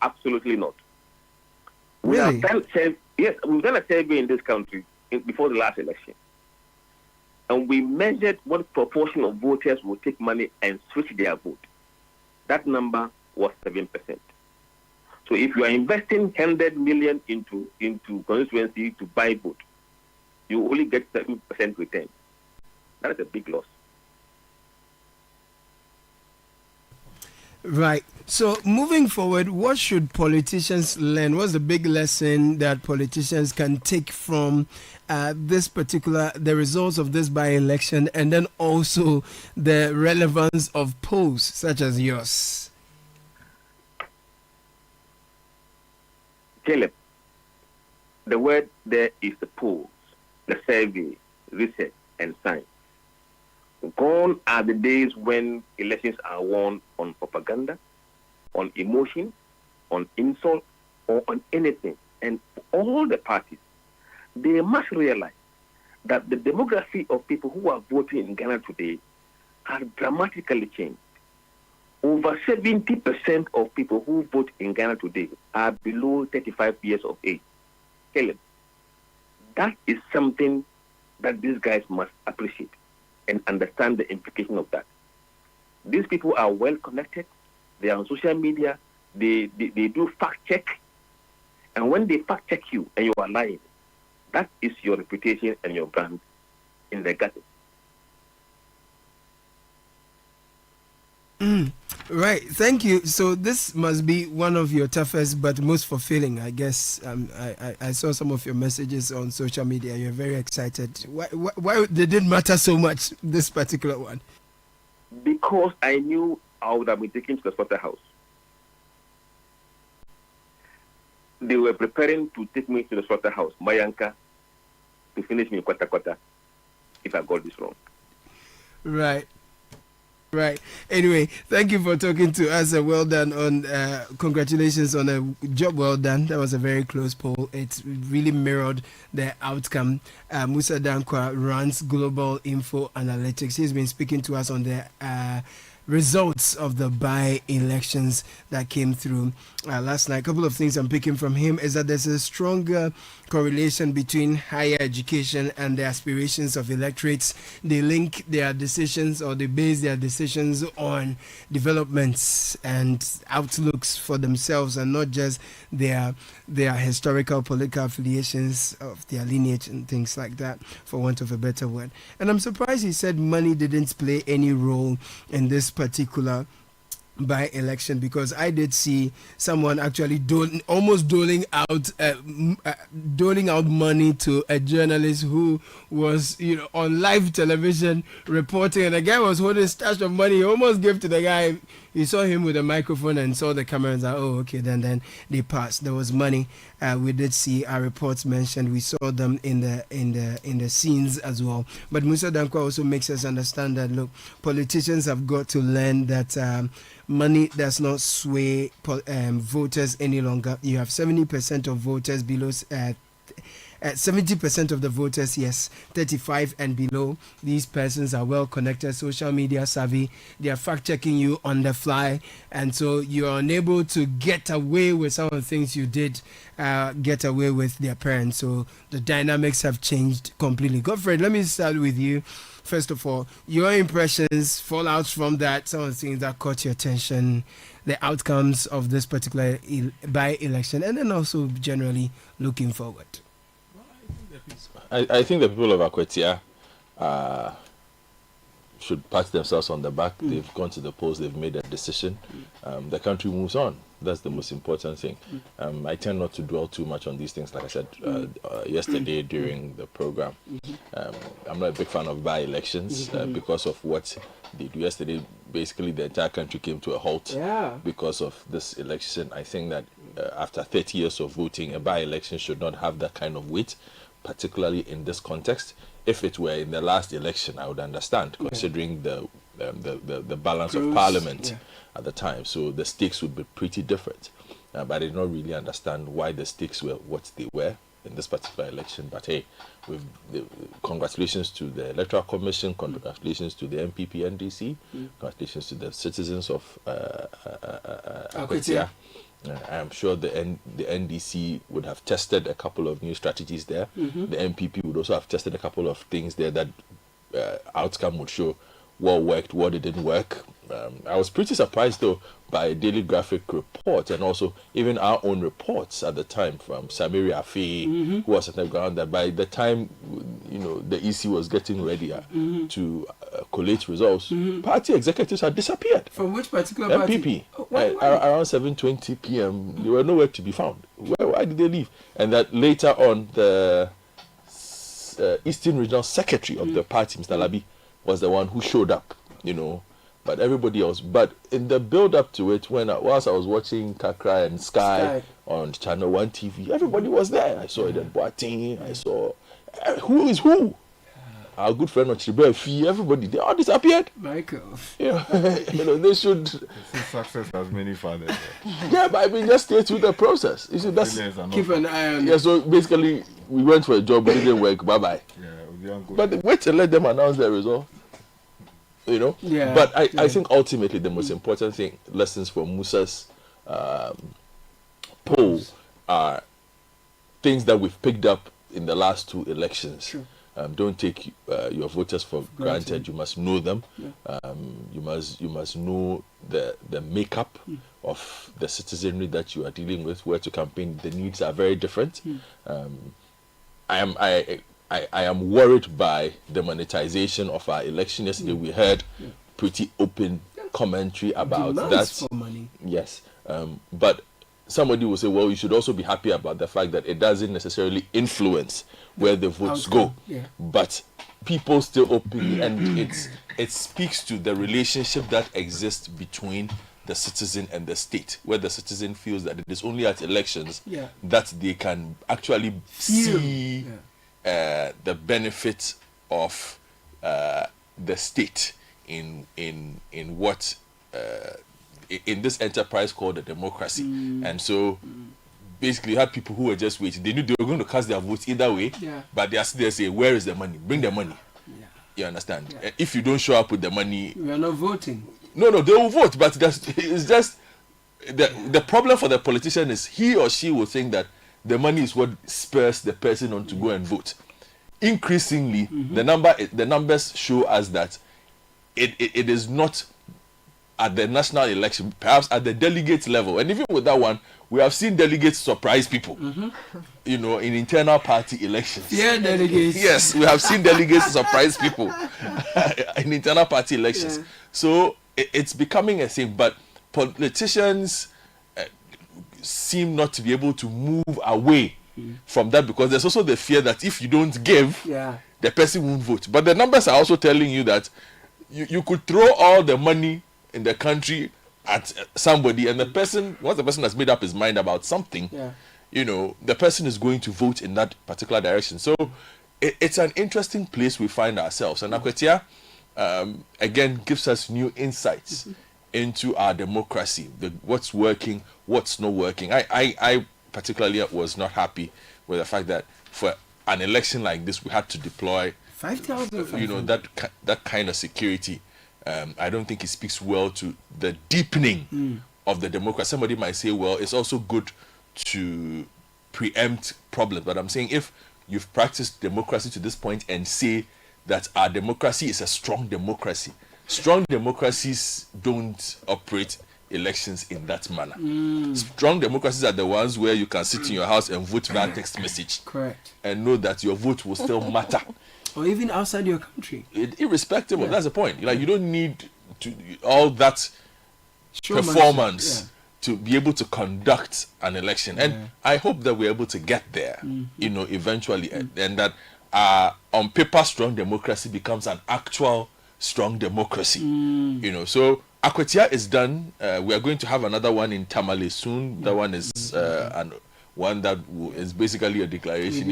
Absolutely not. Really? Yes, we've done a survey in this country before the last election. And we measured what proportion of voters will take money and switch their vote. That number was 7%. So if you are investing 100 million into constituency to buy vote, you only get 7% return. That is a big loss. Right. So moving forward, what should politicians learn? What's the big lesson that politicians can take from the results of this by-election, and then also the relevance of polls such as yours? Caleb, the word there is the polls, the survey, research, and science. Gone are the days when elections are won on propaganda, on emotion, on insult, or on anything. And all the parties, they must realize that the demography of people who are voting in Ghana today has dramatically changed. Over 70% of people who vote in Ghana today are below 35 years of age. Caleb, that is something that these guys must appreciate and understand the implication of that. These people are well connected. They are on social media. They do fact check. And when they fact check you and you are lying, that is your reputation and your brand in the gutter. Right, thank you. So this must be one of your toughest but most fulfilling, I guess. I saw some of your messages on social media. You're very excited. Why did it matter so much, this particular one? Because I knew I would have been taken to the slaughterhouse. They were preparing to take me to the slaughterhouse, Mayanka, to finish me kwata if I got this wrong. Right. Anyway, thank you for talking to us. Well done on congratulations on a job well done. That was a very close poll. It really mirrored the outcome. Musa Dankwa runs Global Info Analytics. He's been speaking to us on the results of the by-elections that came through last night. A couple of things I'm picking from him is that there's a stronger correlation between higher education and the aspirations of electorates. They link their decisions, or they base their decisions on developments and outlooks for themselves, and not just their historical political affiliations of their lineage and things like that, for want of a better word. And I'm surprised he said money didn't play any role in this particular by-election, because I did see someone actually almost doling out money to a journalist who was, on live television reporting, and the guy was holding a stash of money. He almost gave to the guy. He saw him with a microphone and saw the camera and said, "Oh, okay." Then they passed. There was money. We did see our reports mentioned. We saw them in the scenes as well. But Musa Dankwa also makes us understand that, look, politicians have got to learn that money does not sway voters any longer. You have 70% of voters below. 70% of the voters, yes, 35 and below. These persons are well connected, social media savvy. They are fact checking you on the fly, and so you are unable to get away with some of the things you did get away with their parents. So the dynamics have changed completely. Godfrey, let me start with you. First of all, your impressions, fallouts from that, some of the things that caught your attention, the outcomes of this particular by-election, and then also generally looking forward. I think the people of Akwetia should pat themselves on the back. They've gone to the polls, they've made a decision. The country moves on. That's the most important thing. I tend not to dwell too much on these things, like I said yesterday during the program. I'm not a big fan of by-elections because of what they do yesterday. Basically, the entire country came to a halt because of this election. I think that after 30 years of voting, a by-election should not have that kind of weight, particularly in this context. If it were in the last election, I would understand, considering the balance of parliament at the time. So the stakes would be pretty different. But I did not really understand why the stakes were what they were in this particular election. But hey, congratulations to the Electoral Commission, congratulations to the MPP NDC, congratulations to the citizens of Akwetia. I'm sure the NDC would have tested a couple of new strategies there. The MPP would also have tested a couple of things there that outcome would show what worked, what didn't work. I was pretty surprised, though, by a Daily Graphic report, and also even our own reports at the time from Samiri Afi, who was at the ground, that by the time the EC was getting ready to collate results, party executives had disappeared. From which particular party? MPP. Around 7:20 p.m. They were nowhere to be found. Why did they leave? And that later on, the Eastern Regional Secretary of the party, Mr. Labi, was the one who showed up, but everybody else. But in the build-up to it, whilst I was watching Kakra and Sky on Channel 1 TV, everybody was there. I saw Eden Boateng, I saw who is who. Our good friend Ochibe Fee, everybody, they all disappeared. Michael. They should. Success has many fathers. Yeah, but I mean, just stay through the process. You see, that's keep an eye on. Yeah, so basically, we went for a job, but it didn't work. Bye bye. Yeah, but wait till let them announce the result. Yeah. But I think ultimately the most important thing, lessons from Musa's poll, are things that we've picked up in the last two elections. Sure. Don't take your voters for granted. You must know them. You must know the makeup of the citizenry that you are dealing with. Where to campaign, the needs are very different. I am worried by the monetization of our election. Yesterday we heard pretty open commentary about demands that. For money. Yes, but somebody will say, well, you should also be happy about the fact that it doesn't necessarily influence where the votes go. Yeah. But people still openly, and it speaks to the relationship that exists between the citizen and the state, where the citizen feels that it is only at elections that they can actually see the benefit of the state in what in this enterprise called the democracy. And so basically you had people who were just waiting. They knew they were going to cast their votes either way, but they are still there saying, where is the money? Bring the money. You understand? If you don't show up with the money, we are not voting. No, they will vote, but it's just the problem for the politician is he or she will think that the money is what spurs the person on to go and vote. Increasingly, the numbers show us that it is not at the national election, perhaps at the delegate level, and even with that one, we have seen delegates surprise people. You know, in internal party elections. Yeah, delegates. Yes, we have seen delegates surprise people in internal party elections. Yeah. So it's becoming a thing, but politicians seem not to be able to move away from that, because there's also the fear that if you don't give, the person won't vote. But the numbers are also telling you that you could throw all the money in the country at somebody, and the person, once the person has made up his mind about something, you know, the person is going to vote in that particular direction. So it's an interesting place we find ourselves, and Akwetia again gives us new insights into our democracy, what's working, what's not working. I particularly was not happy with the fact that for an election like this we had to deploy 5,000, you know, that kind of security. I don't think it speaks well to the deepening of the democracy. Somebody might say, well, it's also good to preempt problems, but I'm saying if you've practiced democracy to this point and say that our democracy is a strong democracy, strong democracies don't operate elections in that manner. Strong democracies are the ones where you can sit in your house and vote via text message. Correct. And know that your vote will still matter. Or even outside your country. Irrespective of, that's the point. Like, you don't need to all that performance to be able to conduct an election. And I hope that we're able to get there, you know, eventually, and that on paper strong democracy becomes an actual strong democracy. You know, so Akwetia is done. We are going to have another one in Tamale soon. That one is one that is basically a declaration.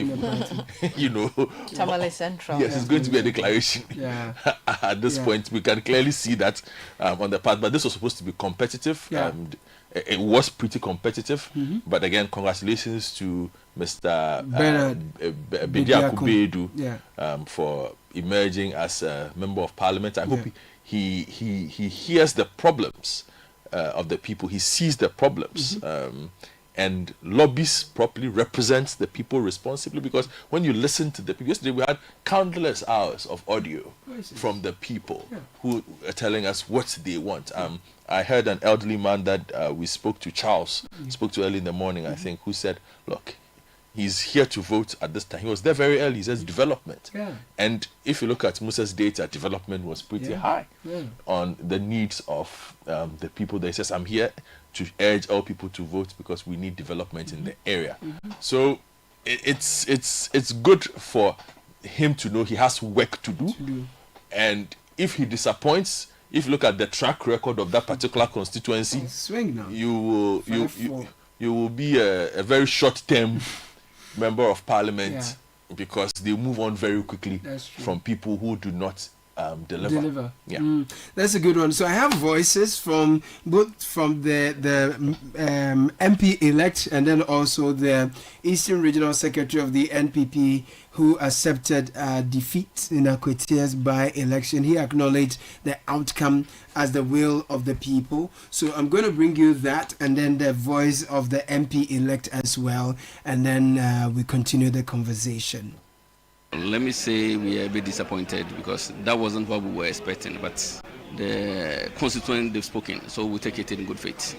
You know, Tamale Central. Yes, it's going to be a declaration. At this point, we can clearly see that on the path. But this was supposed to be competitive. It was pretty competitive. But again, congratulations to Mr. Bediako Bedu for emerging as a member of parliament. I hope he hears the problems of the people. He sees the problems. And lobbies properly, represents the people responsibly, because when you listen to the people, yesterday we had countless hours of audio from the people who are telling us what they want. I heard an elderly man that we spoke to, Charles, spoke to early in the morning, I think, who said, look, he's here to vote at this time. He was there very early. He says development. And if you look at Musa's data, development was pretty high on the needs of the people. He says, I'm here to urge all people to vote because we need development in the area. So it's good for him to know he has work to do. And if he disappoints, if you look at the track record of that particular constituency, you will be a very short-term member of parliament, because they move on very quickly from people who do not deliver. That's a good one. So I have voices from both from the MP elect and then also the Eastern Regional Secretary of the NPP, who accepted defeat in Akwetia's by-election. He acknowledged the outcome as the will of the people. So I'm going to bring you that, and then the voice of the MP elect as well, and then we continue the conversation. Let me say we are a bit disappointed because that wasn't what we were expecting, but the constituent, they've spoken, so we take it in good faith.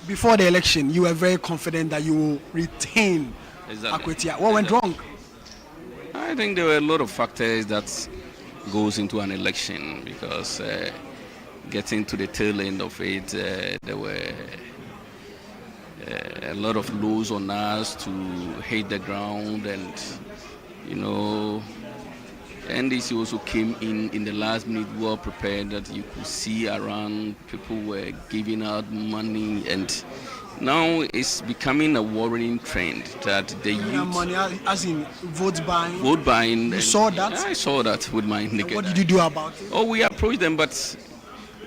Before the election, you were very confident that you will retain Akwetia. What went wrong? I think there were a lot of factors that goes into an election, because getting to the tail end of it, there were a lot of lows on us to hit the ground, and you know, NDC also came in the last minute, well prepared, that you could see around. People were giving out money, and now it's becoming a worrying trend that the youth... money as in vote buying? Vote buying. You saw that? I saw that with my naked eye. What did you do about it? Oh, we approached them, but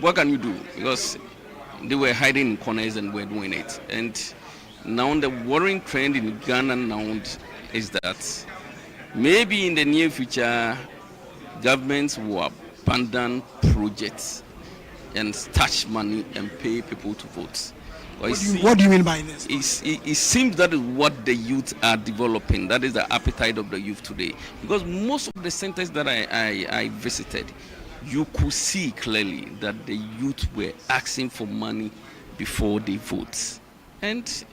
what can you do? Because they were hiding in corners and were doing it. And now the worrying trend in Ghana now is that maybe in the near future, governments will abandon projects and touch money and pay people to vote. What do you mean by this? It seems that is what the youth are developing. That is the appetite of the youth today. Because most of the centers that I visited, you could see clearly that the youth were asking for money before they vote. And it's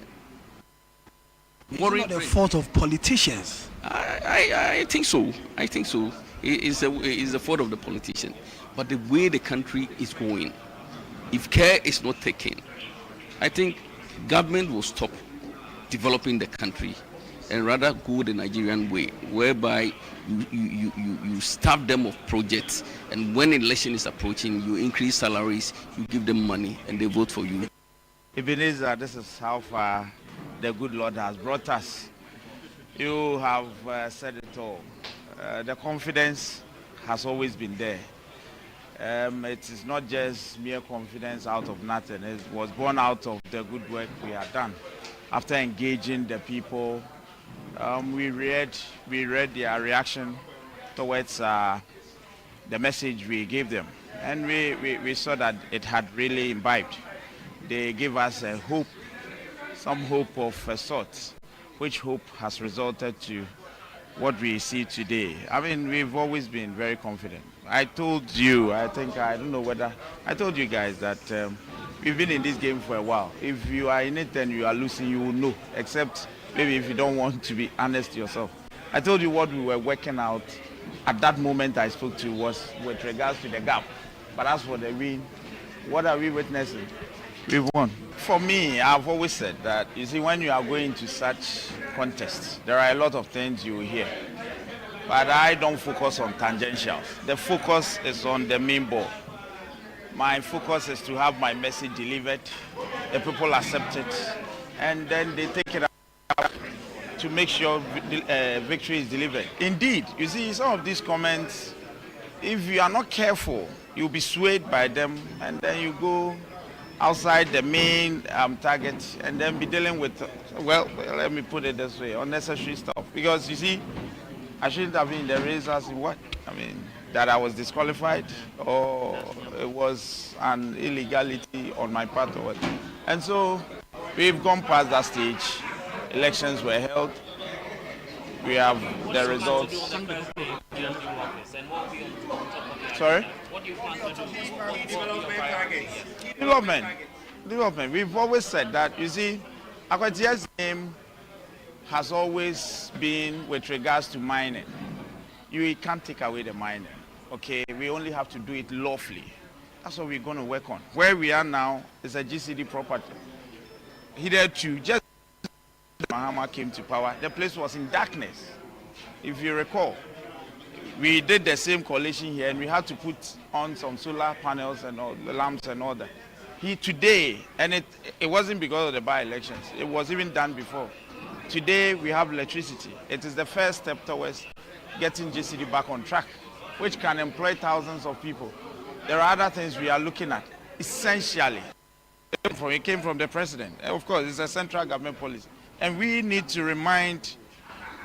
not the fault of politicians. I think so. I think so. It's the fault of the politician. But the way the country is going, if care is not taken, I think government will stop developing the country and rather go the Nigerian way, whereby you starve them of projects, and when election is approaching, you increase salaries, you give them money, and they vote for you. Ebenezer, this is how far the good Lord has brought us. You have said it all. The confidence has always been there. It is not just mere confidence out of nothing. It was born out of the good work we had done. After engaging the people, we read their reaction towards the message we gave them, and we saw that it had really imbibed. They gave us a hope, some hope of a sort, which hope has resulted to what we see today. I mean, we've always been very confident. I told you, I don't know whether I told you guys that we've been in this game for a while. If you are in it and you are losing, you will know, except maybe if you don't want to be honest yourself. I told you what we were working out at that moment I spoke to was with regards to the gap. But as for the win, what are we witnessing? We've won. For me, I've always said that, you see, when you are going to such contests, there are a lot of things you will hear. But I don't focus on tangentials. The focus is on the main ball. My focus is to have my message delivered, the people accept it, and then they take it up to make sure victory is delivered. Indeed, you see, some of these comments, if you are not careful, you'll be swayed by them, and then you go outside the main target and then be dealing with, well, let me put it this way, unnecessary stuff. Because you see, I shouldn't have been in the race as in what? I mean, that I was disqualified, or it was an illegality on my part or what. And so we've gone past that stage. Elections were held. We have the results. Sorry? What do you plan to do? Development. We've always said that, you see, Akwetia's name has always been with regards to mining. You can't take away the mining, okay? We only have to do it lawfully. That's what we're going to work on. Where we are now is a GCD property. Hitherto, just Mahama came to power, the place was in darkness. If you recall, we did the same coalition here, and we had to put on some solar panels and all the lamps and all that. Today, and it wasn't because of the by-elections, it was even done before. Today we have electricity. It is the first step towards getting GCD back on track, which can employ thousands of people. There are other things we are looking at. Essentially, it came from the president. Of course, it's a central government policy, and we need to remind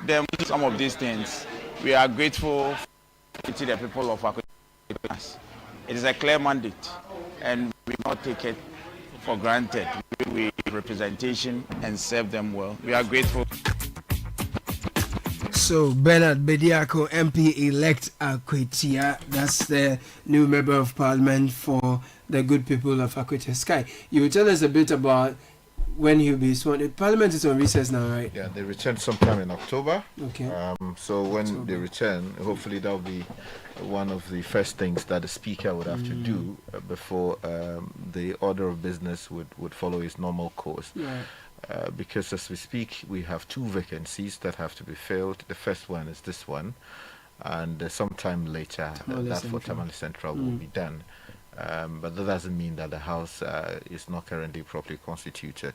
them some of these things. We are grateful to the people of Akweti. It is a clear mandate, and we not take it for granted. We representation and serve them well. We are grateful. So Bernard Bediako, MP-elect Akwetia, that's the new member of parliament for the good people of Akwetia Sky. You will tell us a bit about when he'll be sworn. The parliament is on recess now, right? Yeah, they return sometime in October. Okay. So when they return, hopefully that'll be one of the first things that the speaker would have to do before the order of business would follow its normal course. Yeah. Because as we speak, we have 2 vacancies that have to be filled. The first one is this one, and sometime later that for Tamale Central will be done. But that doesn't mean that the House is not currently properly constituted.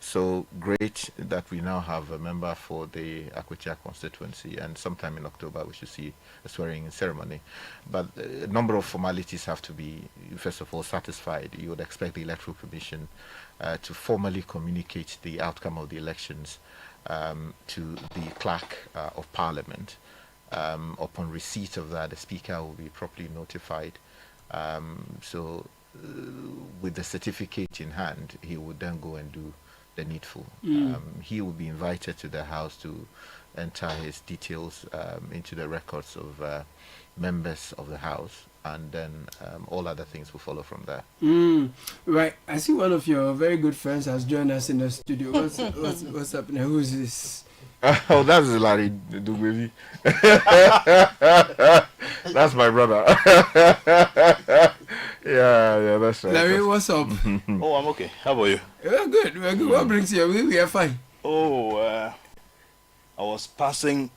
So great that we now have a member for the Akwetia constituency, and sometime in October we should see a swearing-in ceremony. But a number of formalities have to be, first of all, satisfied. You would expect the Electoral Commission to formally communicate the outcome of the elections to the clerk of Parliament. Upon receipt of that, the Speaker will be properly notified. So with the certificate in hand, he would then go and do the needful. He will be invited to the house to enter his details into the records of members of the house, and then all other things will follow from there. Right. I see one of your very good friends has joined us in the studio. What's happening? Who is this? Oh, that's Larry Dugbevi. That's my brother. yeah, that's right. Larry, what's up? Oh, I'm okay. How about you? We're good. We're good. What brings you? We are fine. Oh, I was passing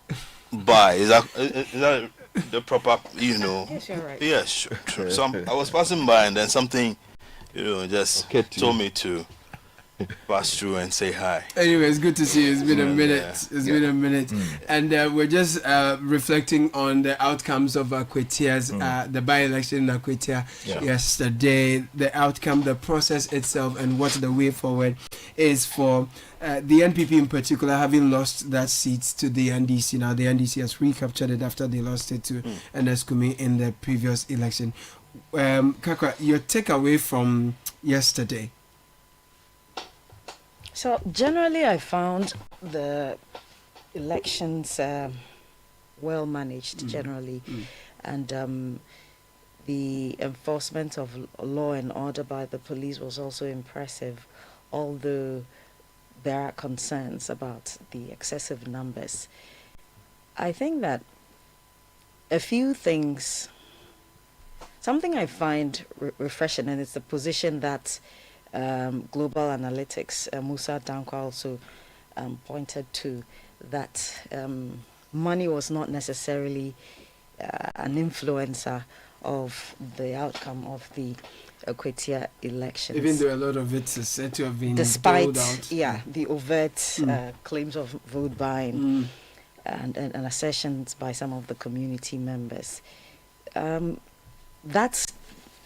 by. Is that the proper, you know? Yes, you're right. Yes, sure. I was passing by, and then something, just told me to pass through and say hi. Anyway, it's good to see you. It's been a minute. It's been a minute. And we're just reflecting on the outcomes of Akwetia's, the by-election in Akwetia yesterday, the outcome, the process itself, and what the way forward is for the NPP in particular, having lost that seat to the NDC. Now, the NDC has recaptured it after they lost it to NS Kumi in the previous election. Kakra, your takeaway from yesterday? So generally, I found the elections well managed generally, and the enforcement of law and order by the police was also impressive, although there are concerns about the excessive numbers. I think that a few things, something I find refreshing, and it's the position that Global Analytics, Musa Dankwa also pointed to, that money was not necessarily an influencer of the outcome of the Akwetia elections. Even though a lot of it is said to have been despite out. the overt claims of vote buying and assertions by some of the community members. That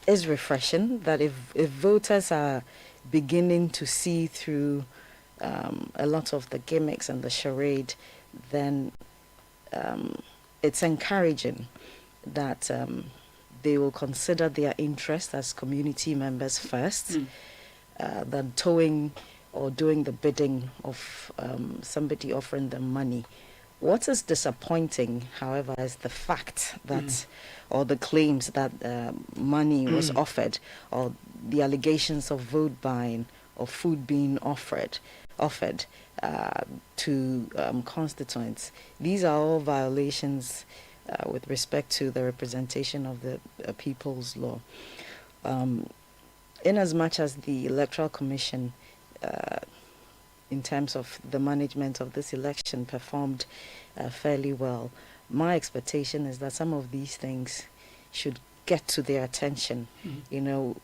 is refreshing, that if voters are beginning to see through a lot of the gimmicks and the charade, then it's encouraging that they will consider their interest as community members first, than towing or doing the bidding of somebody offering them money. What is disappointing, however, is the fact that, or the claims that money was offered, or the allegations of vote buying or food being offered to constituents. These are all violations with respect to the representation of the People's Law. In as much as the Electoral Commission, in terms of the management of this election, performed fairly well, my expectation is that some of these things should get to their attention. You know,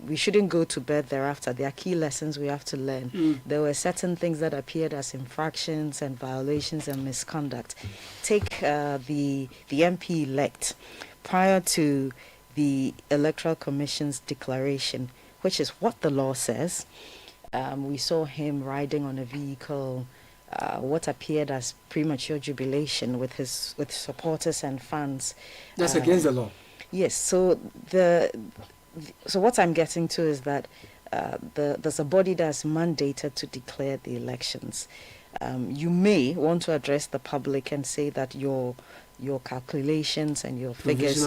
we shouldn't go to bed thereafter. There are key lessons we have to learn. There were certain things that appeared as infractions and violations and misconduct. Take the MP-elect. Prior to the Electoral Commission's declaration, which is what the law says, we saw him riding on a vehicle, what appeared as premature jubilation with supporters and fans. That's against the law. Yes. So so what I'm getting to is that there's a body that's mandated to declare the elections. You may want to address the public and say that your calculations and your figures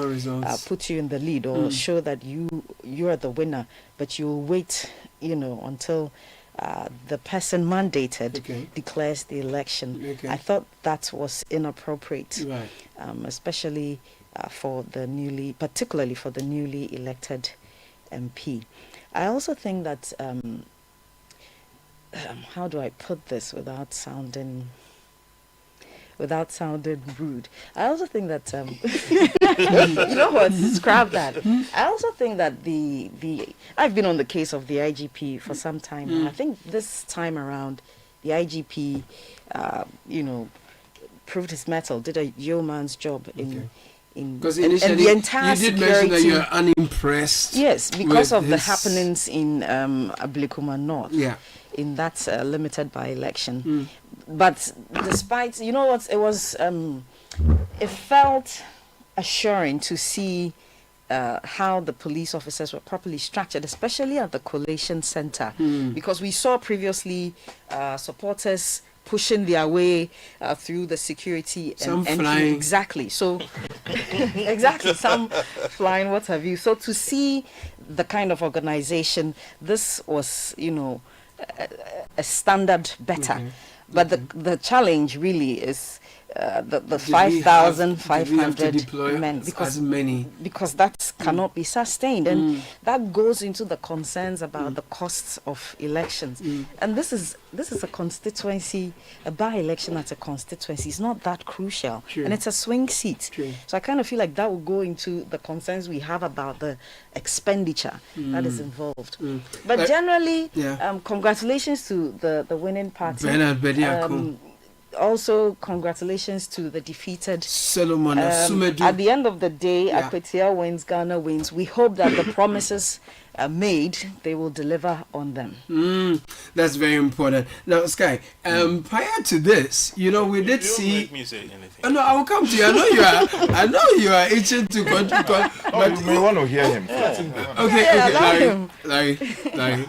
put you in the lead, or show that you are the winner, but you'll wait, until the person mandated declares the election. I thought that was inappropriate, especially particularly for the newly elected MP. I also think that how do I put this without sounding rude? I also think that you know what? Scrap that. I also think that I've been on the case of the IGP for some time now. I think this time around, the IGP, proved his mettle, did a yeoman's job because initially the entire you did mention that you are unimpressed. Yes, because of the happenings in Ablikuma North. Yeah. In that limited by-election. But despite, you know what, it felt assuring to see how the police officers were properly structured, especially at the collation center, because we saw previously supporters pushing their way through the security some and flying. Exactly. So exactly, some flying, what have you. So to see the kind of organization, this was, a standard better. But the challenge really is the 5,500 men, because that cannot be sustained, and that goes into the concerns about the costs of elections. And this is a constituency, a by-election at a constituency is not that crucial, and it's a swing seat. So I kind of feel like that will go into the concerns we have about the expenditure that is involved. But generally, congratulations to the winning party. Also, congratulations to the defeated Solomon Sumedu. At the end of the day, Akwetia wins, Ghana wins. We hope that the promises made, they will deliver on them. That's very important. Now, Sky, prior to this, we did see. Make me say anything. Oh, no, I will come to you. I know you are itching to control. But you may want to hear him. Okay, Larry.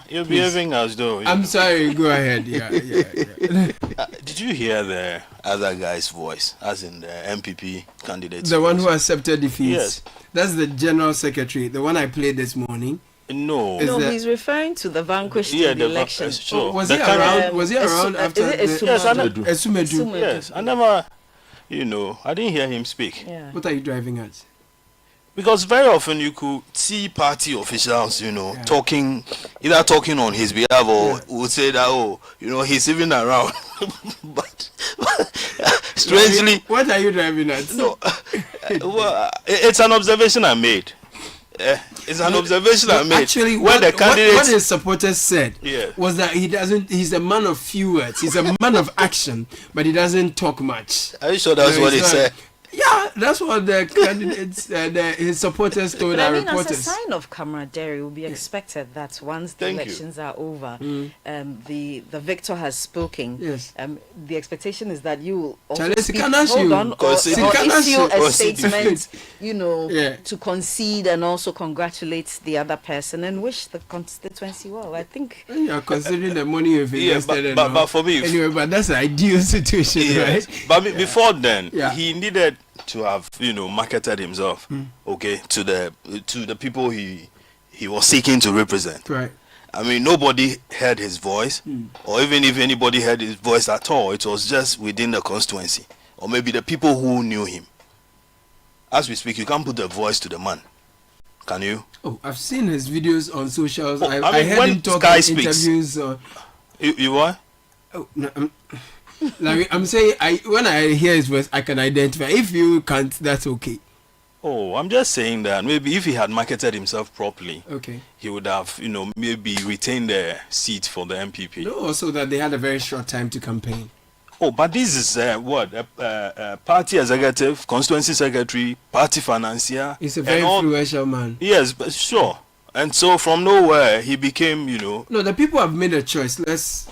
You're behaving as though. I'm sorry. Go ahead. Did you hear the other guy's voice, as in the MPP candidate? The one who accepted defeat. Yes. That's the general secretary. The one I played this morning. No, he's referring to the vanquished in the election. Was he around after Esumedu? Yes, I never, I didn't hear him speak. What are you driving at? Because very often you could see party officials, talking on his behalf, or would say that, he's even around. but strangely, what are you driving at? No, well, it's an observation I made. It's an observation I made. Actually, what his supporters said was that he's a man of few words. He's a man of action, but he doesn't talk much. Are you sure that's what he said? Yeah, that's what the candidates, his supporters told our reporters. As a sign of camaraderie, it will be expected that once the elections are over, the victor has spoken. Yes. The expectation is that you will also issue a statement, to concede and also congratulate the other person and wish the constituency well. I think you are considering the money you've invested. But for me, anyway, but that's an ideal situation, right? But before then, he needed to have marketed himself to the people he was seeking to represent. Right. I mean, nobody heard his voice, or even if anybody heard his voice at all, it was just within the constituency, or maybe the people who knew him. As we speak, you can't put the voice to the man, can you? Oh, I've seen his videos on socials. I heard him talk in interviews. You what? Oh no. Like I'm saying, when I hear his voice, I can identify. If you can't, that's okay. Oh, I'm just saying that maybe if he had marketed himself properly, he would have, maybe retained the seat for the MPP. No, also that they had a very short time to campaign. Oh, but this is party executive, constituency secretary, party financier. He's a very influential man. Yes, but sure. And so from nowhere he became, No, the people have made a choice. Let's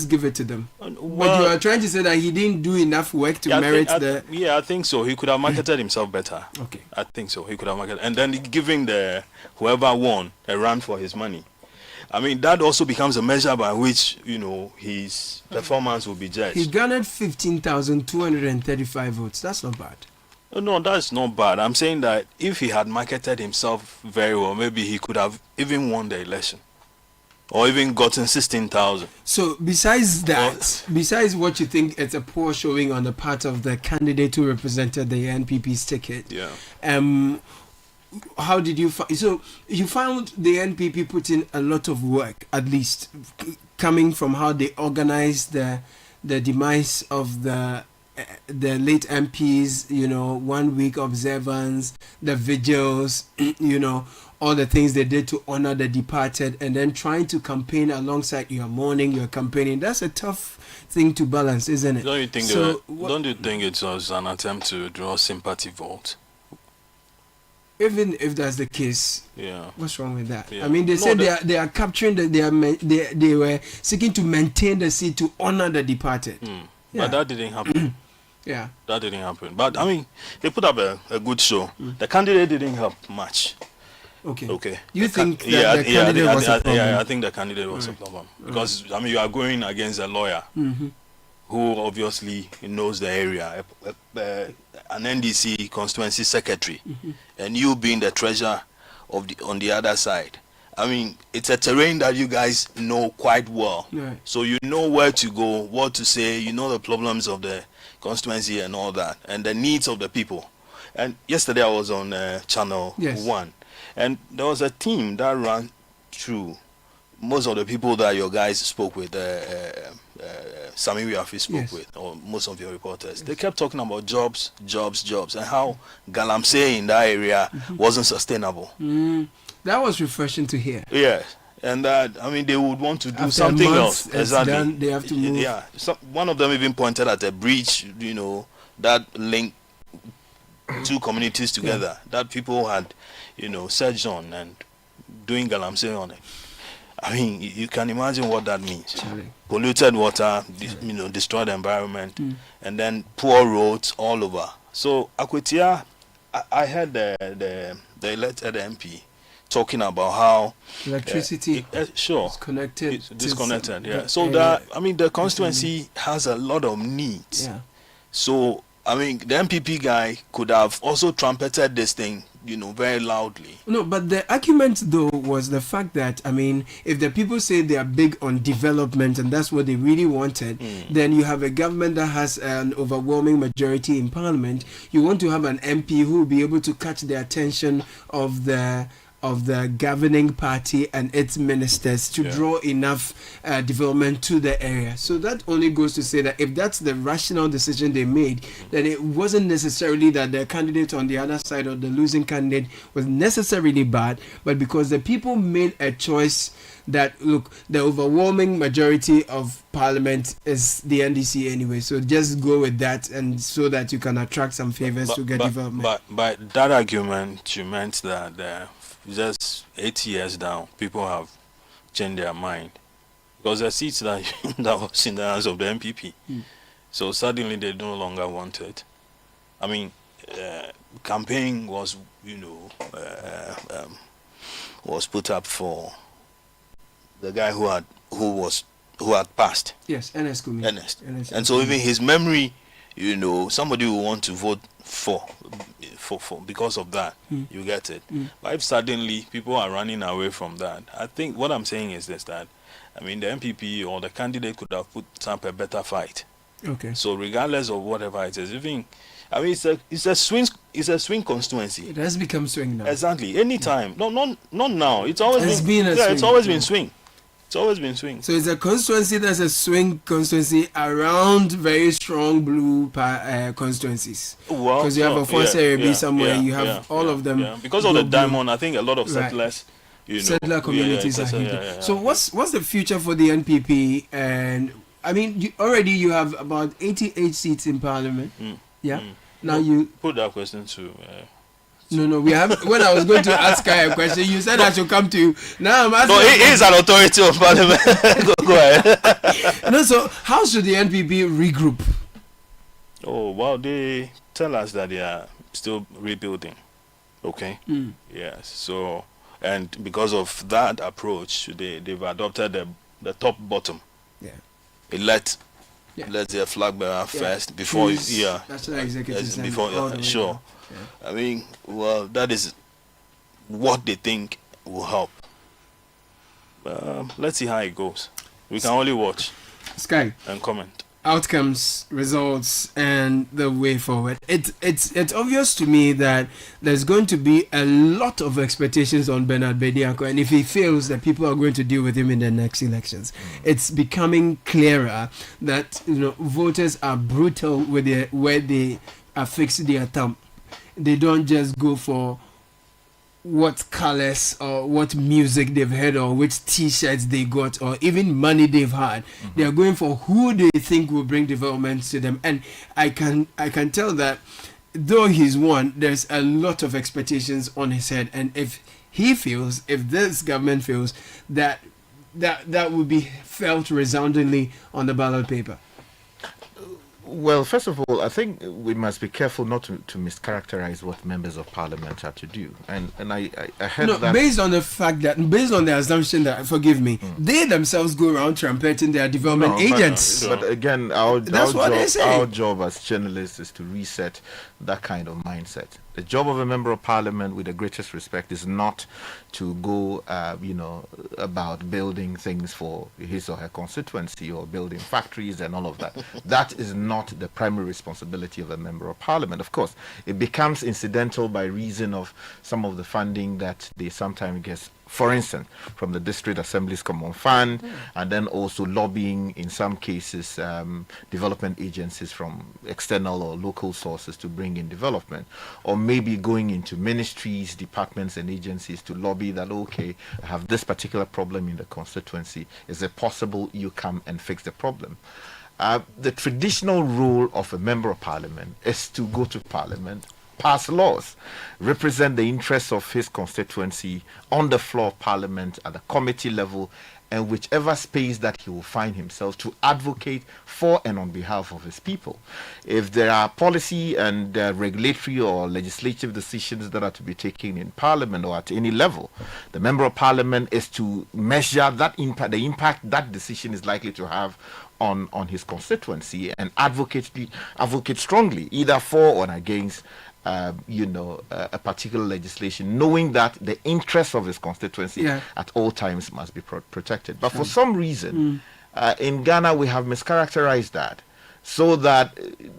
give it to them. But you are trying to say that he didn't do enough work to merit I think so. He could have marketed himself better. Okay. I think so. He could have marketed, and then giving whoever won a run for his money. I mean, that also becomes a measure by which his performance will be judged. He garnered 15,235 votes. That's not bad. No, that's not bad. I'm saying that if he had marketed himself very well, maybe he could have even won the election, or even gotten 16,000. So besides that, besides what you think it's a poor showing on the part of the candidate who represented the NPP's ticket, how did you find? So you found the NPP put in a lot of work, at least coming from how they organized the demise of the late MPs, 1 week observance, the vigils, all the things they did to honor the departed, and then trying to campaign alongside your mourning, your campaigning. That's a tough thing to balance, isn't it? Don't you think it was an attempt to draw sympathy vote? Even if that's the case, what's wrong with that? Yeah. I mean, they said they are capturing they were seeking to maintain the seat to honor the departed. But that didn't happen. Yeah. That didn't happen. But I mean, they put up a good show. The candidate didn't help much. Okay. You think that the candidate was a problem? Yeah, I think the candidate was a problem. Because, I mean, you are going against a lawyer who obviously knows the area, an NDC constituency secretary, and you being the treasurer on the other side. I mean, it's a terrain that you guys know quite well. Right. So you know where to go, what to say, you know the problems of the constituency and all that, and the needs of the people. And yesterday I was on Channel 1, and there was a team that ran through most of the people that your guys spoke with, Sami Wiafi spoke with, or most of your reporters. They kept talking about jobs, and how Galamsey in that area wasn't sustainable. That was refreshing to hear. Yes, and I mean, they would want to do After something months, else. Exactly. Done, they have to move. Yeah, one of them even pointed at a bridge, that linked two communities together, that people had, searched on and doing galamsey on it. I mean, you can imagine what that means. Polluted water, destroyed environment, and then poor roads all over. So Akwetia, I heard the elected MP talking about how electricity is connected. It's disconnected. Yeah. So the constituency has a lot of needs. Yeah. So I mean, the MPP guy could have also trumpeted this thing, very loudly. No, but the argument though was the fact that, I mean, if the people say they are big on development and that's what they really wanted, then you have a government that has an overwhelming majority in parliament. You want to have an MP who will be able to catch the attention of the governing party and its ministers to draw enough development to the area. So that only goes to say that if that's the rational decision they made, then it wasn't necessarily that the candidate on the other side or the losing candidate was necessarily bad, but because the people made a choice that, look, the overwhelming majority of parliament is the NDC anyway, so just go with that, and so that you can attract some favors to get development. But by that argument, you meant that just 8 years down, people have changed their mind, because the seats that was in the hands of the MPP, so suddenly they no longer want it. I mean, campaign was was put up for the guy who had passed. Yes, Ernest Kumi. Ernest. And so even his memory, somebody will want to vote for because of that. You get it. But if suddenly people are running away from that, I think what I'm saying is this, that I mean, the MPP or the candidate could have put up a better fight. Okay. So regardless of whatever it is, even I mean, it's a swing constituency. It has become swing now. Exactly. Anytime. No, not now. It's always been a swing. It's always been swing. It's always been swing. So it's a constituency that's a swing constituency around very strong blue constituencies. Well, because you have a force area somewhere, you have all of them. Yeah. Because of the diamond, I think a lot of settlers, settler communities are here. So what's the future for the NPP? And I mean, you have about 88 seats in parliament. Now you put that question to. No, we have. When I was going to ask her a question, you said I should come to you. Now I'm asking. No, he is an authority of parliament. Go ahead. No, so how should the NPP regroup? Oh, well, they tell us that they are still rebuilding. Okay. Yes. So, and because of that approach, they've adopted the top bottom. Yeah. Let the flag bearer first before National Executive before sure. I mean, well, that is what they think will help. Let's see how it goes. We can only watch. Sky and comment. Outcomes, results, and the way forward. It's obvious to me that there's going to be a lot of expectations on Bernard Bediako, and if he fails, that people are going to deal with him in the next elections. It's becoming clearer that voters are brutal with where they affix their thumb. They don't just go for what colors or what music they've heard or which t-shirts they got or even money they've had. They are going for who they think will bring development to them. And I can tell that though he's won, there's a lot of expectations on his head. And if he fails, if this government fails, that will be felt resoundingly on the ballot paper. Well, first of all, I think we must be careful not to mischaracterize what members of parliament are to do. And I heard that... based on the fact that, based on the assumption that, forgive me, they themselves go around trumpeting their development agents. But again, our job as journalists is to reset that kind of mindset. The job of a member of parliament, with the greatest respect, is not to go, about building things for his or her constituency or building factories and all of that. That is not the primary responsibility of a member of parliament. Of course, it becomes incidental by reason of some of the funding that they sometimes get, for instance, from the District Assembly's Common Fund, and then also lobbying, in some cases, development agencies from external or local sources to bring in development, or maybe going into ministries, departments, and agencies to lobby that, okay, I have this particular problem in the constituency. Is it possible you come and fix the problem? The traditional role of a member of parliament is to go to parliament, pass laws, represent the interests of his constituency on the floor of parliament, at the committee level, and whichever space that he will find himself, to advocate for and on behalf of his people. If there are policy and regulatory or legislative decisions that are to be taken in parliament or at any level, the member of parliament is to measure that impact, the impact that decision is likely to have on his constituency, and advocate strongly, either for or against a particular legislation, knowing that the interests of his constituency at all times must be protected. But for some reason, in Ghana, we have mischaracterized that, so that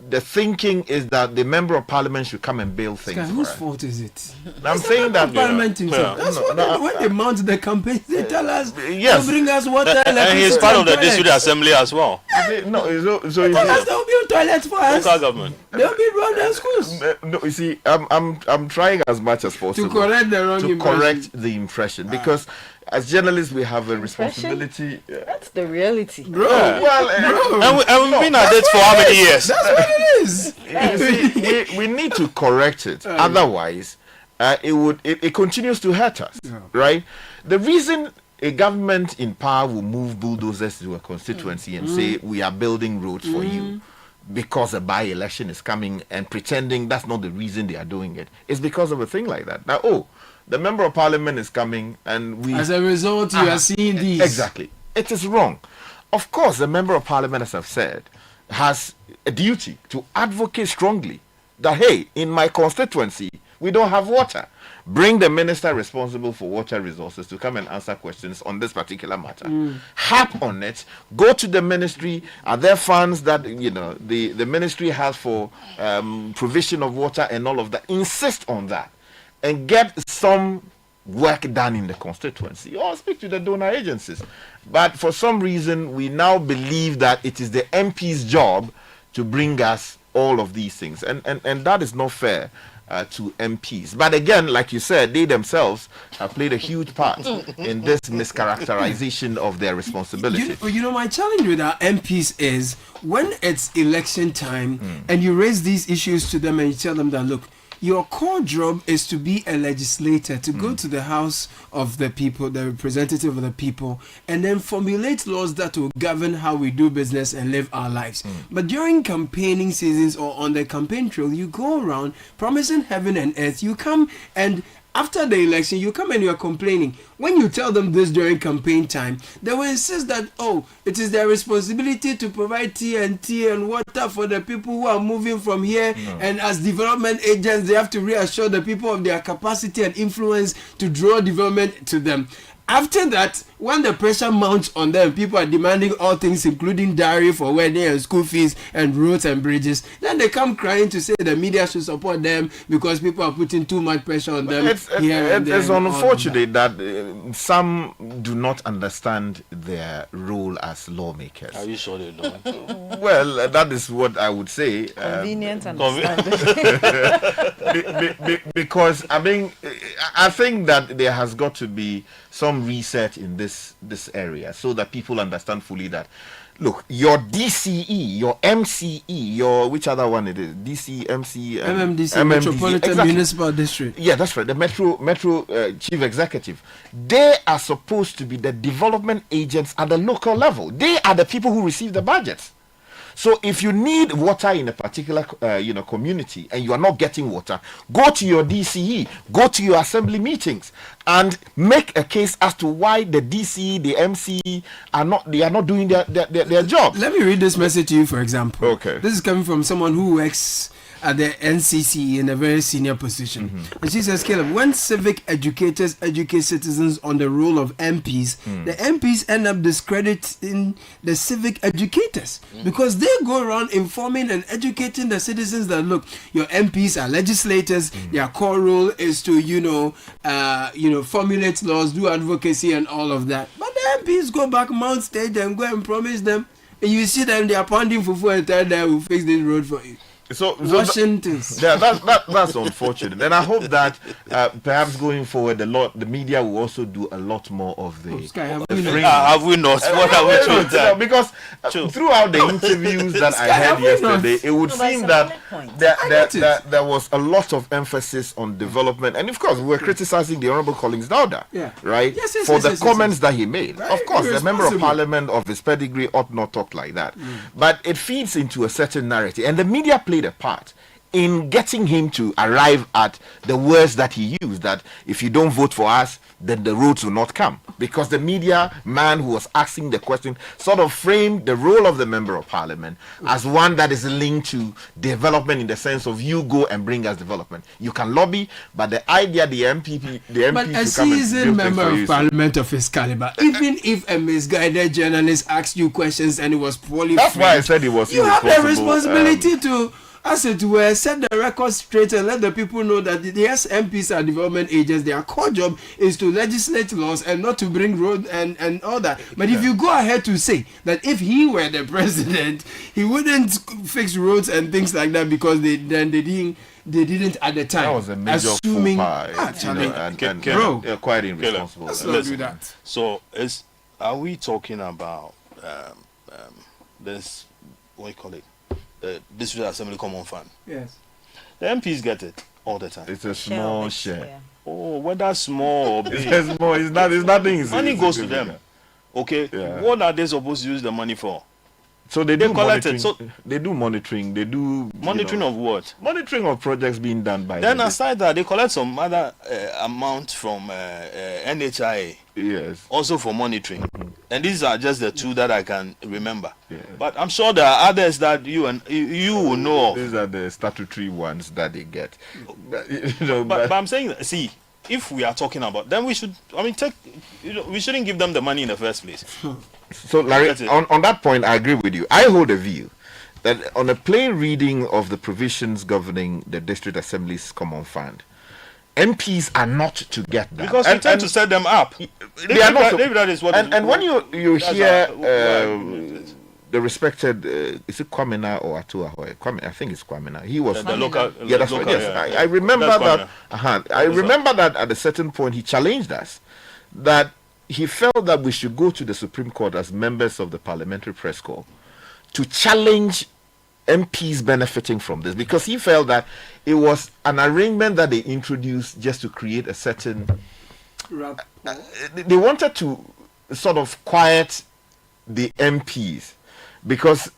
the thinking is that the member of parliament should come and bail things. Whose fault is it? I'm saying that parliament himself. That's when they mount the campaign, they tell us, yes, bring us water, and he's part of the district assembly as well. No, so there will be toilets for us. Local government. There will be roads and schools. No, you see, I'm trying as much as possible to correct the wrong impression. Correct the impression, because as journalists, we have a responsibility. That's the reality. Bro. Well, and we've been at it for how many years? That's what it is. You see, we need to correct it. Otherwise, it continues to hurt us, right? The reason a government in power will move bulldozers to a constituency and say, we are building roads for you, because a by-election is coming, and pretending that's not the reason they are doing it, is because of a thing like that. Now, the member of parliament is coming, and we... As a result, you are seeing these. Exactly. It is wrong. Of course, the member of parliament, as I've said, has a duty to advocate strongly that, hey, in my constituency, we don't have water. Bring the minister responsible for water resources to come and answer questions on this particular matter. Harp on it. Go to the ministry. Are there funds that the ministry has for provision of water and all of that? Insist on that, and get some work done in the constituency, or speak to the donor agencies. But for some reason, we now believe that it is the MP's job to bring us all of these things, and that is not fair to MPs. But again, like you said, they themselves have played a huge part in this mischaracterization of their responsibility. My challenge with our MPs is, when it's election time and you raise these issues to them and you tell them that, look, your core job is to be a legislator, to go to the house of the people, the representative of the people, and then formulate laws that will govern how we do business and live our lives. But during campaigning seasons or on the campaign trail, you go around promising heaven and earth. You come and after the election, you come and you are complaining. When you tell them this during campaign time, they will insist that, it is their responsibility to provide TNT and water for the people who are moving from here. And as development agents, they have to reassure the people of their capacity and influence to draw development to them. After that, when the pressure mounts on them, people are demanding all things, including dowry for wedding and school fees and roads and bridges. Then they come crying to say the media should support them because people are putting too much pressure on them. It's unfortunate that some do not understand their role as lawmakers. Are you sure they don't? Well, that is what I would say. Convenient understanding. Because I think that there has got to be some reset in this area, so that people understand fully that, look, your DCE, your MCE, your which other one it is? DC, MC, MMDC, Metropolitan Municipal District. Yeah, that's right. The Metro Chief Executive. They are supposed to be the development agents at the local level. They are the people who receive the budgets. So if you need water in a particular community and you are not getting water, go to your DCE, go to your assembly meetings, and make a case as to why the DCE, the MCE are not doing their job. Let me read this message to you, for example. Okay. This is coming from someone who works at the NCC in a very senior position. And she says, Caleb, when civic educators educate citizens on the role of MPs, the MPs end up discrediting the civic educators because they go around informing and educating the citizens that, look, your MPs are legislators, their core role is to, formulate laws, do advocacy and all of that. But the MPs go back, mount stage and go and promise them, and you see them, they are pounding fufu and tell them, we'll fix this road for you. So Washington's. That's unfortunate, and I hope that perhaps going forward, the media will also do a lot more of the. Have we not? What are we doing? Because throughout the interviews that I had yesterday, it would seem that there was a lot of emphasis on development, and of course, we were criticizing the Honourable Collins Dauda, right, for the comments that he made. Right? Of course, the member of Parliament of his pedigree ought not talk like that, but it feeds into a certain narrative, and the media played a part in getting him to arrive at the words that he used, that if you don't vote for us, then the roads will not come. Because the media man who was asking the question sort of framed the role of the member of parliament as one that is linked to development in the sense of you go and bring us development. You can lobby, but the idea the MP but a seasoned member of parliament of his caliber, even if a misguided journalist asked you questions and it was poorly that's why I said it was you have the responsibility to, as it were, set the record straight and let the people know that the MPs are development agents. Their core job is to legislate laws and not to bring road and all that. But if you go ahead to say that if he were the president, he wouldn't fix roads and things like that because they didn't at the time. That was a major assuming quite irresponsible. Let's not do that. So are we talking about this, what do you call it? The District Assembly Common Fund. Yes. The MPs get it all the time. It's a small share. Oh, whether small or big. It's small. It's nothing. Money goes to them. Okay. Yeah. What are they supposed to use the money for? So they do monitoring. So they do monitoring. They do monitoring of what? Monitoring of projects being done by. Then aside that, they collect some other amount from NHIA. Yes. Also for monitoring, and these are just the two that I can remember. Yeah. But I'm sure there are others that you will know of. These are the statutory ones that they get. But I'm saying, see, if we are talking about, then we should. I mean, we shouldn't give them the money in the first place. So, Larry, on that point, I agree with you. I hold a view that on a plain reading of the provisions governing the District Assembly's Common Fund, MPs are not to get that. Because we tend to set them up. They are not. That is what. And when you hear the respected, is it Kwamina or Atua? I think it's Kwamina. He was the local. Yeah, that's right. Yes, I remember that. I remember that at a certain point he challenged us that he felt that we should go to the Supreme Court as members of the Parliamentary Press Corps to challenge MPs benefiting from this, because he felt that it was an arrangement that they introduced just to create a certain. They wanted to sort of quiet the MPs because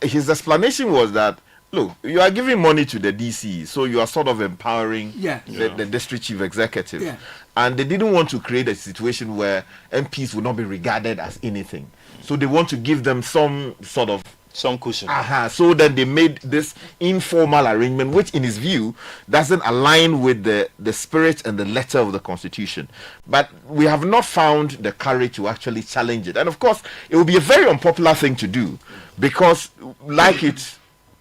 his explanation was that, look, you are giving money to the DC, so you are sort of empowering the district chief executive. Yeah. And they didn't want to create a situation where MPs would not be regarded as anything. So they want to give them some sort of some cushion. So then they made this informal arrangement, which in his view doesn't align with the spirit and the letter of the Constitution. But we have not found the courage to actually challenge it. And of course, it will be a very unpopular thing to do, because like it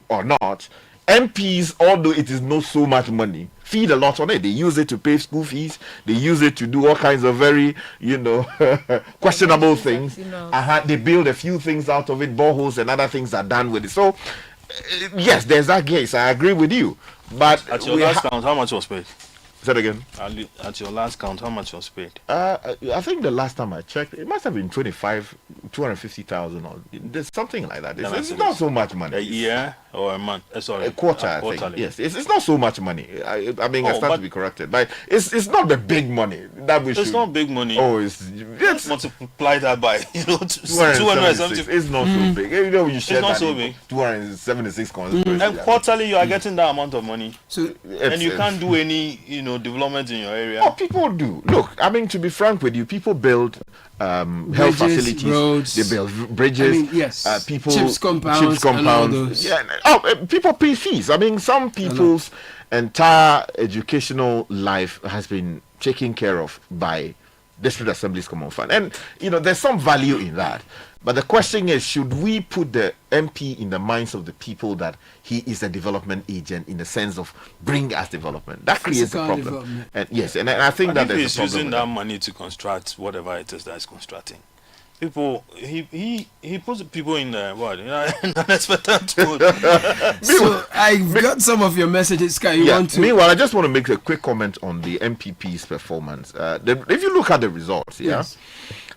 or not, MPs, although it is not so much money, feed a lot on it. They use it to pay school fees. They use it to do all kinds of very, questionable things. They build a few things out of it. Boreholes and other things are done with it. So, yes, there's that case. I agree with you. But at your last count, how much was paid? Say it again. At your last count, how much was paid? I think the last time I checked, it must have been 250,000 or there's something like that. It's not so much money. A year or a month? Sorry, a quarter. I think. Yes, it's not so much money. I stand to be corrected, but it's not the big money that we should. It's not big money. Oh, it's multiply that by 276. It's not so big. You know, you share it's not that so big. 276 and quarterly you are getting that amount of money. So and you can't do any development in your area. Oh, people do. Look, I mean, to be frank with you, people build health facilities, roads, they build bridges. Yes. People chips compounds. And all those. Yeah. People pay fees. I mean, some people's entire educational life has been taken care of by District Assembly's Common Fund, and there's some value in that. But the question is, should we put the MP in the minds of the people that he is a development agent in the sense of bring us development? That creates a problem. And yes, and I think that there's a problem. He's using that money to construct whatever it is that he's constructing. People, he puts people in unexpected mode. So I've got some of your messages, Sky. Meanwhile, I just want to make a quick comment on the MPP's performance. If you look at the results, yes.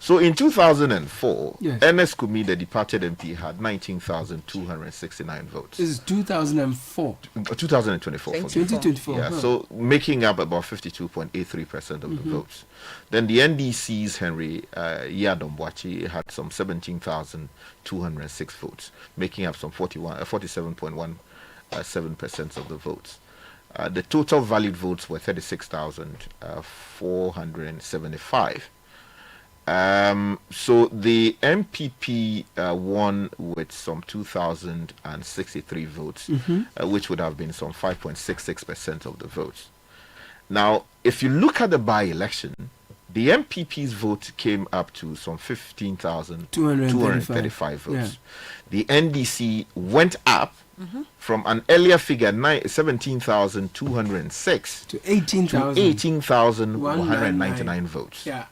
So in 2004, Ernest Kumi, the departed MP, had 19,269 votes. This is 2004. 2024. 2024. Yeah, so making up about 52.83% of the votes. Then the NDC's Henry Yadombwachi had some 17,206 votes, making up some 47.17% of the votes. The total valid votes were 36,475. So the MPP won with some 2,063 votes, which would have been some 5.66% of the votes. Now, if you look at the by-election, the MPP's vote came up to some 15,235 votes. Yeah. The NDC went up from an earlier figure, 17,206 to 18,199 votes. Yeah.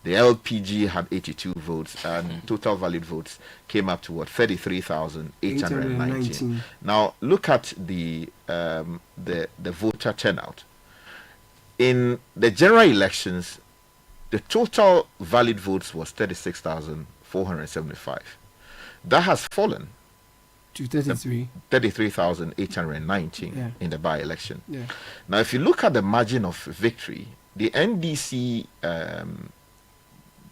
The LPG had 82 votes, and total valid votes came up to 33,819. Now look at the voter turnout. In the general elections, the total valid votes was 36,475. That has fallen to 33,819 in the by-election. Yeah. Now, if you look at the margin of victory, the NDC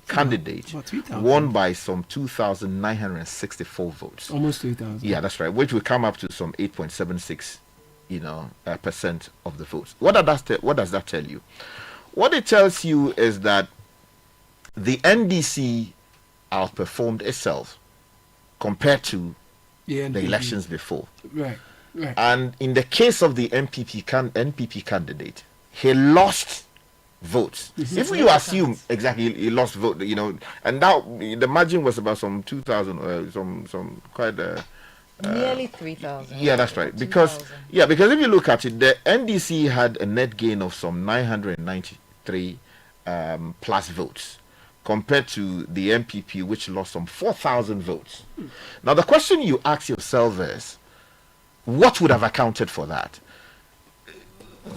candidate won by some 2,964 votes. Almost 3,000. Yeah, that's right. Which will come up to some 8.76, percent of the votes. What does that tell you? What it tells you is that the NDC outperformed itself compared to the elections before. Right. And in the case of the NPP candidate, he lost votes. If you assume exactly he lost vote, and now the margin was about some 2,000, some quite nearly 3,000. Yeah, that's right. Because if you look at it, the NDC had a net gain of some 993 plus votes, compared to the MPP, which lost some 4,000 votes. Now the question you ask yourself is, what would have accounted for that?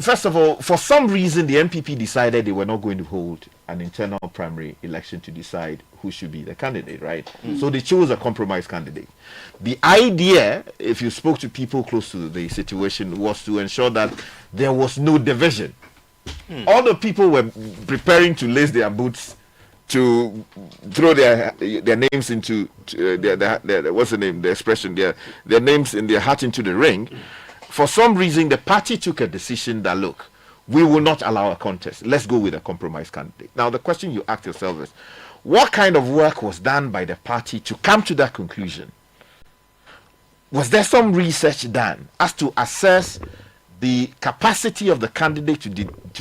First of all, for some reason, the MPP decided they were not going to hold an internal primary election to decide who should be the candidate, right? So they chose a compromise candidate. The idea, if you spoke to people close to the situation, was to ensure that there was no division. All the people were preparing to lace their boots to throw their names into their what's the name? The expression, their names in their hat into the ring. For some reason, the party took a decision that, look, we will not allow a contest. Let's go with a compromise candidate. Now, the question you ask yourself is, what kind of work was done by the party to come to that conclusion? Was there some research done as to assess the capacity of the candidate to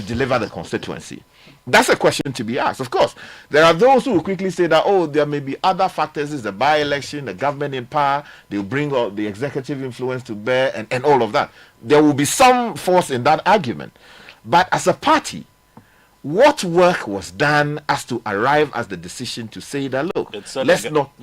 deliver the constituency? That's a question to be asked. Of course, there are those who will quickly say that, there may be other factors. It's the by-election, the government in power. They'll bring all the executive influence to bear and all of that. There will be some force in that argument. But as a party, what work was done as to arrive at the decision to say that, look, they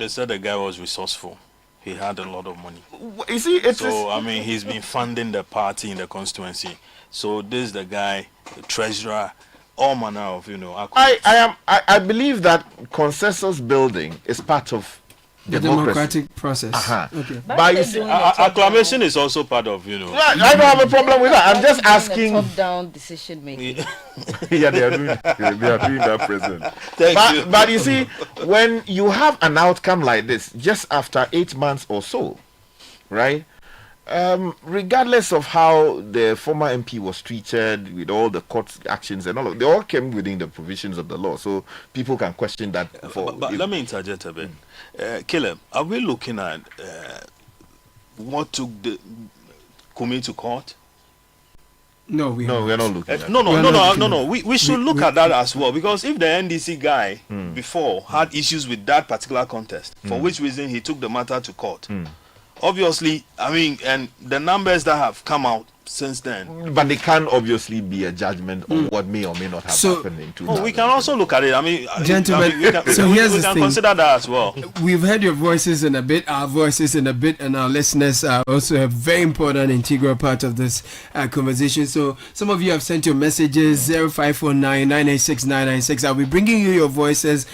said the guy was resourceful. he had a lot of money. You see, he's been funding the party in the constituency. So this is the guy, the treasurer, all manner of, I believe that consensus building is part of the democratic process. Okay. But you see, acclamation is also part of, I don't have a problem with that. I'm just asking. Top-down decision making. Yeah, they are doing that present. But you see, when you have an outcome like this, just after 8 months or so, right? Regardless of how the former MP was treated with all the court actions and all they all came within the provisions of the law, so people can question that. But let me interject a bit. Caleb, are we looking at what took the Kumi to court? No, we're not looking at No. We should look at that as well, because if the NDC guy before had issues with that particular contest, for which reason he took the matter to court, obviously, and the numbers that have come out since then. But it can obviously be a judgment on what may or may not have happened in 2000. We can also look at it. Gentlemen, we can consider that as well. We've heard your voices in a bit, our voices in a bit, and our listeners are also a very important, integral part of this conversation. So some of you have sent your messages, 0549-986-996. I'll be bringing you your voices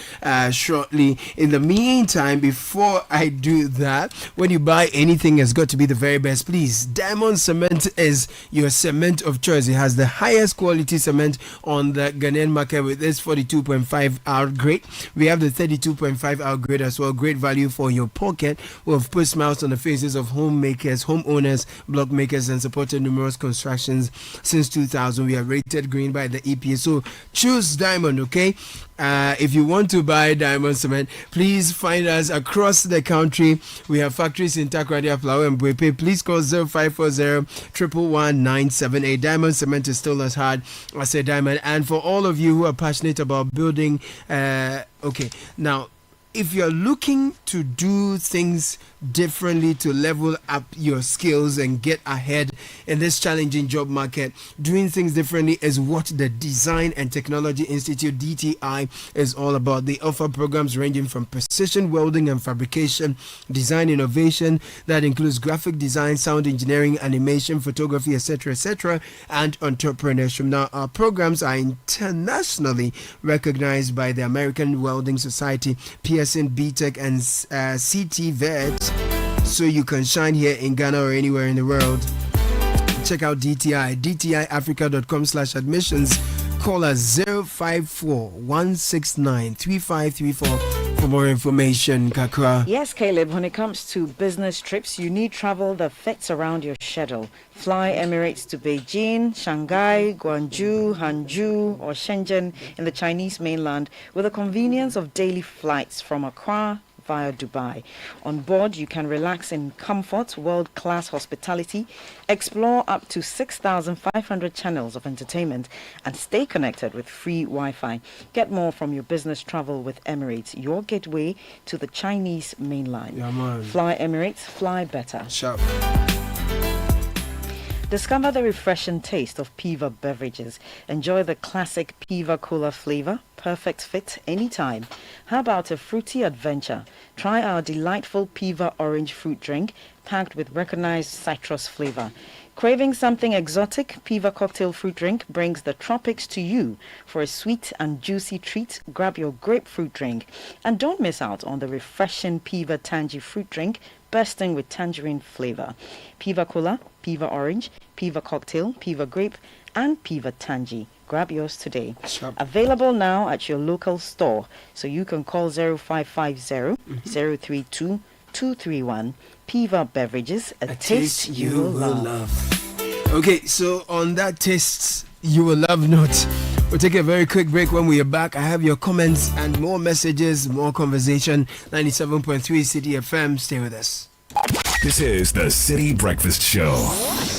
shortly. In the meantime, before I do that, when you buy anything, it's got to be the very best. Please, Diamond Cement is your cement of choice. It has the highest quality cement on the Ghanaian market with this 42.5 hour grade. We have the 32.5 hour grade as well. Great value for your pocket. We've put smiles on the faces of homemakers, homeowners, block makers, and supported numerous constructions since 2000. We are rated green by the EPA. So choose Diamond, okay? If you want to buy Diamond Cement, please find us across the country. We have factories in Takoradi, Aflao, and Buepe. Please call 0540-111-978. Diamond Cement is still as hard as a diamond. And for all of you who are passionate about building, now, if you're looking to do things differently to level up your skills and get ahead in this challenging job market, doing things differently is what the Design and Technology Institute, DTI, is all about. They offer programs ranging from precision welding and fabrication, design innovation that includes graphic design, sound engineering, animation, photography, etc., and entrepreneurship. Now, our programs are internationally recognized by the American Welding Society, PSN, BTEC, and Citi Vet, so you can shine here in Ghana or anywhere in the world. Check out DTI, dtiafrica.com/admissions. Call us 054-169-3534 for more information. Kakra. Yes, Caleb, when it comes to business trips, you need travel that fits around your schedule. Fly Emirates to Beijing, Shanghai, Guangzhou, Hangzhou, or Shenzhen in the Chinese mainland with the convenience of daily flights from Accra via Dubai. On board, you can relax in comfort, world-class hospitality, explore up to 6,500 channels of entertainment, and stay connected with free Wi-Fi. Get more from your business travel with Emirates, your gateway to the Chinese mainland. Yeah, man. Fly Emirates, fly better. Sharp. Discover the refreshing taste of Piva beverages. Enjoy the classic Piva Cola flavor, perfect fit anytime. How about a fruity adventure? Try our delightful Piva orange fruit drink, packed with recognized citrus flavor. Craving something exotic? Piva cocktail fruit drink brings the tropics to you. For a sweet and juicy treat, grab your grapefruit drink. And don't miss out on the refreshing Piva Tangy fruit drink, bursting with tangerine flavor. Piva Cola, Piva Orange, Piva Cocktail, Piva Grape, and Piva Tangy. Grab yours today. Sure. Available now at your local store. So you can call 0550-032-231. Piva Beverages, a taste you will love. Okay, so on that taste you will love note, we'll take a very quick break. When we are back, I have your comments and more messages, more conversation. 97.3 Citi FM. Stay with us. This is the City Breakfast Show,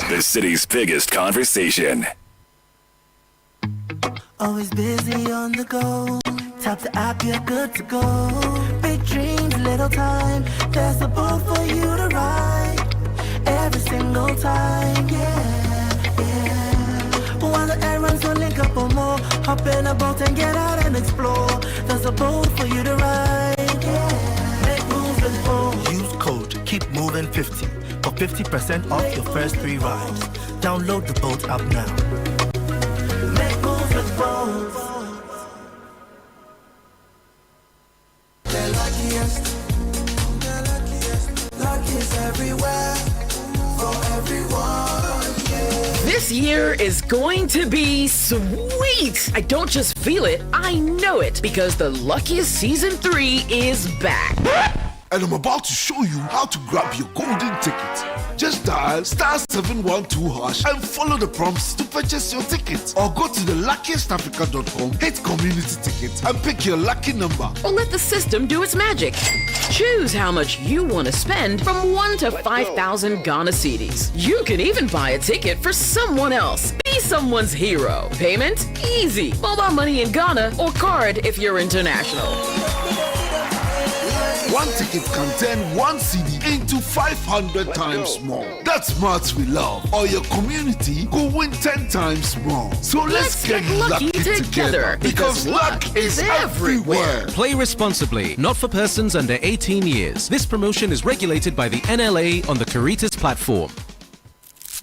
the city's biggest conversation. Always busy on the go. Tap the app, you're good to go. Big dreams, little time. There's a boat for you to ride. Every single time, yeah. While the errands will link up or more. Hop in a boat and get out and explore. There's a boat for you to ride, yeah. Make moves with boat. Use code keep moving 50 for 50% off your first 3 rides. Download the Bolt app now. Make moves with Bolt. The luckiest, luckiest everywhere, for everyone, yeah. This year is going to be sweet. I don't just feel it, I know it, because the Luckiest Season 3 is back. And I'm about to show you how to grab your golden ticket. Just dial *712# and follow the prompts to purchase your ticket. Or go to theluckiestafrica.com, hit community tickets, and pick your lucky number. Or let the system do its magic. Choose how much you want to spend from 1 to 5,000 Ghana cedis. You can even buy a ticket for someone else. Be someone's hero. Payment? Easy. Mobile money in Ghana or card if you're international. One ticket can turn 1 CD into 500 times more. That's maths we love. Or your community could win 10 times more. So let's get lucky together, because luck is everywhere. Play responsibly, not for persons under 18 years. This promotion is regulated by the NLA on the Caritas platform.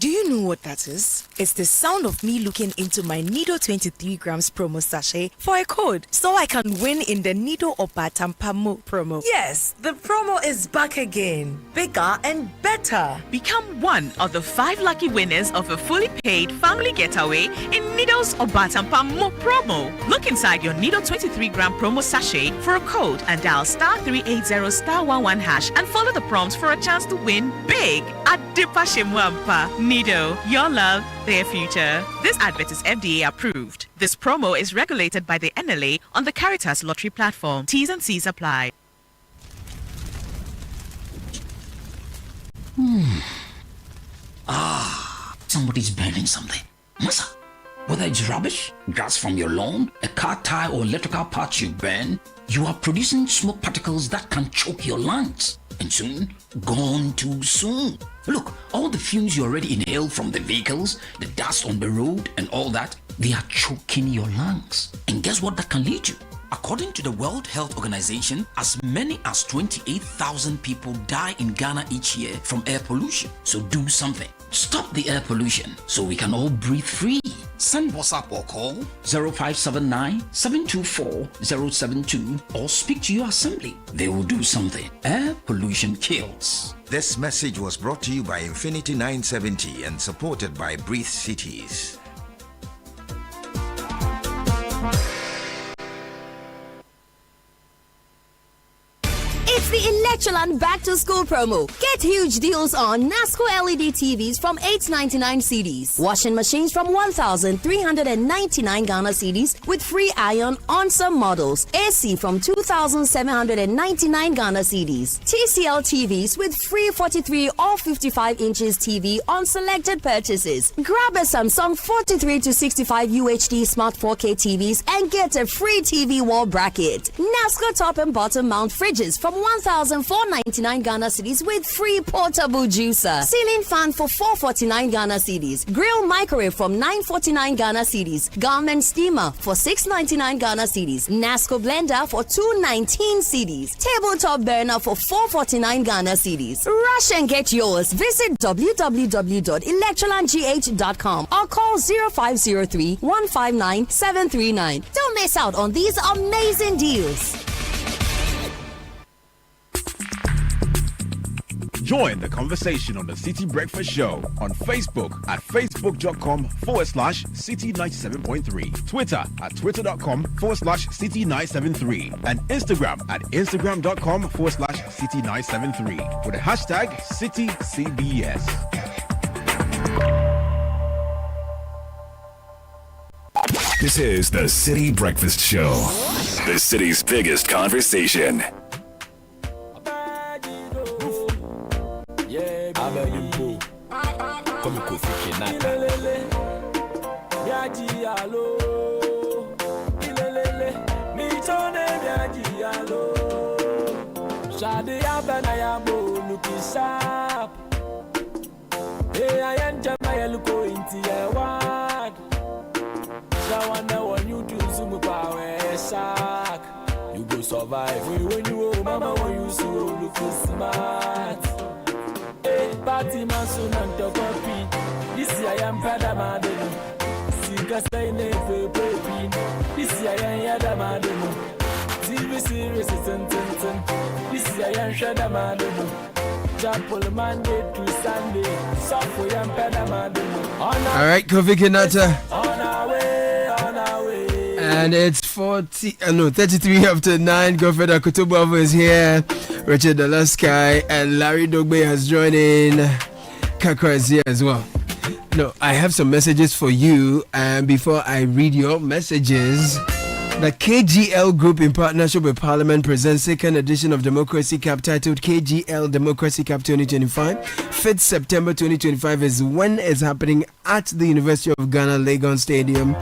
Do you know what that is? It's the sound of me looking into my Nido 23 grams promo sachet for a code so I can win in the Nido Opatampamo promo. Yes, the promo is back again. Bigger and better. Become one of the 5 lucky winners of a fully paid family getaway in Nido's Opatampamo promo. Look inside your Nido 23 gram promo sachet for a code and dial *380*11# and follow the prompts for a chance to win big at Dipashimwampa. Nido, your love, their future. This advert is FDA approved. This promo is regulated by the NLA on the Caritas lottery platform. T's and C's apply. Somebody's burning something. Massa, whether it's rubbish, grass from your lawn, a car tire or electrical parts you burn, you are producing smoke particles that can choke your lungs. And soon, gone too soon. Look, all the fumes you already inhaled from the vehicles, the dust on the road and all that, they are choking your lungs. And guess what that can lead to? According to the World Health Organization, as many as 28,000 people die in Ghana each year from air pollution. So do something. Stop the air pollution so we can all breathe free. Send WhatsApp or call 0579-724-072 or speak to your assembly. They will do something. Air pollution kills. This message was brought to you by Infinity 970 and supported by Breathe Cities. It's the Electroland Back to School promo. Get huge deals on NASCO LED TVs from 899 cedis, washing machines from 1,399 Ghana cedis with free iron on some models, AC from 2,799 Ghana cedis, TCL TVs with free 43 or 55 inches TV on selected purchases. Grab a Samsung 43 to 65 UHD Smart 4K TVs and get a free TV wall bracket. NASCO top and bottom mount fridges from 1,499 Ghana cedis with free portable juicer. Ceiling fan for 449 Ghana cedis. Grill microwave from 949 Ghana cedis. Garment steamer for 699 Ghana cedis. NASCO blender for 219 cedis. Tabletop burner for 449 Ghana cedis. Rush and get yours. Visit www.electrolandgh.com or call 0503 159 739. Don't miss out on these amazing deals. Join the conversation on the City Breakfast Show on Facebook at facebook.com/City97.3, Twitter at twitter.com/City973, and Instagram at instagram.com/City973 with the hashtag CityCBS. This is the City Breakfast Show, the city's biggest conversation. You go survive when you mama when you so look smart. party man soon and to copy. This year I am Padamadino. Sika say ne pepe. This year I am Yadamadino. TV series is ten. This year I am Shadamadino. Japol Monday to Sunday. Software I am Padamadino. All right, Kofi Kinata. On our way. And it's 33 after 9. Godfrey Akutubuavo is here. Richard Dalaskai and Larry Dogbe has joined in. Kakra is here as well. No, I have some messages for you. And before I read your messages, the KGL Group in partnership with Parliament presents second edition of Democracy Cup titled KGL Democracy Cup 2025. 5th September 2025 is when it's happening at the University of Ghana Legon Stadium.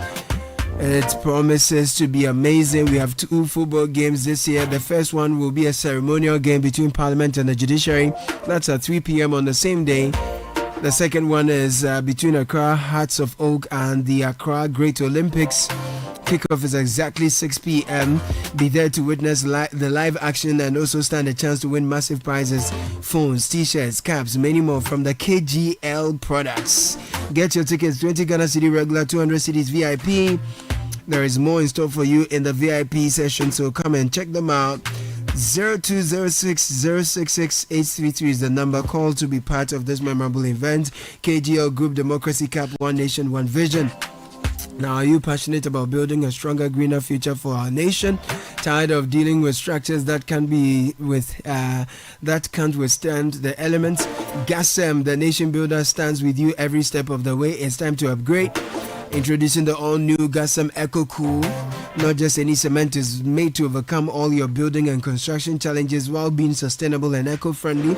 It promises to be amazing. We have 2 football games this year. The first one will be a ceremonial game between Parliament and the Judiciary. That's at 3 p.m. on the same day. The second one is between Accra Hearts of Oak and the Accra Great Olympics. Kickoff is exactly 6 p.m. Be there to witness the live action and also stand a chance to win massive prizes, phones, t-shirts, caps, many more from the KGL products. Get your tickets, 20 Ghana City regular, 200 cities VIP. There is more in store for you in the VIP session, so come and check them out. 0206-066-833 is the number. Call to be part of this memorable event. KGL Group Democracy Cup, One Nation, One Vision. Now, are you passionate about building a stronger, greener future for our nation? Tired of dealing with structures that can't withstand the elements? GASEM, the nation builder, stands with you every step of the way. It's time to upgrade. Introducing the all-new GASEM EcoCool. Not just any cement, is made to overcome all your building and construction challenges while being sustainable and eco-friendly.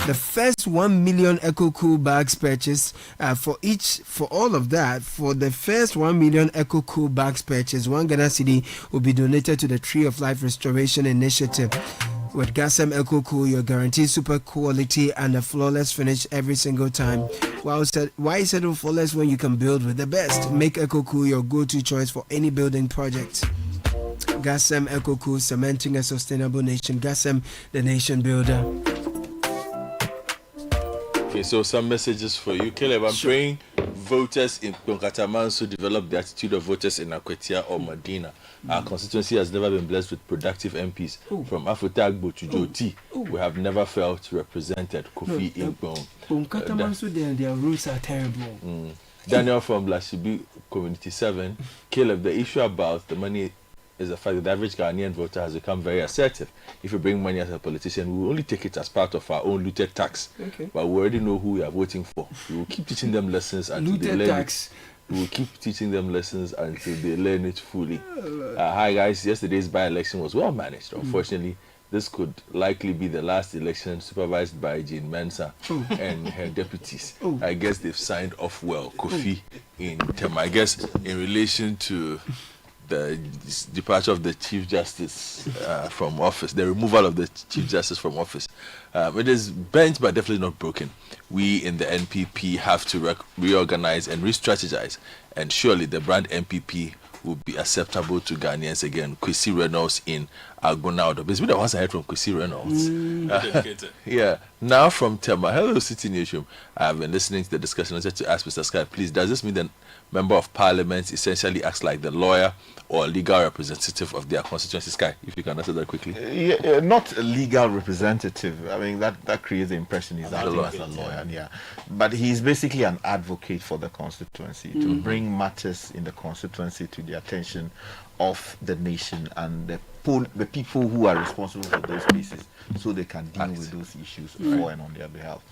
The first 1 million EcoCool bags purchased for the first 1 million EcoCool bags purchased, 1 Ghana Cedi will be donated to the Tree of Life Restoration Initiative. With GASEM EcoCool, you're guaranteed super quality and a flawless finish every single time. Why settle for less when you can build with the best? Make EcoCool your go-to choice for any building project. GASEM EcoCool, cementing a sustainable nation. GASEM, the nation builder. Okay, so some messages for you, Caleb. I'm praying voters in Konkatamanso develop the attitude of voters in Akwetia or Medina. Our constituency has never been blessed with productive MPs. From Afutagbo to Joti, we have never felt represented. Kofi Igbon. Konkatamanso, their roots are terrible. Daniel from Lashibi Community 7. Caleb, the issue about the money is the fact that the average Ghanaian voter has become very assertive. If you bring money as a politician, we will only take it as part of our own looted tax. Okay. But we already know who we are voting for. We will keep teaching them lessons until they learn it. We will keep teaching them lessons until they learn it fully. Hi guys, yesterday's by-election was well managed. Unfortunately, this could likely be the last election supervised by Jean Mensa and her deputies. I guess they've signed off well. Kofi in Tema. I guess in relation to the departure of the Chief Justice from office, the removal of the Chief Justice from office. It is bent but definitely not broken. We in the NPP have to reorganize and re-strategize, and surely the brand NPP will be acceptable to Ghanaians again. Kwesi Reynolds in Agbonaudo. It's been a while I heard from Kwesi Reynolds. Yeah. Now from Tema. Hello, City Newsroom. I have been listening to the discussion. I wanted to ask Mr. Sky, please, does this mean that Member of Parliament essentially acts like the lawyer or legal representative of their constituency? Sky, if you can answer that quickly. Yeah, not a legal representative. I mean, that creates the impression he's acting as a lawyer. Yeah. But he's basically an advocate for the constituency to bring matters in the constituency to the attention of the nation and the people who are responsible for those cases, so they can deal with those issues for and on their behalf.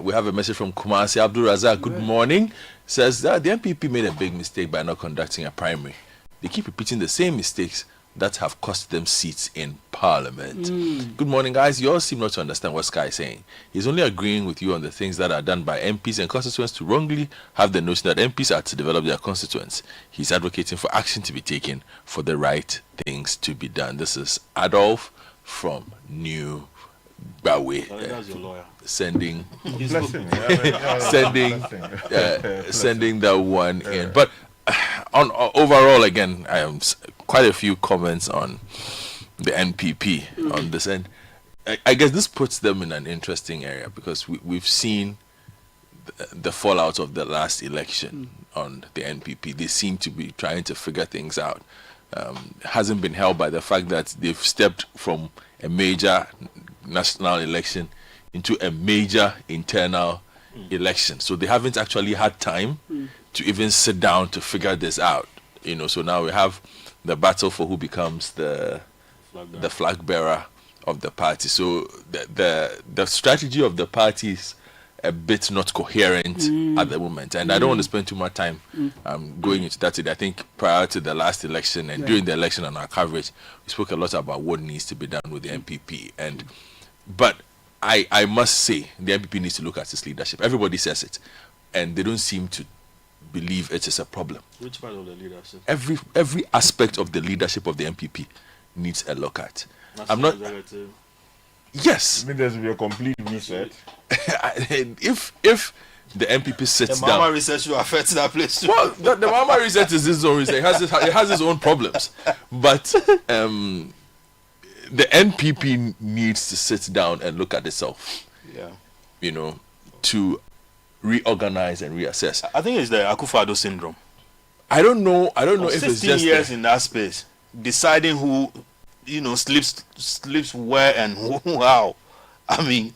We have a message from Kumasi Abdul Razak. Good morning. Says that the NPP made a big mistake by not conducting a primary. They keep repeating the same mistakes that have cost them seats in Parliament. Good morning, guys. You all seem not to understand what Sky is saying. He's only agreeing with you on the things that are done by MPs and constituents to wrongly have the notion that MPs are to develop their constituents. He's advocating for action to be taken for the right things to be done. This is Adolf from New Bawe. Sending that one in. But on overall, again, I am quite a few comments on the NPP on this end. I guess this puts them in an interesting area because we've seen the fallout of the last election on the NPP. They seem to be trying to figure things out. Hasn't been helped by the fact that they've stepped from a major national election into a major internal election. So they haven't actually had time to even sit down to figure this out. So now we have the battle for who becomes the flag bearer of the party. So the strategy of the party is a bit not coherent at the moment, and I don't want to spend too much time going into that today. I think prior to the last election and during the election on our coverage, we spoke a lot about what needs to be done with the MPP. But I must say the MPP needs to look at its leadership. Everybody says it, and they don't seem to believe it is a problem. Which part of the leadership? Every aspect of the leadership of the MPP needs a look at. I'm not. Yes. I mean, there's be a complete reset. If the MPP sits down, the Mama research will affect that place too. Well, the Mama research is its own research. It has its own problems, but the NPP needs to sit down and look at itself. Yeah. To reorganize and reassess. I think it's the Akufo-Addo syndrome. I don't know if it's 16 just years in that space, deciding who sleeps where and who, how. I mean,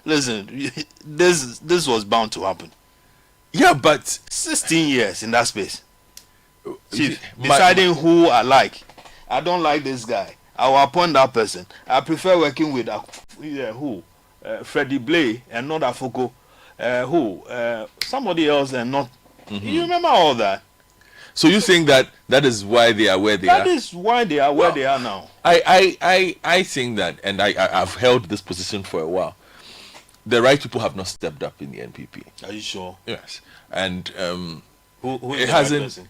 listen, this was bound to happen. Yeah, but 16 years in that space. Chief, deciding who I like. I don't like this guy. I will appoint that person. I prefer working with Freddie Blay and not Afoko. Somebody else and not. You remember all that? So you think that is why they are where they are? That is why they are where they are now. I think that, and I've held this position for a while. The right people have not stepped up in the NPP. Are you sure? Yes, and who it hasn't.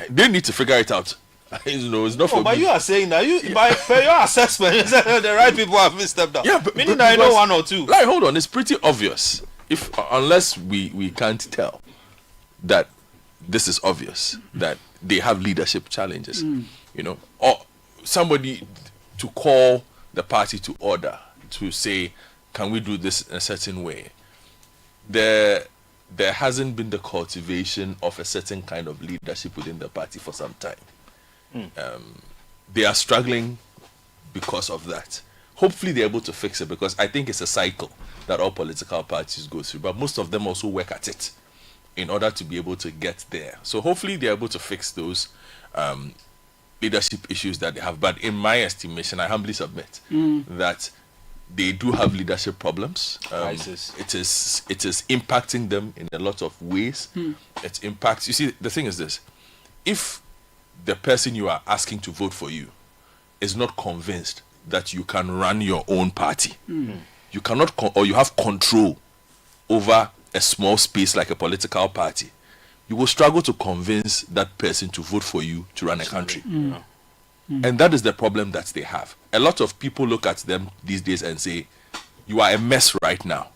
They need to figure it out. It's not for but me. you are saying that by your assessment, the right people have been stepped up. Yeah, but meaning that I know one or two. Like, hold on, it's pretty obvious. Unless we can't tell that this is obvious that they have leadership challenges, or somebody to call the party to order to say, can we do this in a certain way? There hasn't been the cultivation of a certain kind of leadership within the party for some time. They are struggling because of that. Hopefully they're able to fix it, because I think it's a cycle that all political parties go through, but most of them also work at it in order to be able to get there. So hopefully they're able to fix those leadership issues that they have. But in my estimation, I humbly submit that they do have leadership problems. It is impacting them in a lot of ways. It impacts. You see, the thing is this: if the person you are asking to vote for you is not convinced that you can run your own party, you cannot, or you have control over a small space like a political party, you will struggle to convince that person to vote for you to run a country. And that is the problem that they have. A lot of people look at them these days and say, you are a mess right now.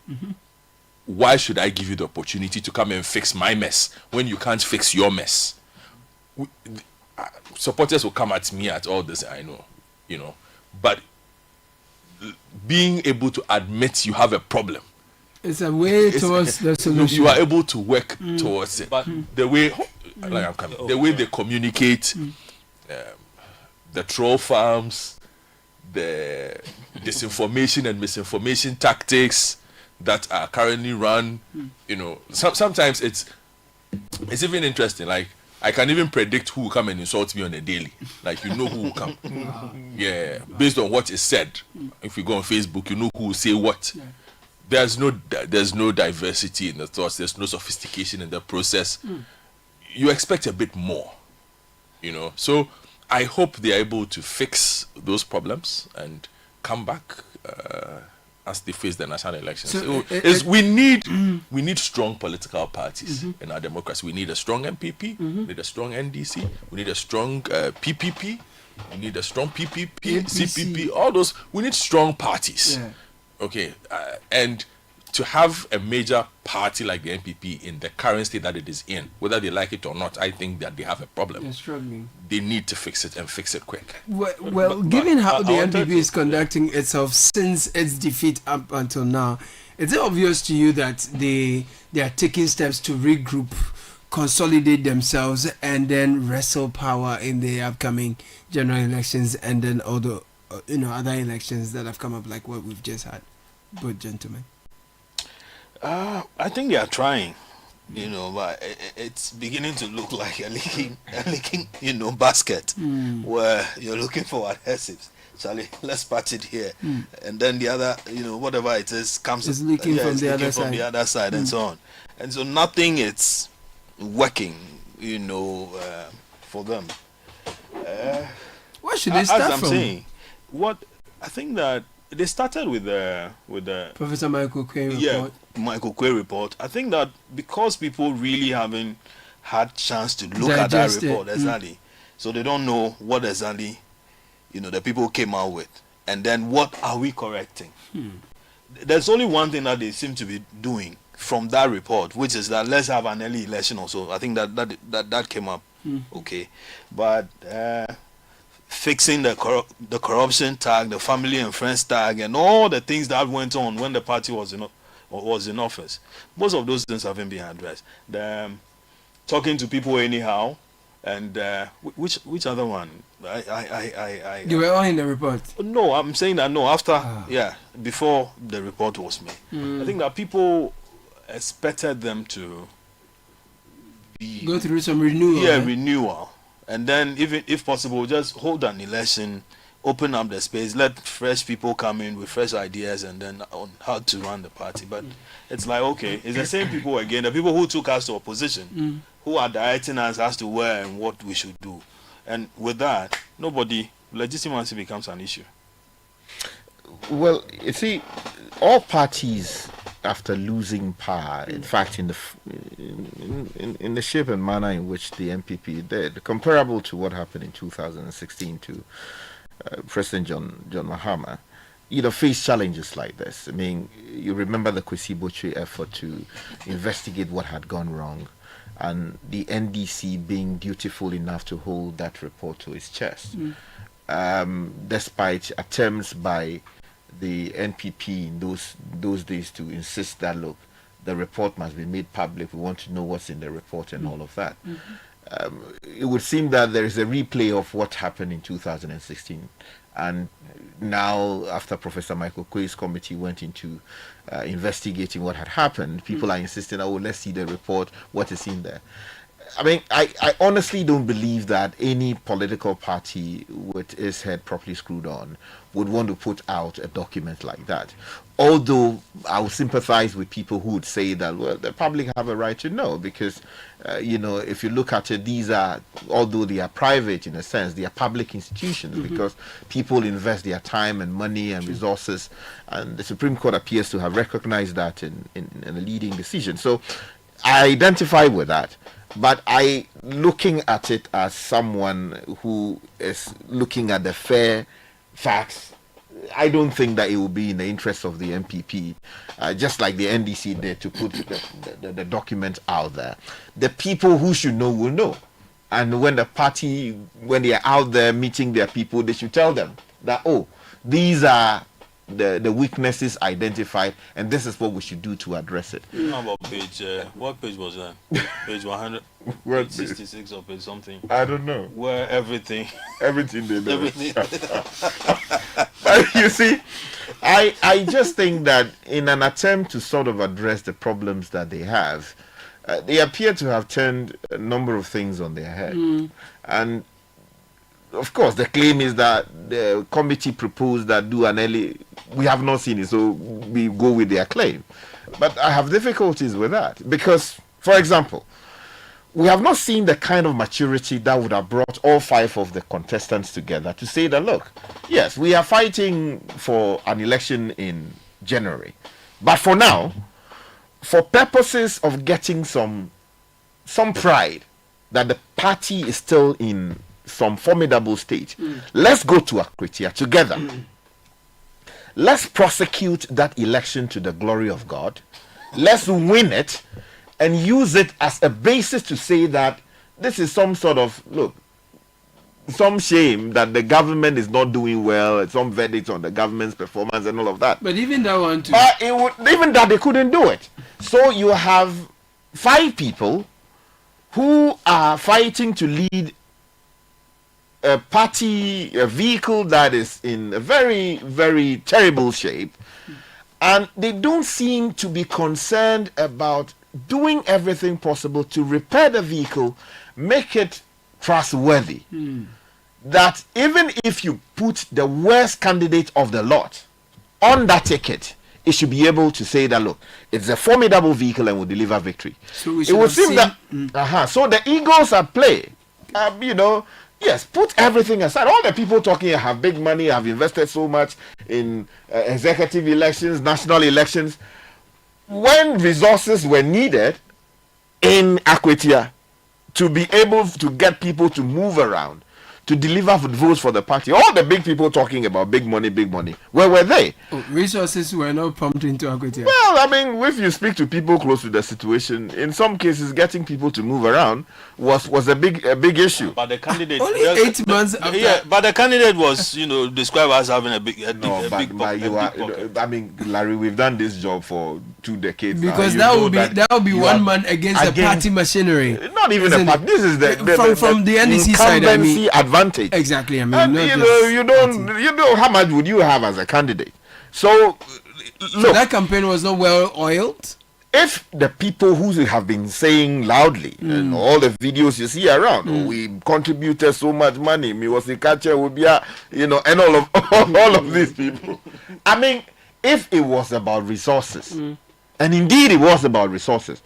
Why should I give you the opportunity to come and fix my mess when you can't fix your mess? Supporters will come at me at all this, I know, but being able to admit you have a problem, it's a way towards the solution. You are able to work towards it. But the way, the way they communicate, the troll farms, the disinformation and misinformation tactics that are currently run, sometimes it's even interesting. Like, I can even predict who will come and insult me on a daily. Like, who will come. Yeah, based on what is said. If you go on Facebook, who will say what. Yeah. There's no diversity in the thoughts. There's no sophistication in the process. You expect a bit more, So I hope they are able to fix those problems and come back as they face the national elections. So, we need strong political parties in our democracy. We need a strong MPP. We need a strong NDC. We need a strong PPP. We need a strong PPP, CPP. All those. We need strong parties. Yeah. Okay, and to have a major party like the NPP in the current state that it is in, whether they like it or not, I think that they have a problem. They're struggling. They need to fix it and fix it quick. Well, given how the NPP is conducting itself since its defeat up until now, is it obvious to you that they are taking steps to regroup, consolidate themselves, and then wrestle power in the upcoming general elections and then all the other elections that have come up, like what we've just had? Both gentlemen. I think they are trying, but it's beginning to look like a leaking, basket where you're looking for adhesives. Charlie, let's patch it here, and then the other, whatever it is, comes leaking from the other side, and so on, and so nothing is working, for them. What should they start as from? I'm saying, what I think that they started with the Professor Michael Quay report. Michael Quay report. I think that because people really haven't had chance to look at that report exactly, so they don't know what exactly the people came out with, and then what are we correcting? There's only one thing that they seem to be doing from that report, which is that let's have an early election also. I think that came up okay, but fixing the corruption tag, the family and friends tag, and all the things that went on when the party was in office. Most of those things haven't been addressed. Talking to people anyhow, and which other one? You were all in the report. No, I'm saying that no. After before the report was made, I think that people expected them to go through some renewal. Yeah, renewal. And then, even if possible, just hold an election, open up the space, let fresh people come in with fresh ideas, and then on how to run the party. But it's like, okay, it's the same people again, the people who took us to opposition, who are directing us as to where and what we should do. And with that, legitimacy becomes an issue. Well, you see, all parties, after losing power, in fact, in the shape and manner in which the NPP did, comparable to what happened in 2016 to President John Mahama, face challenges like this. I mean, you remember the Kwesi Botchwey effort to investigate what had gone wrong, and the NDC being dutiful enough to hold that report to its chest, despite attempts by the NPP in those days to insist that, look, the report must be made public, we want to know what's in the report and all of that. It would seem that there is a replay of what happened in 2016, and now after Professor Michael Quay's committee went into investigating what had happened, people are insisting, let's see the report, what is in there. I mean, I honestly don't believe that any political party with its head properly screwed on would want to put out a document like that. Although I would sympathize with people who would say that, well, the public have a right to know, because, if you look at it, these are, although they are private in a sense, they are public institutions, because people invest their time and money and resources, and the Supreme Court appears to have recognized that in a leading decision. So I identify with that. But looking at it as someone who is looking at the fair facts, I don't think that it will be in the interest of the NPP, just like the NDC did, to put the document out there. The people who should know will know. And when they are out there meeting their people, they should tell them that, these are the weaknesses identified, and this is what we should do to address it. How about page? What page was that? Page 100, page 66 or page something? I don't know. Where everything they know. But you see, I just think that in an attempt to sort of address the problems that they have, they appear to have turned a number of things on their head, and of course, the claim is that the committee proposed that do an early. We have not seen it, so we go with their claim. But I have difficulties with that because, for example, we have not seen the kind of maturity that would have brought all 5 of the contestants together to say that, look, yes, we are fighting for an election in January, but for now, for purposes of getting some pride that the party is still in some formidable state, let's go to Akritia together. let's prosecute that election to the glory of God. Let's win it and use it as a basis to say that this is some sort of, look, some shame that the government is not doing well, some verdict on the government's performance and all of that. But even that one too. But even that they couldn't do it. So you have 5 people who are fighting to lead a party, a vehicle that is in a very, very terrible shape, and they don't seem to be concerned about doing everything possible to repair the vehicle, make it trustworthy. That even if you put the worst candidate of the lot on that ticket, it should be able to say that, look, it's a formidable vehicle and will deliver victory. So it would seem that so the egos at play. Yes, put everything aside. All the people talking have big money, have invested so much in executive elections, national elections. When resources were needed in Akwetia to be able to get people to move around, to deliver votes for the party, all the big people talking about big money, where were they? Resources were not pumped into Akwetia. Well, I mean, if you speak to people close to the situation, in some cases, getting people to move around was a big issue. But the candidate only 8 months after. Yeah, but the candidate was, described as having a big. I mean, Larry, we've done this job for 2 decades. Because now. that would be one man against the party machinery. Not even a party. This is from the NDC side. I mean, advantage. Exactly. I mean, and you know how much would you have as a candidate? So look, that campaign was not well oiled. If the people who have been saying loudly and all the videos you see around, we contributed so much money, me was a catcher, would be and all of these people. I mean, if it was about resources, and indeed it was about resources,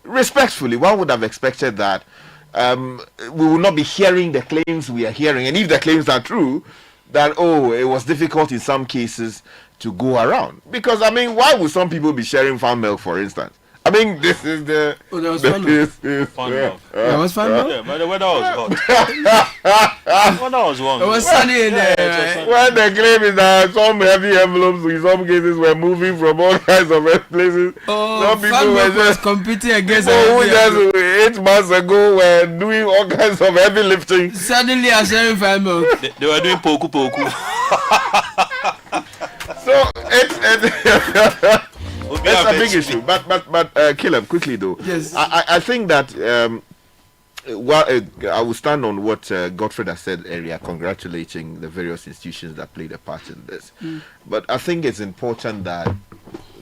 respectfully, one would have expected that we will not be hearing the claims we are hearing, and if the claims are true, that it was difficult in some cases to go around. Because I mean, why would some people be sharing farm milk, for instance? I mean, this is the. Oh, that was fun milk. That was fun milk. Yeah, but the weather was hot. The weather was warm. It was sunny in there. Well, the claim is that some heavy envelopes in some cases were moving from all kinds of places. Some people were just competing against people who just 8 months ago were doing all kinds of heavy lifting. Suddenly, are sharing farm milk. They were doing poku. So it's a big issue. But Caleb, quickly though. Yes. I think that I will stand on what Godfred has said earlier, congratulating the various institutions that played a part in this. But I think it's important that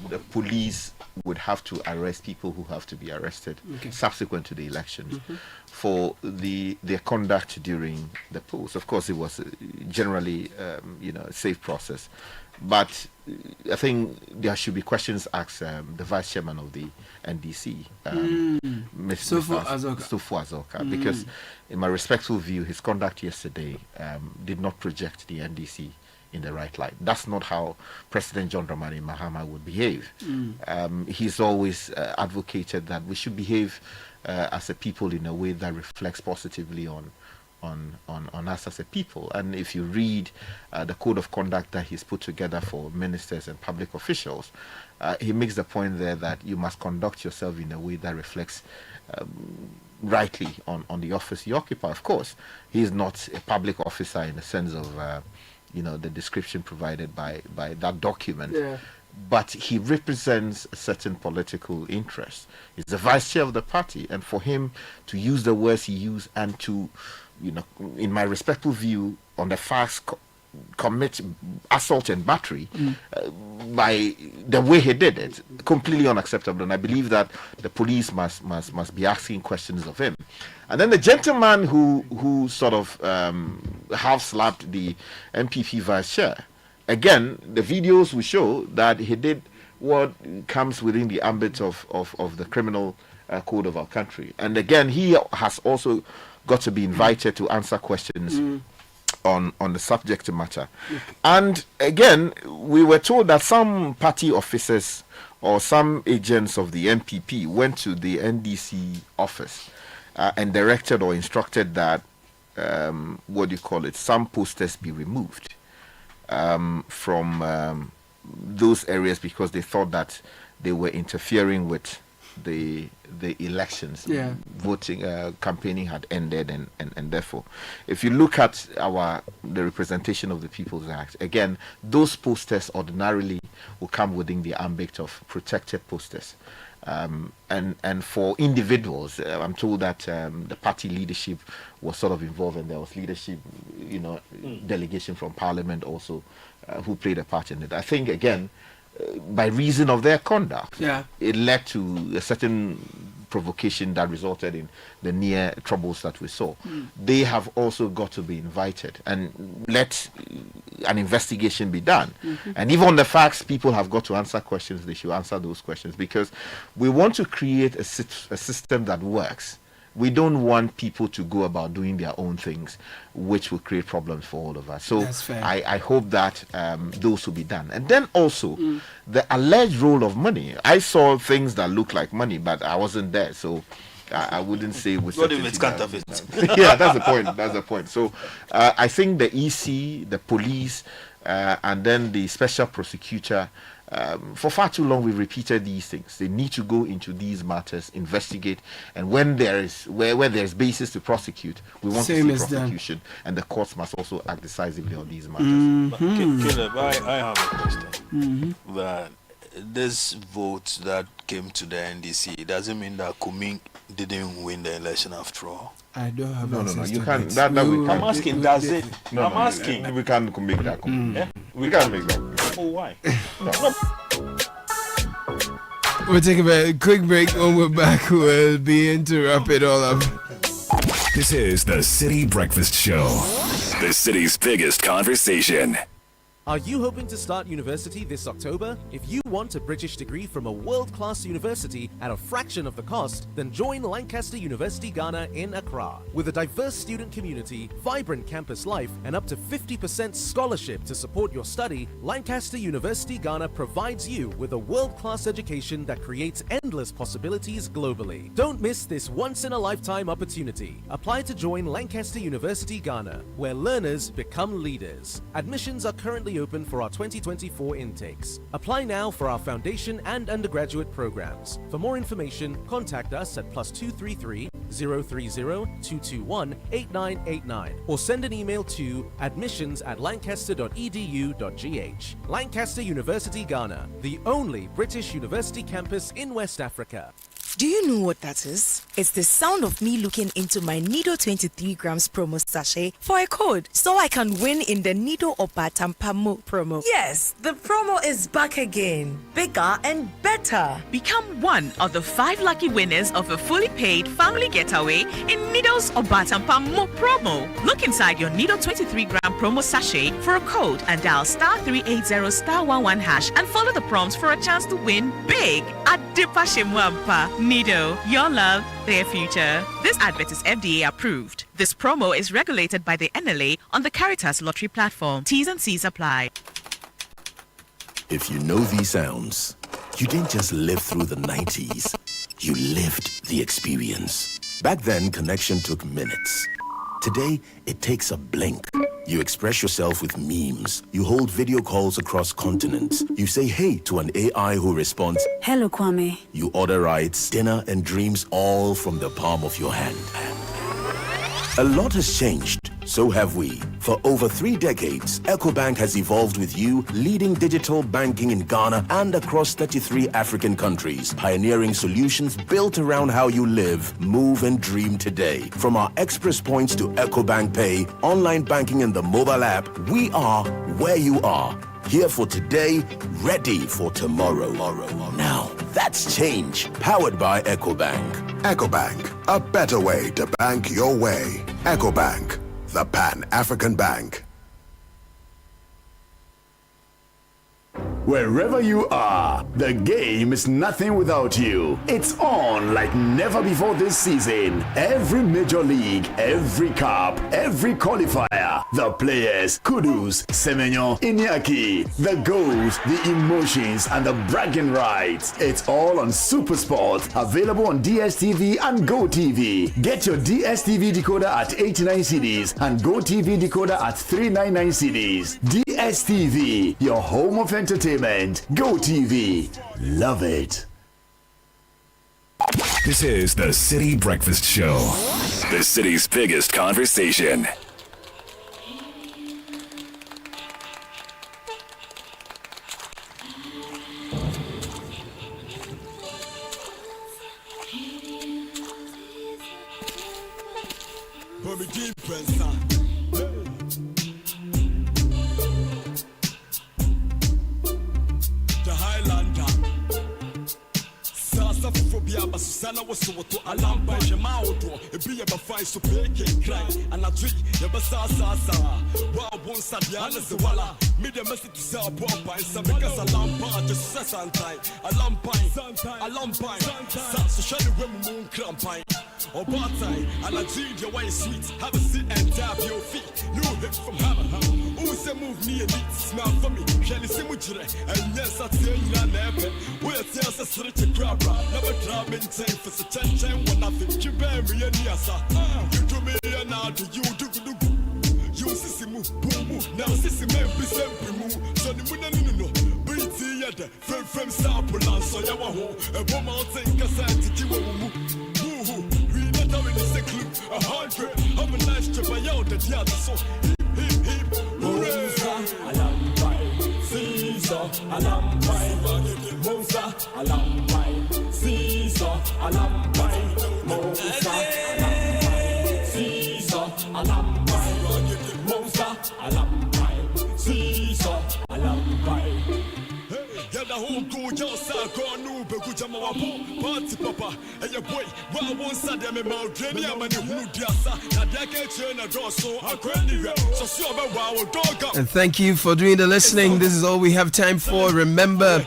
the police would have to arrest people who have to be arrested subsequent to the elections for their conduct during the polls. Of course, it was generally a safe process. But I think there should be questions asked the vice chairman of the NDC, Sofo Azoka, because in my respectful view, his conduct yesterday did not project the NDC in the right light. That's not how President John Dramani Mahama would behave. He's always advocated that we should behave as a people in a way that reflects positively on us as a people. And if you read the code of conduct that he's put together for ministers and public officials, he makes the point there that you must conduct yourself in a way that reflects rightly on the office you occupy. Of course, he is not a public officer in the sense of the description provided by that document. But he represents a certain political interest. He's the vice chair of the party, and for him to use the words he used and to, in my respectful view, on the facts, commit assault and battery by the way he did it, completely unacceptable. And I believe that the police must be asking questions of him. And then the gentleman who sort of half slapped the MPP vice chair. Again, the videos will show that he did what comes within the ambit of the criminal code of our country. And again, he has also got to be invited to answer questions on the subject matter. And again, we were told that some party officers or some agents of the MPP went to the NDC office and directed or instructed that, some posters be removed from those areas because they thought that they were interfering with the elections. Voting, campaigning had ended, and therefore, if you look at the Representation of the People's Act, again, those posters ordinarily will come within the ambit of protected posters. And for individuals, I'm told that the party leadership was sort of involved, and there was leadership, delegation from Parliament also who played a part in it. I think, again, by reason of their conduct, it led to a certain provocation that resulted in the near troubles that we saw. They have also got to be invited and let an investigation be done. And even on the facts, people have got to answer questions. They should answer those questions, because we want to create a system that works. We don't want people to go about doing their own things, which will create problems for all of us. So I hope that those will be done. And then also the alleged role of money. I saw things that look like money, but I wasn't there, so I wouldn't say with what if it's counterfeit? Yeah, that's the point. That's the point. So I think the EC, the police, and then the special prosecutor, for far too long we've repeated these things. They need to go into these matters, investigate, and when there is where there's basis to prosecute, we want to see prosecution, and the courts must also act decisively on these matters. But Caleb, I have a question. That this vote that came to the NDC, doesn't mean that Kuming didn't win the election after all. I don't have No. You can't. can't. I'm asking, does it? I'm asking. We can't make that. We can't make that. Oh, why? We'll take a quick break. When we're back, we'll be in to wrap it all up. This is the City Breakfast Show, the city's biggest conversation. Are you hoping to start university this October? If you want a British degree from a world-class university at a fraction of the cost, then join Lancaster University Ghana in Accra. With a diverse student community, vibrant campus life, and up to 50% scholarship to support your study, Lancaster University Ghana provides you with a world-class education that creates endless possibilities globally. Don't miss this once-in-a-lifetime opportunity. Apply to join Lancaster University Ghana, where learners become leaders. Admissions are currently open for our 2024 intakes. Apply now for our foundation and undergraduate programs. For more information, contact us at +233 030 221 8989 or send an email to admissions@lancaster.edu.gh. Lancaster University Ghana, the only British university campus in West Africa. Do you know what that is? It's the sound of me looking into my Nido 23 grams promo sachet for a code, so I can win in the Nido Obatampamo promo. Yes, the promo is back again. Bigger and better. Become one of the 5 lucky winners of a fully paid family getaway in Nido's Obatampamo promo. Look inside your Nido 23-gram promo sachet for a code and dial *380*11# and follow the prompts for a chance to win big at Dipashimwampa. Nido, your love, their future. This advert is FDA approved. This promo is regulated by the NLA on the Caritas Lottery platform. T's and C's apply. If you know these sounds, you didn't just live through the 90s. You lived the experience. Back then, connection took minutes. Today, it takes a blink. You express yourself with memes. You hold video calls across continents. You say hey to an AI who responds, "Hello, Kwame." You order rides, dinner, and dreams all from the palm of your hand. A lot has changed. So have we. For over 3 decades, EcoBank has evolved with you, leading digital banking in Ghana and across 33 African countries, pioneering solutions built around how you live, move, and dream today. From our express points to EcoBank Pay, online banking, and the mobile app, we are where you are. Here for today, ready for tomorrow. Now, that's change. Powered by EcoBank. EcoBank, a better way to bank your way. EcoBank, the Pan-African Bank. Wherever you are, the game is nothing without you. It's on like never before this season. Every major league, every cup, every qualifier, the players, Kudus, Semenyo, Iñaki, the goals, the emotions, and the bragging rights. It's all on SuperSport, available on DSTV and GoTV. Get your DSTV decoder at 89 cedis and GoTV decoder at 399 cedis. STV, your home of entertainment. Go TV. Love it. This is the City Breakfast Show, the city's biggest conversation. Sana was so to alarm by Jamauto, a be a fine so big and cry, and a tree, the Bassa. Well, one Sadiana Zawala, made a message to sell bomb by some because alarm bar just says alarm pine, so shut the women moon crampine. Or bar time, and I drink your wine sweet, have a seat and tap your feet. New hip from Hammer. Who say move me and eat, smell for me, Kelly Simujre, and yes, I tell you, I never. We'll tell us a search a crab, never drop in time for such a time when I think you bear me and yes, you do me and now do you do. You see move, boom, now see men be sempre move, so the moon no. Pretty at the from sample and so you want a woman think a science to move. We not having a second, 100. I'm a nice trip, I out the other so hip, Musa, Alambai, Caesar, Alambai, Musa, Alambai, Caesar, Alambai, Musa, Alambai, Caesar, Alambai, Musa, Alambai, Caesar, Alambai. The whole good yourself, go new, but good Jama party papa, and your boy, well, one Saturday, my mouth, and who diasa, and I can't turn a door, so I can't so see about wow, dog. And thank you for doing the listening. This is all we have time for. Remember,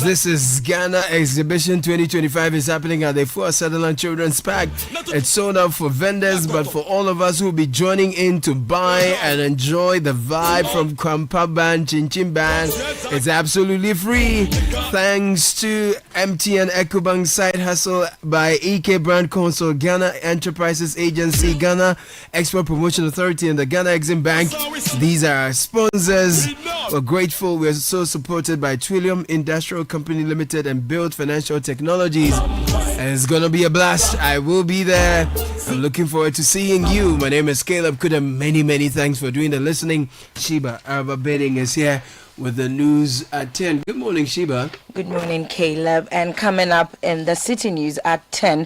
this is Ghana Exhibition 2025 is happening at the Fuwa Sutherland Children's Park. It's sold out for vendors, but for all of us who will be joining in to buy and enjoy the vibe from Kwampa Band, Chin Chin Band, it's absolutely free. Thanks to MTN EcoBank Side Hustle by EK Brand Council, Ghana Enterprises Agency, Ghana Export Promotion Authority, and the Ghana Exim Bank. These are our sponsors. We're grateful. We're so supported by Twillium Industrial Company Limited and Build Financial Technologies. And it's gonna be a blast. I will be there. I'm looking forward to seeing you. My name is Caleb Kudam. Many thanks for doing the listening. Sheba Arba Bedding is here with the news at 10. Good morning, Sheba. Good morning, Caleb. And coming up in the City News at 10.